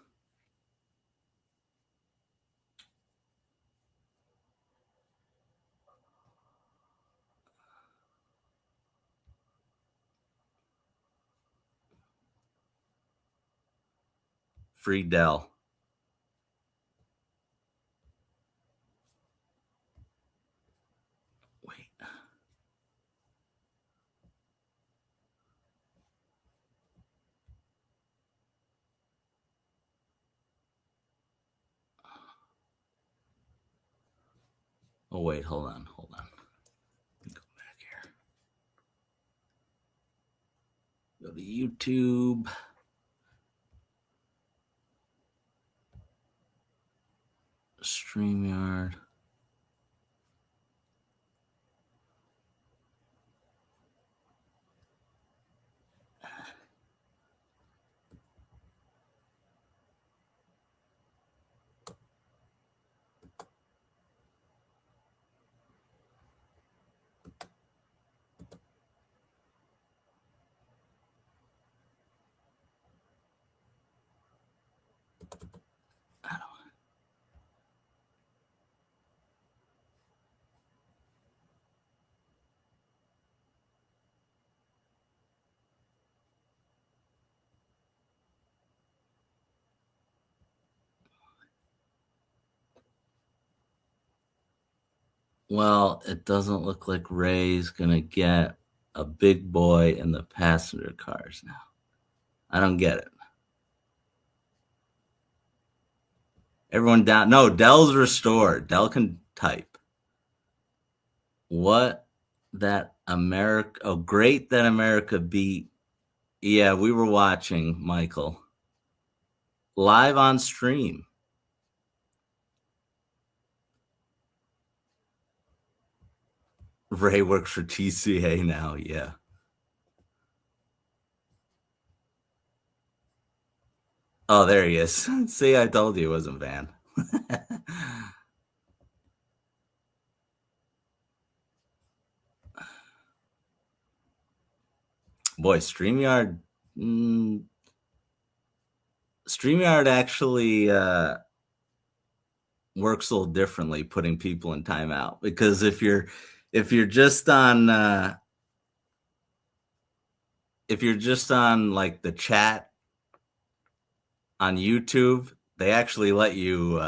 Free Dell. Wait. Oh wait, hold on. Go back here. Go to YouTube. StreamYard. Well, it doesn't look like Ray's gonna get a big boy in the passenger cars now. I don't get it. Everyone down. No, Dell's restored. Dell can type. What that America? Oh, great that America beat. Yeah, we were watching, Michael, live on stream. Ray works for TCA now. Yeah. Oh, there he is. See, I told you it wasn't banned. Boy, StreamYard. StreamYard actually works a little differently, putting people in timeout, because if you're just on like the chat on YouTube, they actually let you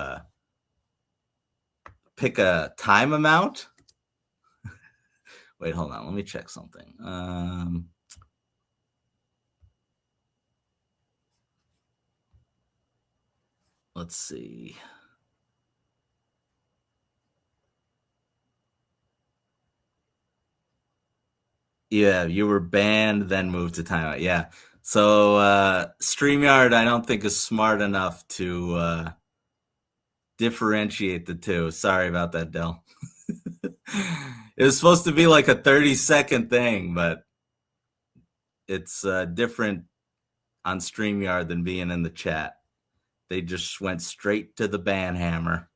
pick a time amount. Wait, hold on. Let me check something. Let's see. Yeah, you were banned, then moved to timeout. Yeah. So StreamYard, I don't think is smart enough to differentiate the two. Sorry about that, Dell. It was supposed to be like a 30-second thing, but it's different on StreamYard than being in the chat. They just went straight to the ban hammer.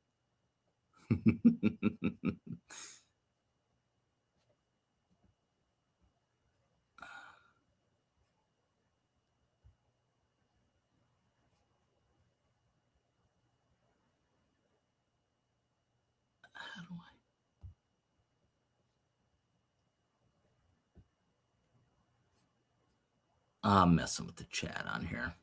I'm messing with the chat on here.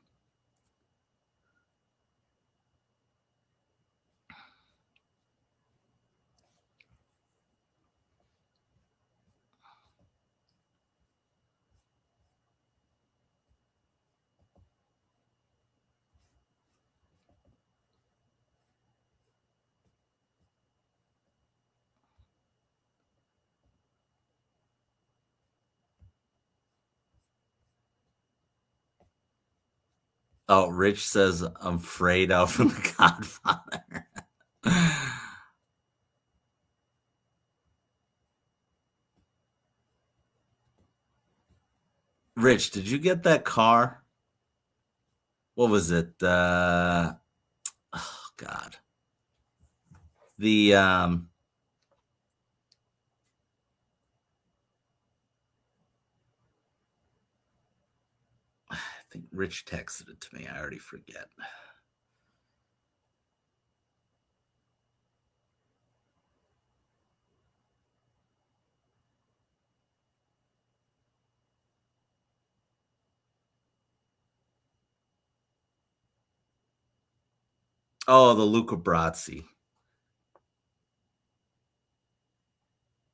Oh, Rich says I'm frayed out from the Godfather. Rich, did you get that car? What was it? Oh God. The I think Rich texted it to me. I already forget. Oh, the Luca Brazzi.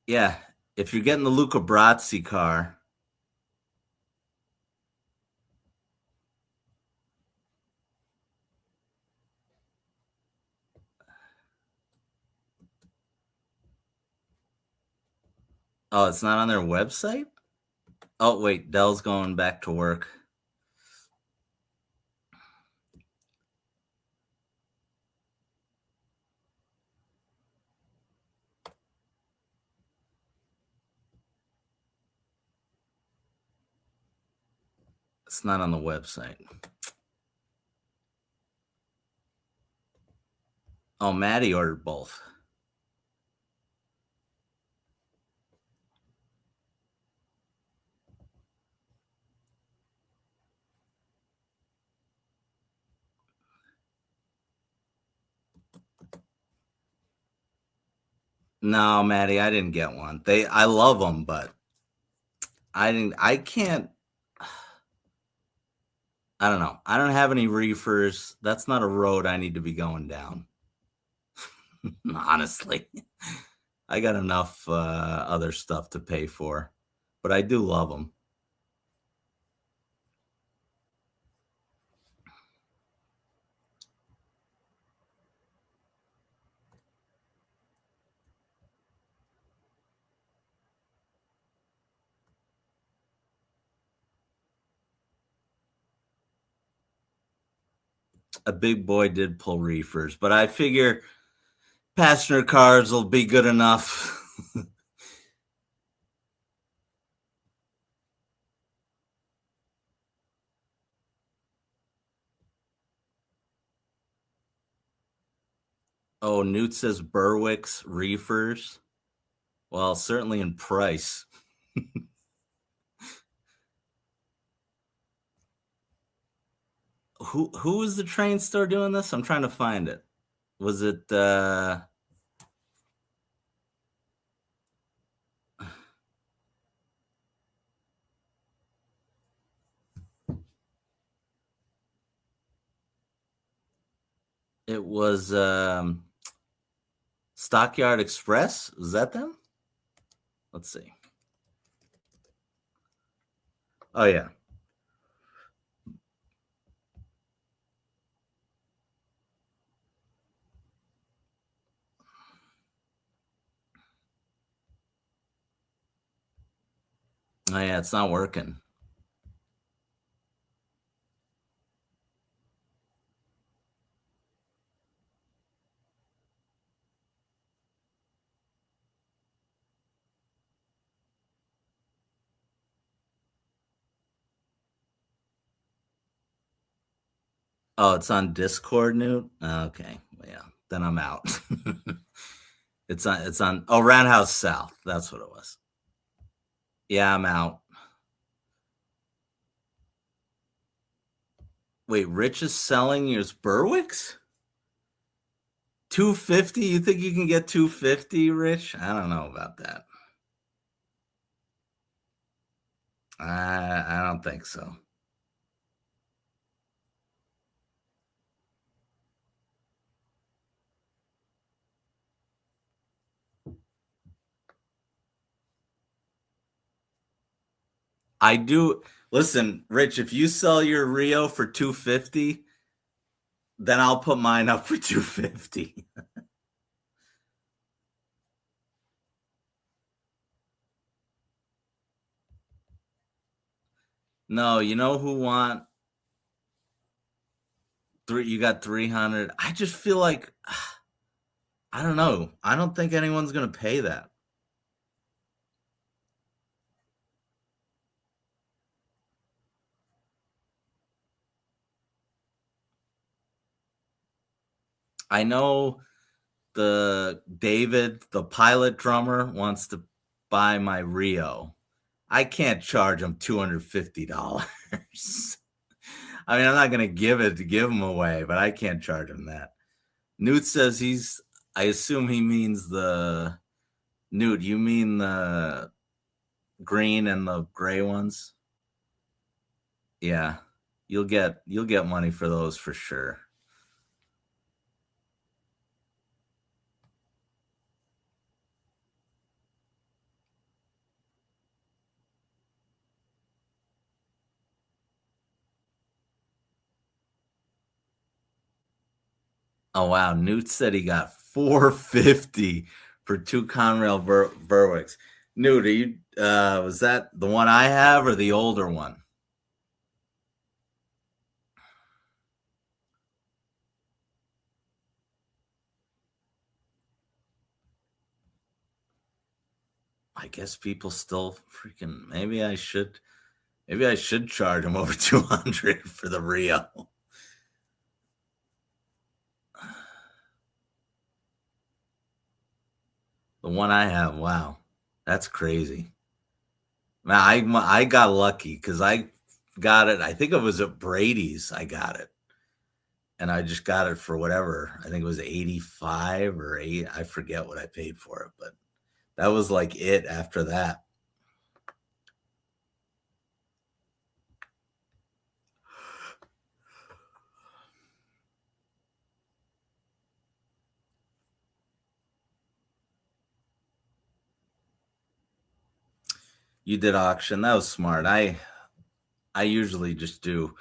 Yeah, if you're getting the Luca Brazzi car, oh, it's not on their website? Oh, wait, Dell's going back to work. It's not on the website. Oh, Maddie ordered both. No, Maddie, I didn't get one. I love them, but I can't, I don't know. I don't have any reefers. That's not a road I need to be going down. Honestly, I got enough other stuff to pay for, but I do love them. A big boy did pull reefers, but I figure passenger cars will be good enough. Oh, Newt says Berwick's reefers. Well, certainly in price. Who is the train store doing this? I'm trying to find it. Was it it was Stockyard Express? Is that them? Let's see. Oh yeah. Oh yeah, it's not working. Oh, it's on Discord, Newt? Okay. Well, yeah. Then I'm out. It's on Roundhouse South. That's what it was. Yeah, I'm out. Wait, Rich is selling yours Berwick's? 250? You think you can get 250, Rich? I don't know about that. I don't think so. I do. Listen, Rich, if you sell your Rio for 250, then I'll put mine up for 250. No, you know who want three? You got 300. I just feel like I don't know. I don't think anyone's gonna pay that. I know the David, the pilot drummer, wants to buy my Rio. I can't charge him $250. I mean, I'm not gonna give him away, but I can't charge him that. Newt says he's. I assume he means the Newt. You mean the green and the gray ones? Yeah, you'll get money for those for sure. Oh wow, Newt said he got 450 for two Conrail Berwicks. Newt, are you was that the one I have or the older one? I guess people still freaking maybe I should charge him over 200 for the Rio. The one I have, wow. That's crazy. Man, I got lucky because I got it. I think it was at Brady's. I got it, and I just got it for whatever. I think it was 85 or eight. I forget what I paid for it, but that was like it. After that, you did auction. That was smart. I usually just do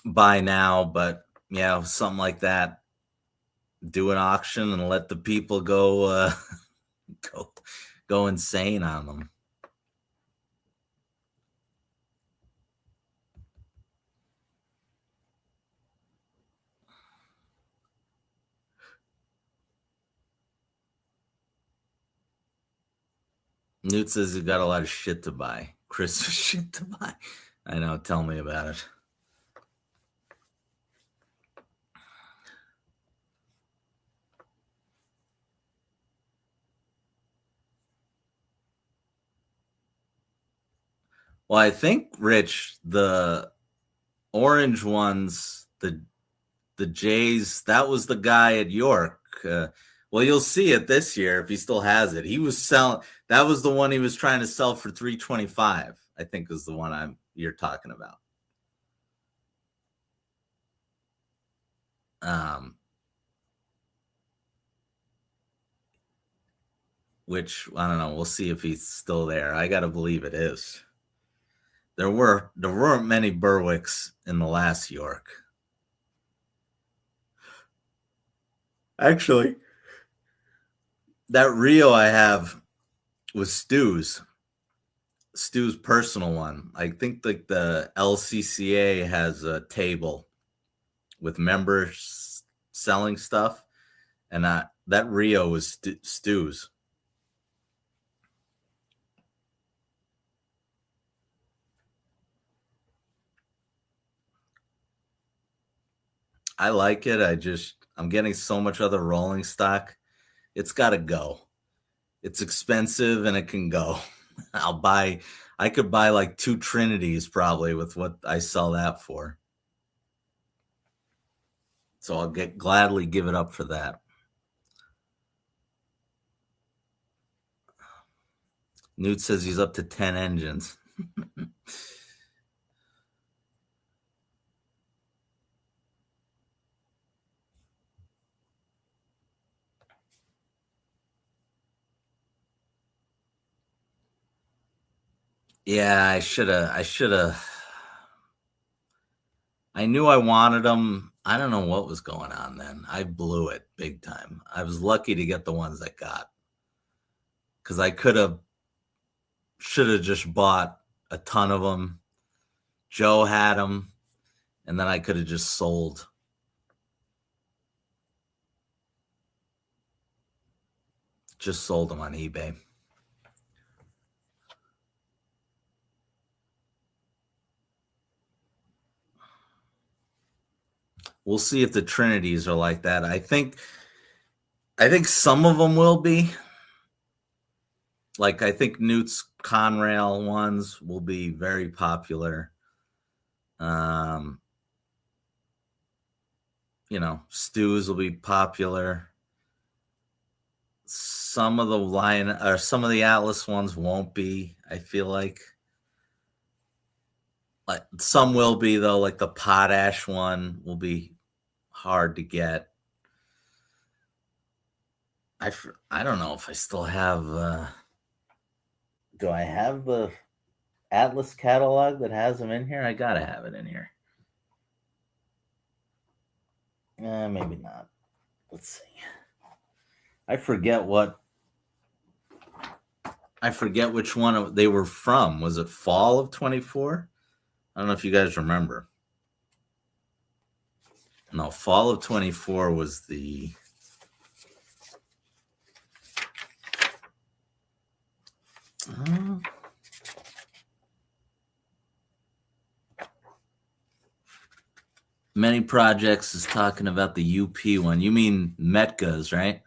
buy now, but yeah, something like that. Do an auction and let the people go go go insane on them. Newt says he's got a lot of shit to buy. Christmas shit to buy. I know. Tell me about it. Well, I think Rich, the orange ones, the Jays, that was the guy at York. Well, you'll see it this year if he still has it. He was selling. That was the one he was trying to sell for 325. I think was the one you're talking about. Um, which I don't know. We'll see if he's still there. I gotta believe it is. There weren't many Berwicks in the last York. Actually, that Rio I have was Stu's personal one. I think like the LCCA has a table with members selling stuff, and that Rio was Stu's. I like it. I'm getting so much other rolling stock. It's got to go. It's expensive and it can go. I'll buy. I could buy like two Trinities probably with what I sell that for. So I'll get gladly give it up for that. Newt says he's up to 10 engines. Yeah, I should have. I knew I wanted them. I don't know what was going on then. I blew it big time. I was lucky to get the ones I got because I should have just bought a ton of them. Joe had them, and then I could have just sold them on eBay. We'll see if the Trinities are like that. I think some of them will be. Like I think Newt's Conrail ones will be very popular. Um, Stu's will be popular. Some of the Lion or some of the Atlas ones won't be. I feel like some will be though. Like the Potash one will be hard to get. I don't know if I still have. Do I have the Atlas catalog that has them in here? I gotta have it in here. Maybe not. Let's see. I forget what. I forget which one they were from. Was it fall of 24? I don't know if you guys remember. No, fall of 24 was the. Many projects is talking about the UP one. You mean Metgas, right?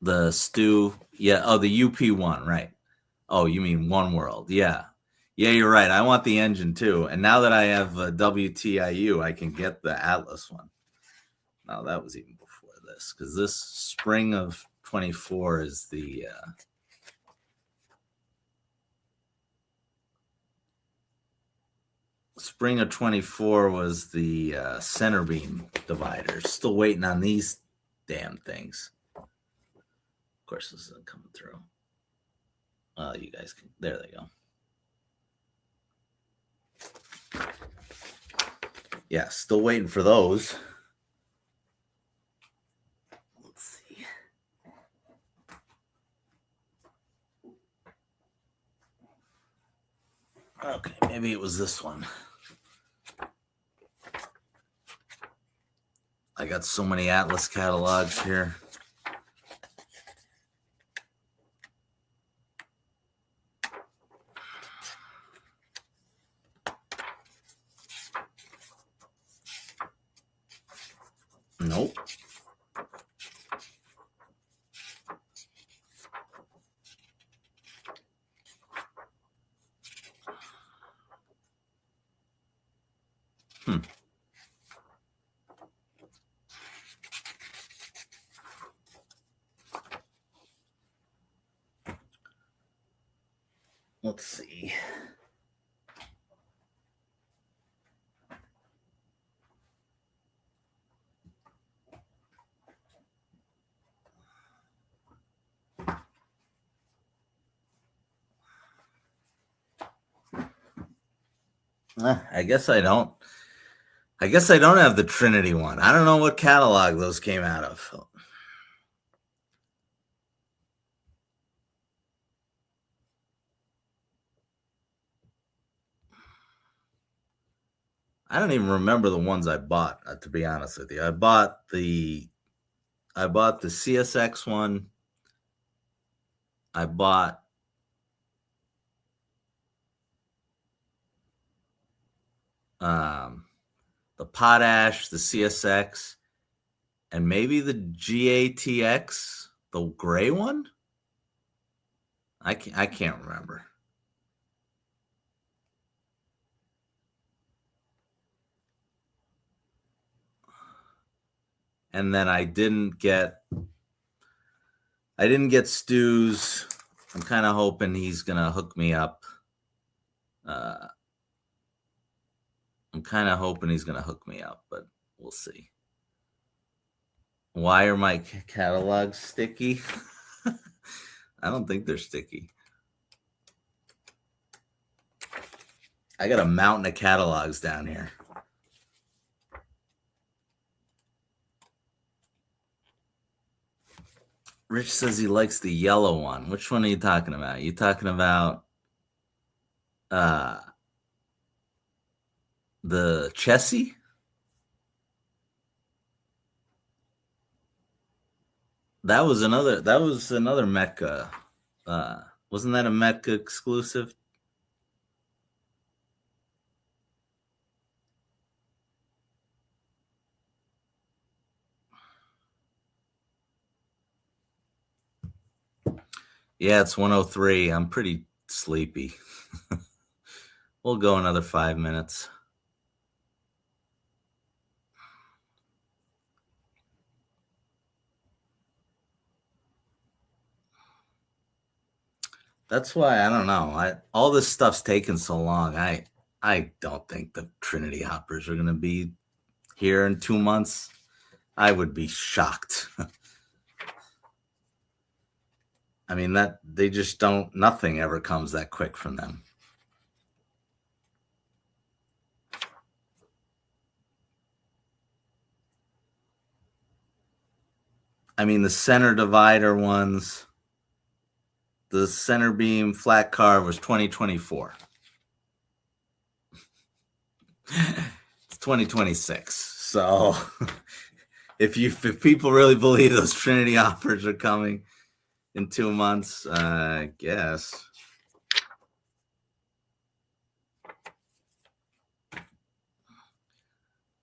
The Stu, yeah. Oh, the UP one, right? Oh, you mean One World, yeah, yeah. You're right. I want the engine too. And now that I have a WTIU, I can get the Atlas one. No, that was even before this because this spring of 24 is the. Spring of 24 was the center beam dividers. Still waiting on these damn things. Of course, this isn't coming through. You guys can. There they go. Yeah, still waiting for those. Let's see. Okay, maybe it was this one. I got so many Atlas catalogs here. Nope. Let's see. I guess I don't. I guess I don't have the Trinity one. I don't know what catalog those came out of. I don't even remember the ones I bought. To be honest with you, I bought the CSX one. I bought the Potash, the CSX, and maybe the GATX, the gray one. I can't remember. And then I didn't get Stu's. I'm kind of hoping he's gonna hook me up. I'm kind of hoping he's gonna hook me up, but we'll see. Why are my catalogs sticky? I don't think they're sticky. I got a mountain of catalogs down here. Rich says he likes the yellow one. Which one are you talking about? You talking about the Chessie? That was another Mecca. Wasn't that a Mecca exclusive? Yeah, it's 103. I'm pretty sleepy. We'll go another 5 minutes. That's why I don't know. All this stuff's taken so long. I don't think the Trinity hoppers are going to be here in 2 months. I would be shocked. I mean, that they just don't. Nothing ever comes that quick from them. I mean, the center divider ones, the center beam flat car was 2024. It's 2026. So if people really believe those Trinity offers are coming in 2 months, I guess.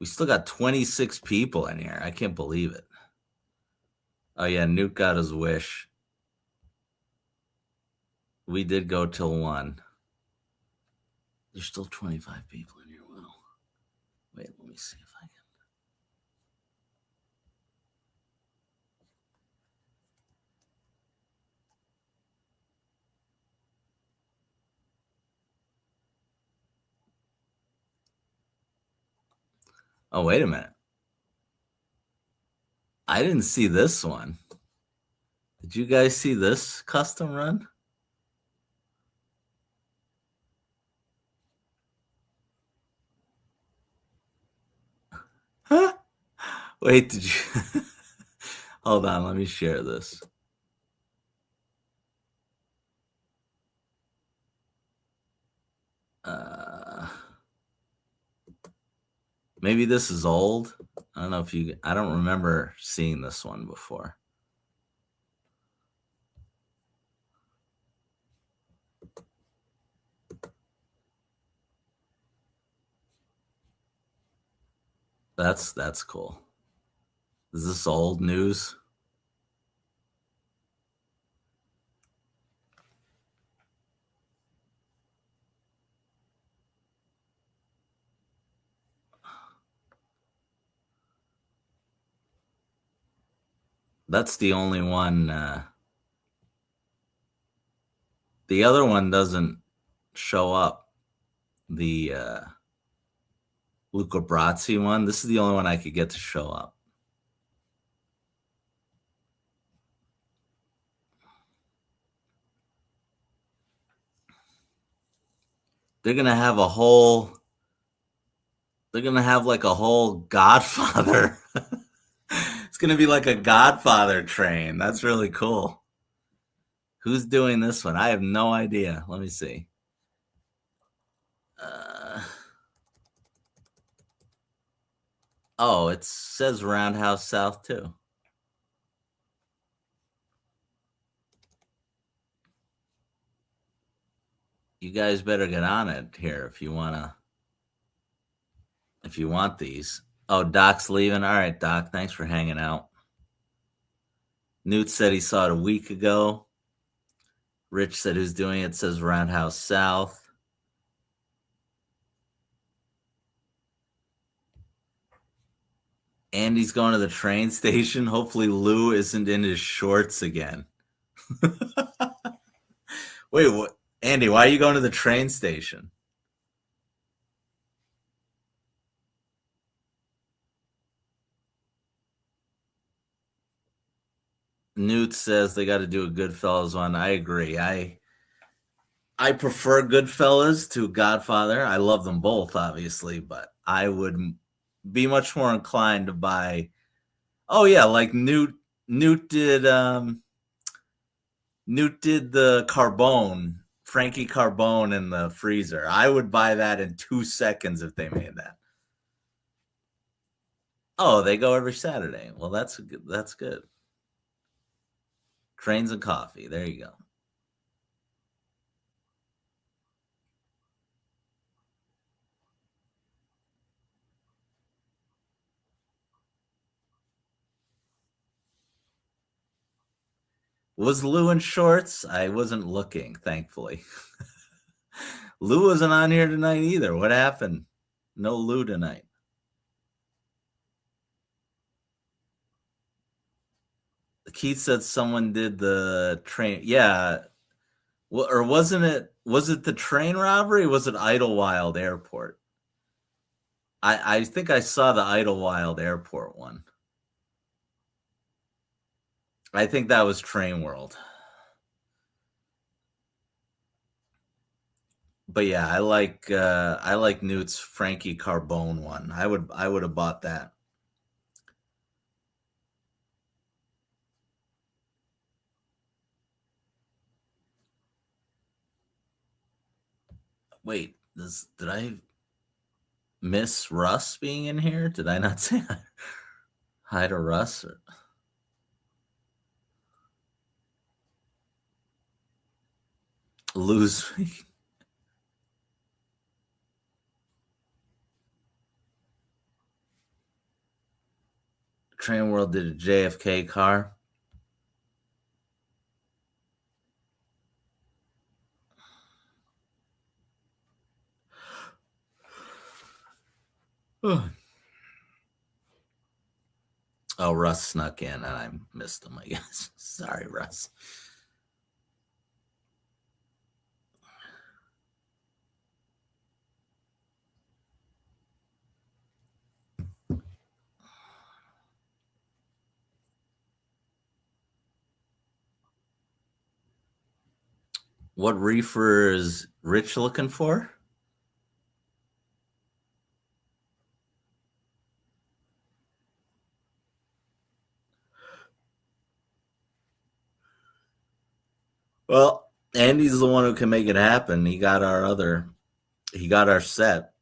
We still got 26 people in here. I can't believe it. Oh yeah, Nuke got his wish. We did go till 1. There's still 25 people in here. Well, wait, let me see if I can. Oh, wait a minute. I didn't see this one. Did you guys see this custom run? Huh? Wait, did you? Hold on, let me share this. Maybe this is old. I don't know if you. I don't remember seeing this one before. That's cool. Is this old news? That's the only one. The other one doesn't show up. The Luca Brazzi one. This is the only one I could get to show up. They're gonna have a whole. They're gonna have like a whole Godfather. It's gonna be like a Godfather train. That's really cool. Who's doing this one? I have no idea. Let me see. Oh, it says Roundhouse South too. You guys better get on it here if you want these. Oh, Doc's leaving. All right, Doc. Thanks for hanging out. Newt said he saw it a week ago. Rich said who's doing it. It says Roundhouse South. Andy's going to the train station. Hopefully Lou isn't in his shorts again. Wait, what? Andy, why are you going to the train station? Newt says they got to do a Goodfellas one. I agree. I prefer Goodfellas to Godfather. I love them both, obviously, but I would be much more inclined to buy. Oh yeah, like Newt did. Newt did the Carbone, Frankie Carbone in the freezer. I would buy that in 2 seconds if they made that. Oh, they go every Saturday. Well, that's good. That's good. Trains and coffee. There you go. Was Lou in shorts? I wasn't looking, thankfully. Lou wasn't on here tonight either. What happened? No Lou tonight. Keith said someone did the train. Yeah. Well, or wasn't it? Was it the train robbery? Or was it Idlewild Airport? I think I saw the Idlewild Airport one. I think that was Train World. But yeah, I like Newt's Frankie Carbone one. I would have bought that. Wait, did I miss Russ being in here? Did I not say hi to Russ? Lose. Train World did a JFK car. Oh, Russ snuck in and I missed him, I guess. Sorry, Russ. What reefer is Rich looking for? Well, Andy's the one who can make it happen. He got our set.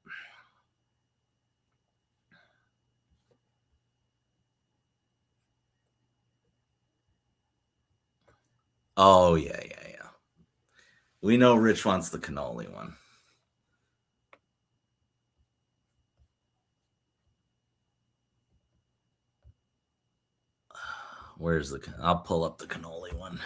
Oh yeah, yeah, yeah. We know Rich wants the cannoli one. Where's the? I'll pull up the cannoli one.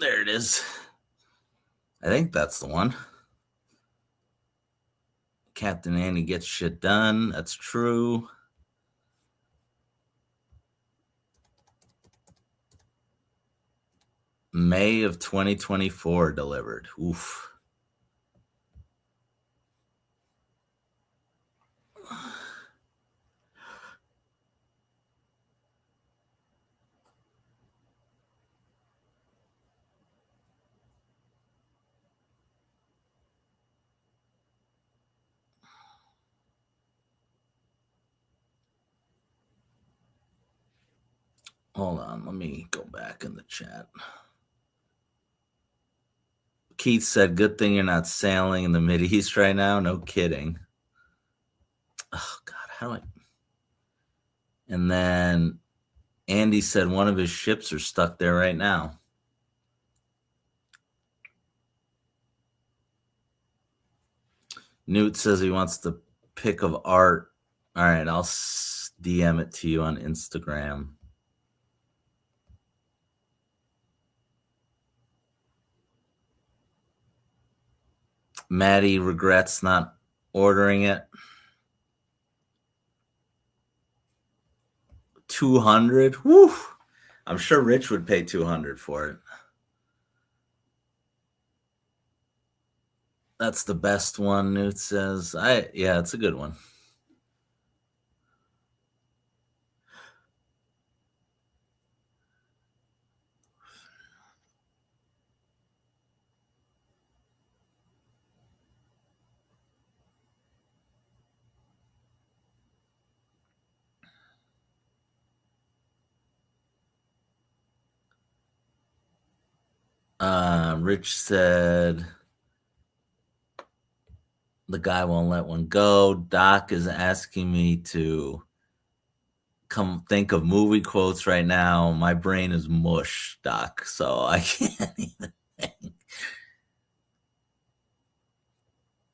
There it is. I think that's the one. Captain Andy gets shit done. That's true. May of 2024 delivered. Oof. Hold on, let me go back in the chat. Keith said, "Good thing you're not sailing in the Mideast right now." No kidding. Oh God, how do I? And then Andy said one of his ships are stuck there right now. Newt says he wants the pic of art. All right, I'll DM it to you on Instagram. Maddie regrets not ordering it. 200. Woo! I'm sure Rich would pay 200 for it. That's the best one, Newt says. Yeah, it's a good one. Rich said the guy won't let one go. Doc is asking me to come think of movie quotes right now. My brain is mush, Doc, so I can't even think.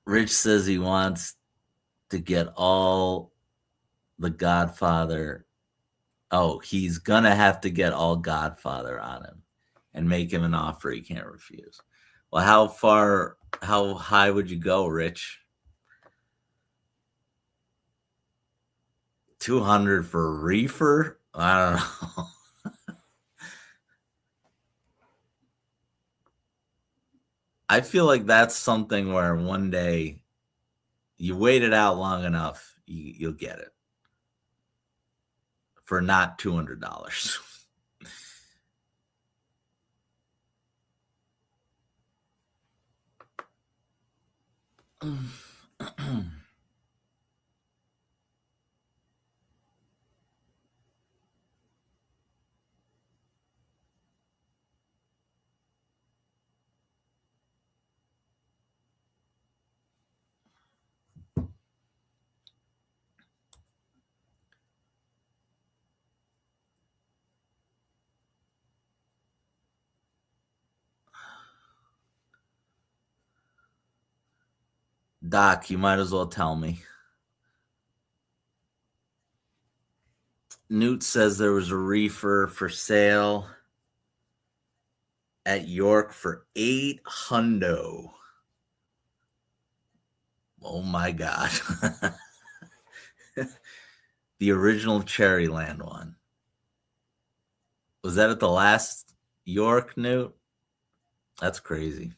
Rich says he wants to get all the Godfather. Oh, he's gonna have to get all Godfather on him and make him an offer he can't refuse. Well, how high would you go, Rich? 200 for a reefer? I don't know. I feel like that's something where one day you wait it out long enough, you'll get it for not $200. Doc, you might as well tell me. Newt says there was a reefer for sale at York for $800. Oh my God. The original Cherryland one. Was that at the last York, Newt? That's crazy.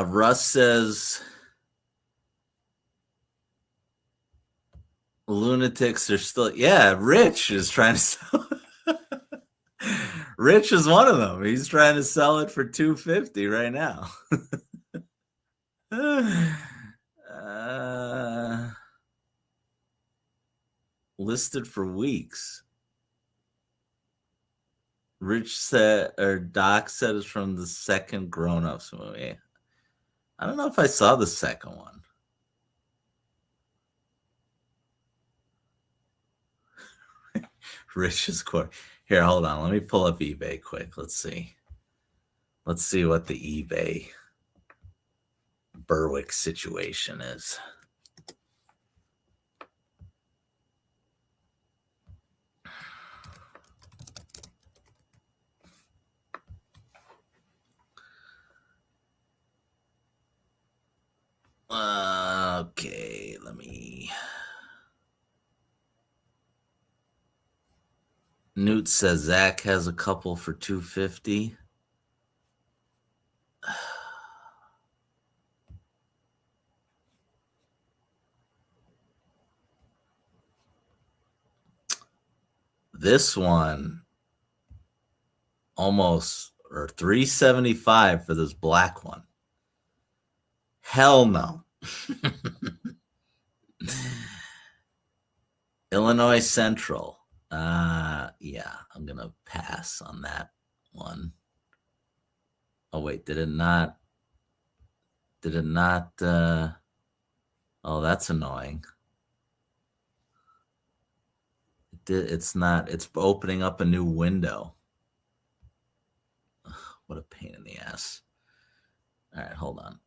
Russ says lunatics are still. Yeah, Rich is trying to sell. Rich is one of them. He's trying to sell it for $250 right now. Listed for weeks. Rich said, or Doc said, it's from the second Grown Ups movie. I don't know if I saw the second one. Rich's quote. Here, hold on. Let me pull up eBay quick. Let's see. Let's see what the eBay Berwick situation is. Okay, let me. Newt says Zach has a couple for $250. This one almost or 375 for this black one. Hell no. Illinois Central. Yeah, I'm gonna pass on that one. Oh wait, did it not? Did it not? Oh, that's annoying. It's not. It's opening up a new window. Ugh, what a pain in the ass. All right, hold on.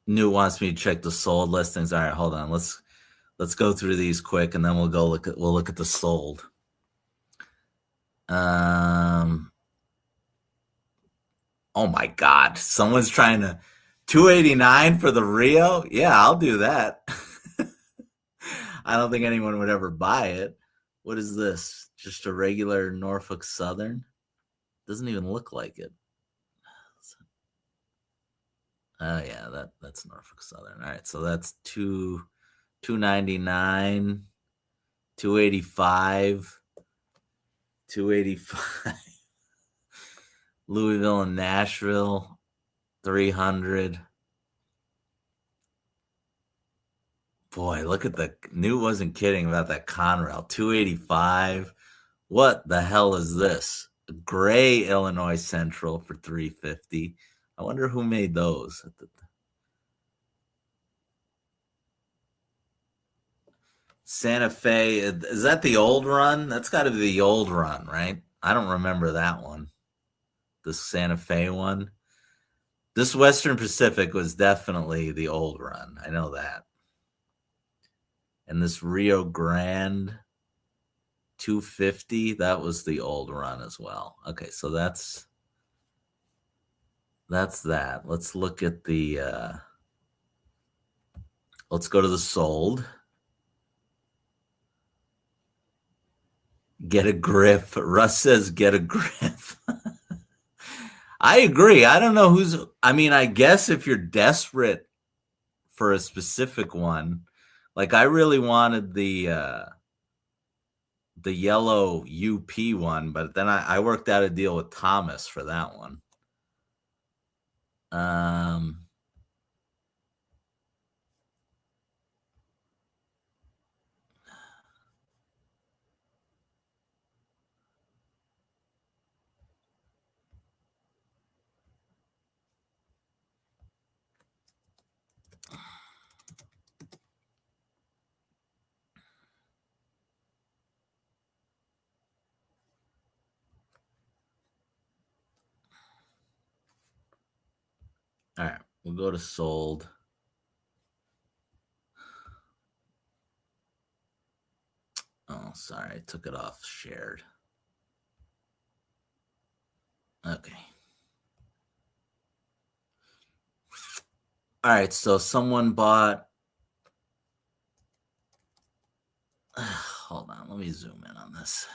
New wants me to check the sold listings. All right, hold on. Let's go through these quick, and then we'll look at the sold. Oh my God, someone's trying to 289 for the Rio. Yeah, I'll do that. I don't think anyone would ever buy it. What is this? Just a regular Norfolk Southern? Doesn't even look like it. Oh yeah, that's Norfolk Southern. All right, so that's 299, 285, 285. Louisville and Nashville, 300. Boy, look at the New wasn't kidding about that Conrail, 285. What the hell is this? A gray Illinois Central for 350. I wonder who made those. Santa Fe, is that the old run? That's got to be the old run, right? I don't remember that one. The Santa Fe one. This Western Pacific was definitely the old run. I know that. And this Rio Grande 250, that was the old run as well. Okay, so that's that. Let's look at the let's go to the sold. Get a grip. Russ says get a grip. I agree. I don't know who's I mean, I guess if you're desperate for a specific one, like I really wanted the yellow UP one, but then I worked out a deal with Thomas for that one. All right, we'll go to sold. Oh, sorry, I took it off shared. Okay. All right, so someone bought. Hold on, let me zoom in on this.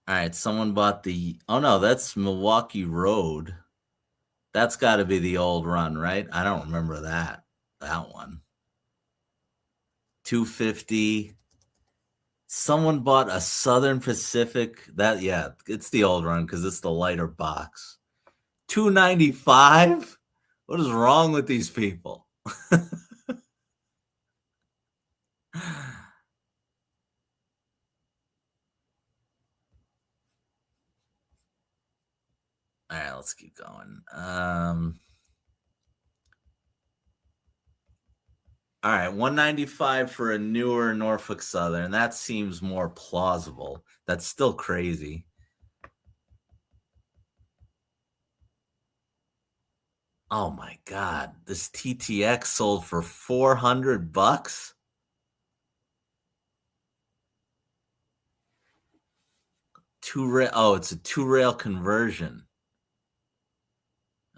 All right, someone bought the. Oh no, that's Milwaukee Road. That's got to be the old run, right? I don't remember that one. 250. Someone bought a Southern Pacific. That yeah, it's the old run because it's the lighter box. 295. What is wrong with these people? All right, let's keep going. All right, 195 for a newer Norfolk Southern. That seems more plausible. That's still crazy. Oh my God, this TTX sold for $400. Two rail. Oh, it's a two rail conversion.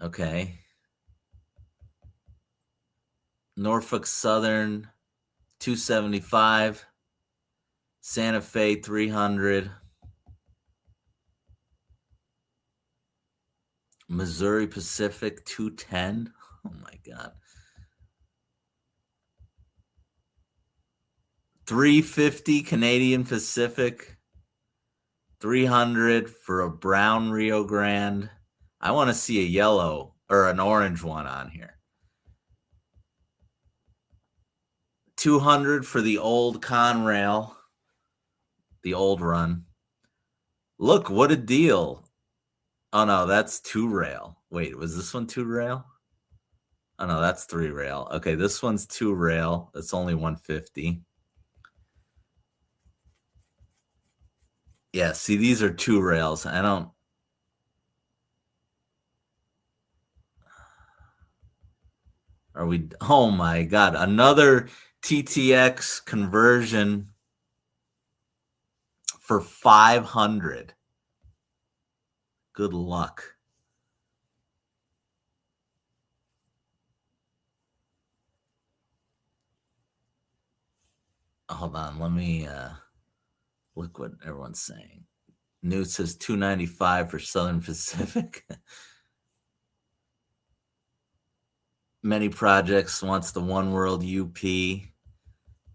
Okay. Norfolk Southern 275. Santa Fe 300. Missouri Pacific 210. Oh my God. 350 Canadian Pacific. 300 for a brown Rio Grande. I want to see a yellow or an orange one on here. 200 for the old Conrail, the old run. Look, what a deal. Oh no, that's two rail. Wait, was this one two rail? Oh no, that's three rail. Okay, this one's two rail. That's only 150. Yeah, see, these are two rails. I don't. Are we? Oh my God, another TTX conversion for 500. Good luck. Hold on, let me look what everyone's saying. Newt says 295 for Southern Pacific. Many projects wants the One World UP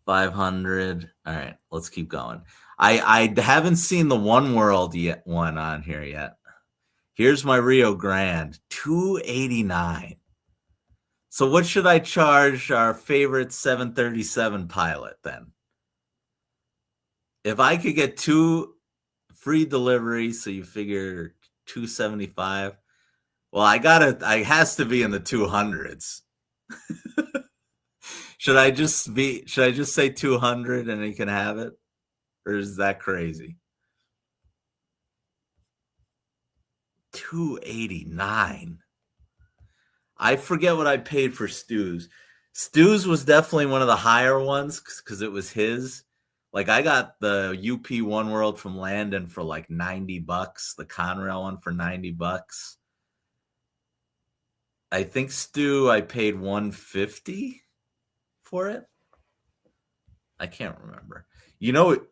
500. All right, let's keep going. I haven't seen the One World yet one on here yet. Here's my Rio Grande 289. So what should I charge our favorite 737 pilot then? If I could get two free deliveries, so you figure 275. Well, I has to be in the 200s. Should I just say 200 and he can have it? Or is that crazy? 289. I forget what I paid for Stu's. Stu's was definitely one of the higher ones because it was his. Like I got the UP One World from Landon for like $90. The Conrail one for $90. I think Stu, I paid $150 for it. I can't remember. You know what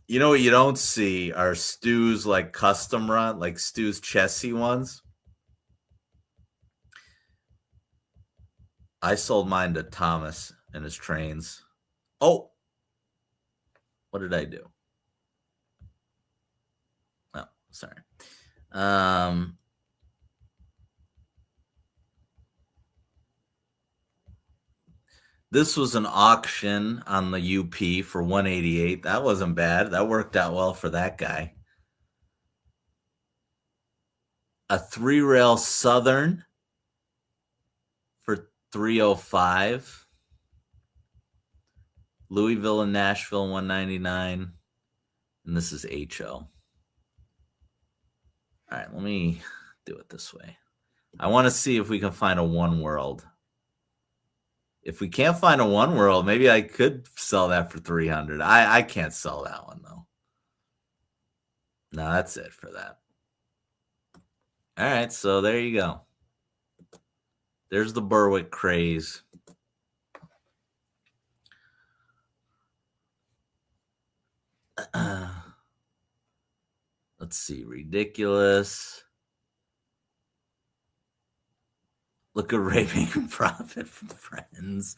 you don't see are Stu's like custom run, like Stu's Chessie ones. I sold mine to Thomas and his trains. Oh, what did I do? Oh, sorry. This was an auction on the UP for 188. That wasn't bad. That worked out well for that guy. A three rail Southern for 305. Louisville and Nashville 199. And this is HO. All right, let me do it this way. I want to see if we can find a One World. If we can't find a One World, maybe I could sell that for 300. I can't sell that one though. No, that's it for that. All right, so there you go. There's the Berwick craze. Let's see, ridiculous. Look at Ray making profit from friends.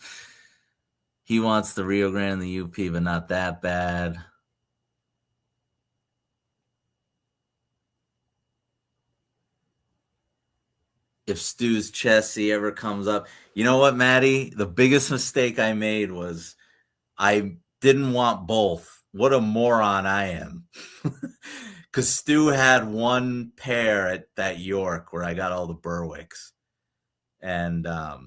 He wants the Rio Grande and the UP, but not that bad. If Stu's Chessie ever comes up, you know what, Maddie? The biggest mistake I made was I didn't want both. What a moron I am. Because Stu had one pair at that York where I got all the Berwicks. And I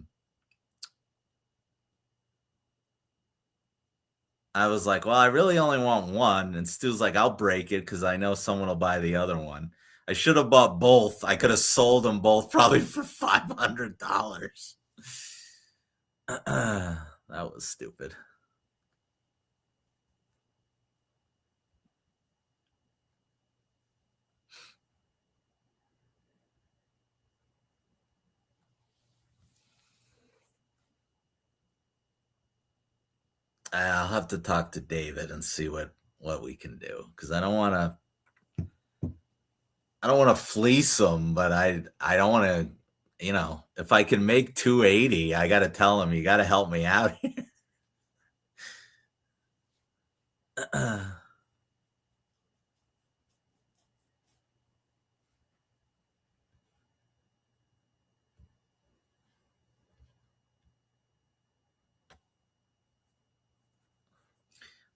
was like, well, I really only want one. And Stu's like, I'll break it because I know someone will buy the other one. I should have bought both. I could have sold them both probably for $500. That was stupid. I'll have to talk to David and see what we can do, because I don't want to fleece him, but I don't want to. If I can make 280, I got to tell him, you got to help me out here.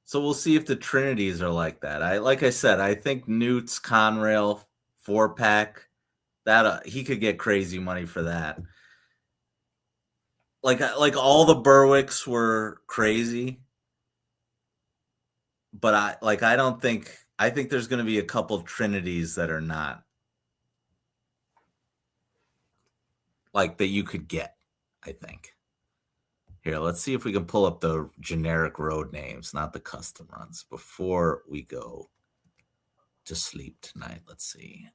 So we'll see if the Trinities are like that. Like I said, I think Newt's Conrail 4-pack, that he could get crazy money for that. Like all the Berwicks were crazy, but I think there's going to be a couple of Trinities that are not, like, that you could get, I think. Here, let's see if we can pull up the generic road names, not the custom runs, before we go to sleep tonight. Let's see.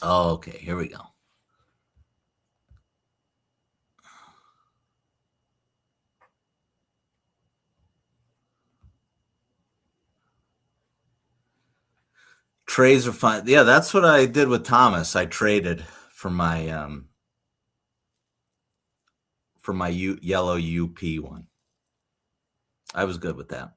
Oh, okay, here we go. Trades are fine. Yeah, that's what I did with Thomas. I traded for my yellow UP one. I was good with that.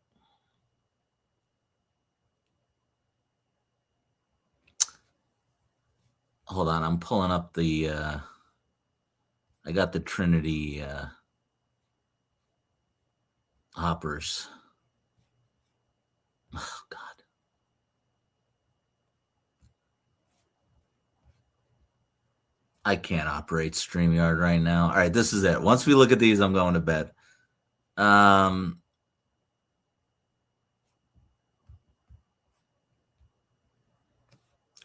Hold on, I'm pulling up the I got the Trinity hoppers. Oh God. I can't operate StreamYard right now. All right, this is it. Once we look at these, I'm going to bed. All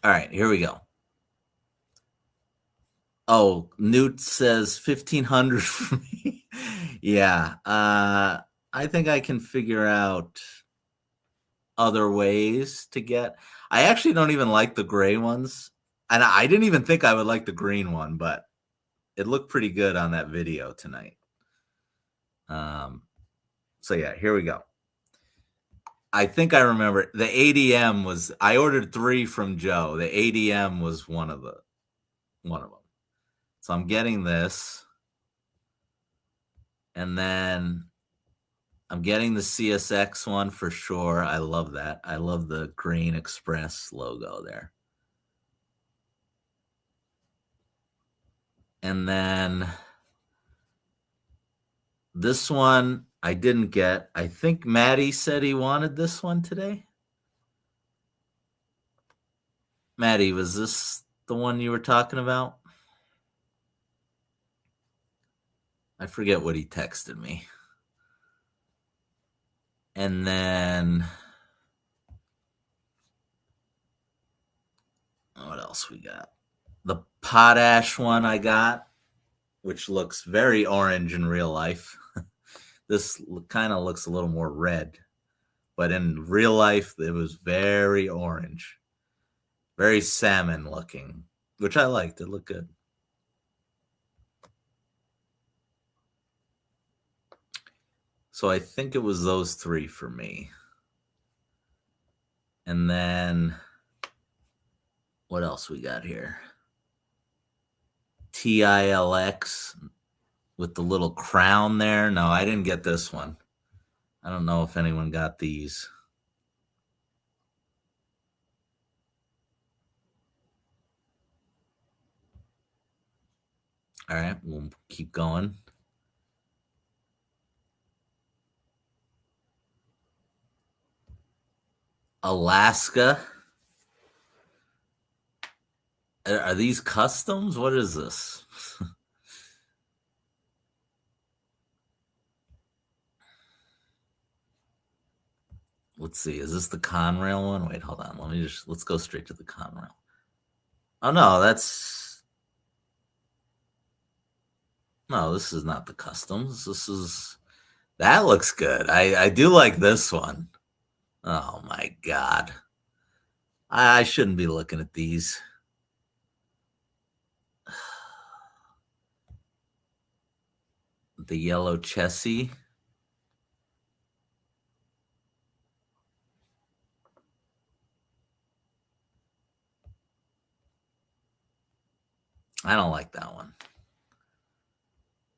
right, here we go. Oh, Newt says 1,500 for me. Yeah, I think I can figure out other ways to get. I actually don't even like the gray ones, and I didn't even think I would like the green one, but it looked pretty good on that video tonight. So yeah, here we go. I think I remember the ADM was. I ordered 3 from Joe. The ADM was one of them. So I'm getting this, and then I'm getting the CSX one for sure. I love that. I love the Green Express logo there. And then this one I didn't get. I think Maddie said he wanted this one today. Maddie, was this the one you were talking about? I forget what he texted me. And then what else we got? The potash one I got, which looks very orange in real life. This kind of looks a little more red, but in real life, it was very orange, very salmon looking, which I liked. It looked good. So I think it was those 3 for me. And then what else we got here? TILX with the little crown there. No, I didn't get this one. I don't know if anyone got these. All right, we'll keep going. Alaska. Are these customs? What is this? Let's see. Is this the Conrail one? Wait, hold on. Let's go straight to the Conrail. Oh no, no, this is not the customs. That looks good. I do like this one. Oh my god. I shouldn't be looking at these. The yellow chessie. I don't like that one.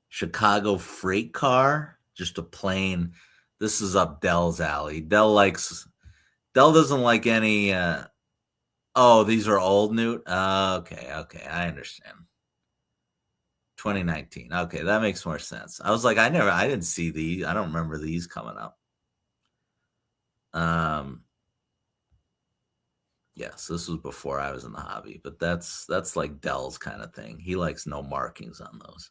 Chicago freight car, just a plain. This is up Dell's alley. Dell doesn't like any. Oh, these are old Newt. Okay, okay, I understand. 2019. Okay, that makes more sense. I was like, I didn't see these. I don't remember these coming up. Um, yes, this was before I was in the hobby, but that's like Dell's kind of thing. He likes no markings on those.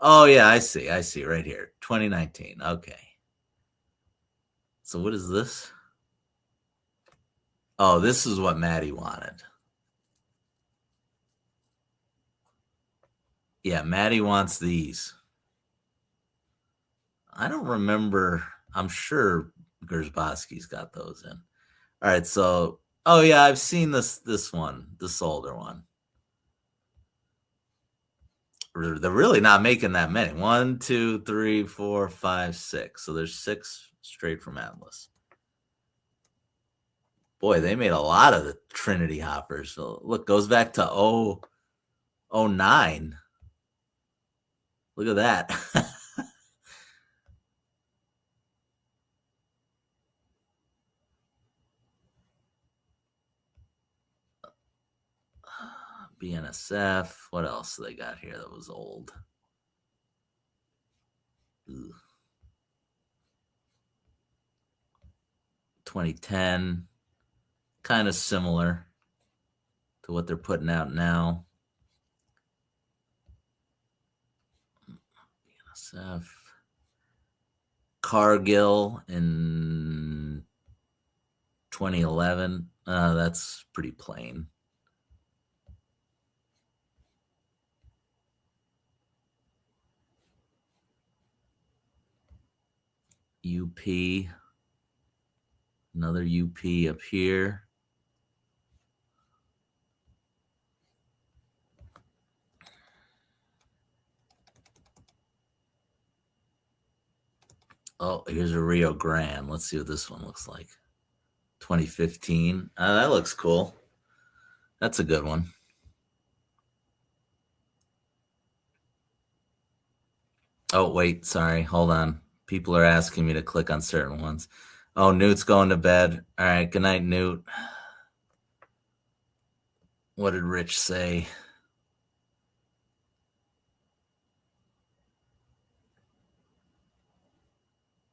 Oh yeah, I see right here. 2019. Okay. So what is this? Oh, this is what Maddie wanted. Yeah, Maddie wants these. I don't remember. I'm sure Gersbowski's got those in. All right, so oh yeah, I've seen this one, this older one. They're really not making that many. One, two, three, four, five, six. So there's six straight from Atlas. Boy, they made a lot of the Trinity hoppers. So look, goes back to 09. Look at that. BNSF. What else they got here that was old? Ugh. 2010. Kind of similar to what they're putting out now. BNSF. Cargill in 2011. That's pretty plain. UP. Another UP up here. Oh, here's a Rio Grande. Let's see what this one looks like. 2015. That looks cool. That's a good one. Oh, wait. Sorry. Hold on. People are asking me to click on certain ones. Oh, Newt's going to bed. All right. Good night, Newt. What did Rich say?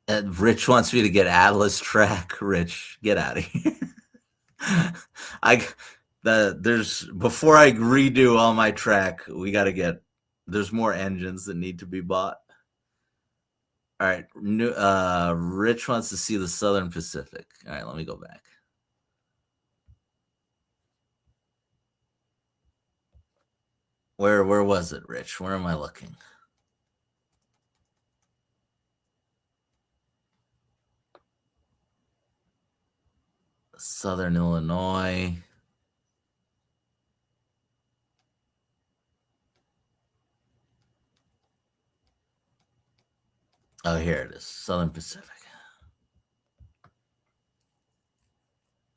Rich wants me to get Atlas track. Rich, get out of here. I there's before I redo all my track, we got to get there's more engines that need to be bought. All right, Rich wants to see the Southern Pacific. All right, let me go back. Where was it, Rich? Where am I looking? Southern Illinois. Oh, here it is. Southern Pacific.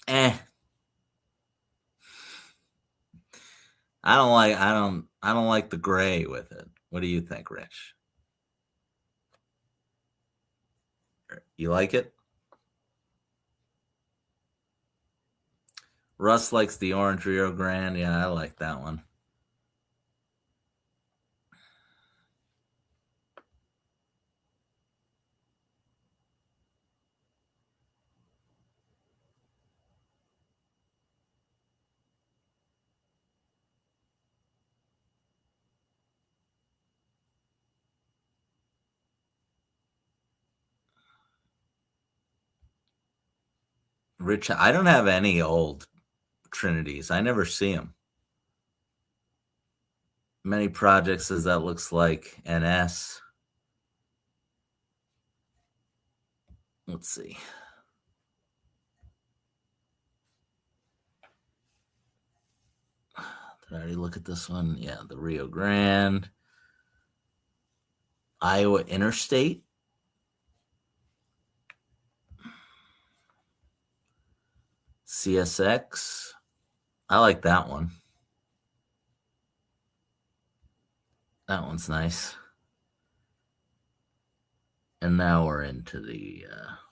Eh. I don't like the gray with it. What do you think, Rich? You like it? Russ likes the orange Rio Grande. Yeah, I like that one. Rich, I don't have any old Trinities. I never see them. Many projects says that looks like NS. Let's see. Did I already look at this one? Yeah, the Rio Grande. Iowa Interstate. CSX. I like that one. That one's nice. And now we're into the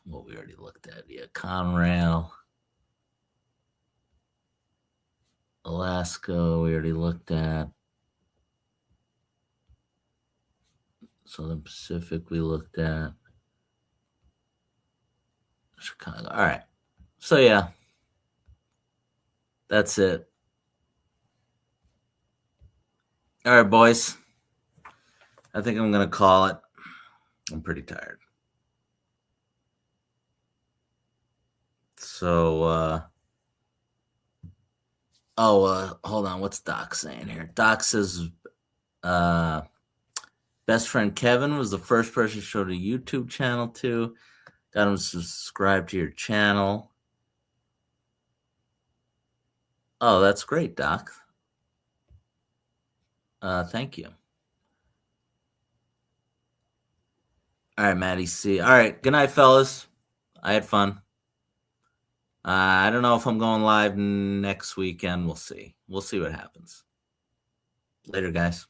what we already looked at. Yeah, Conrail. Alaska, we already looked at. Southern Pacific, we looked at. Chicago. All right. So, yeah, that's it. All right, boys. I think I'm going to call it. I'm pretty tired. So, hold on. What's Doc saying here? Doc says, best friend Kevin was the first person to show the YouTube channel to. Got him subscribed to your channel. Oh, that's great, Doc. Thank you. All right, Maddie C. All right. Good night, fellas. I had fun. I don't know if I'm going live next weekend. We'll see. We'll see what happens. Later, guys.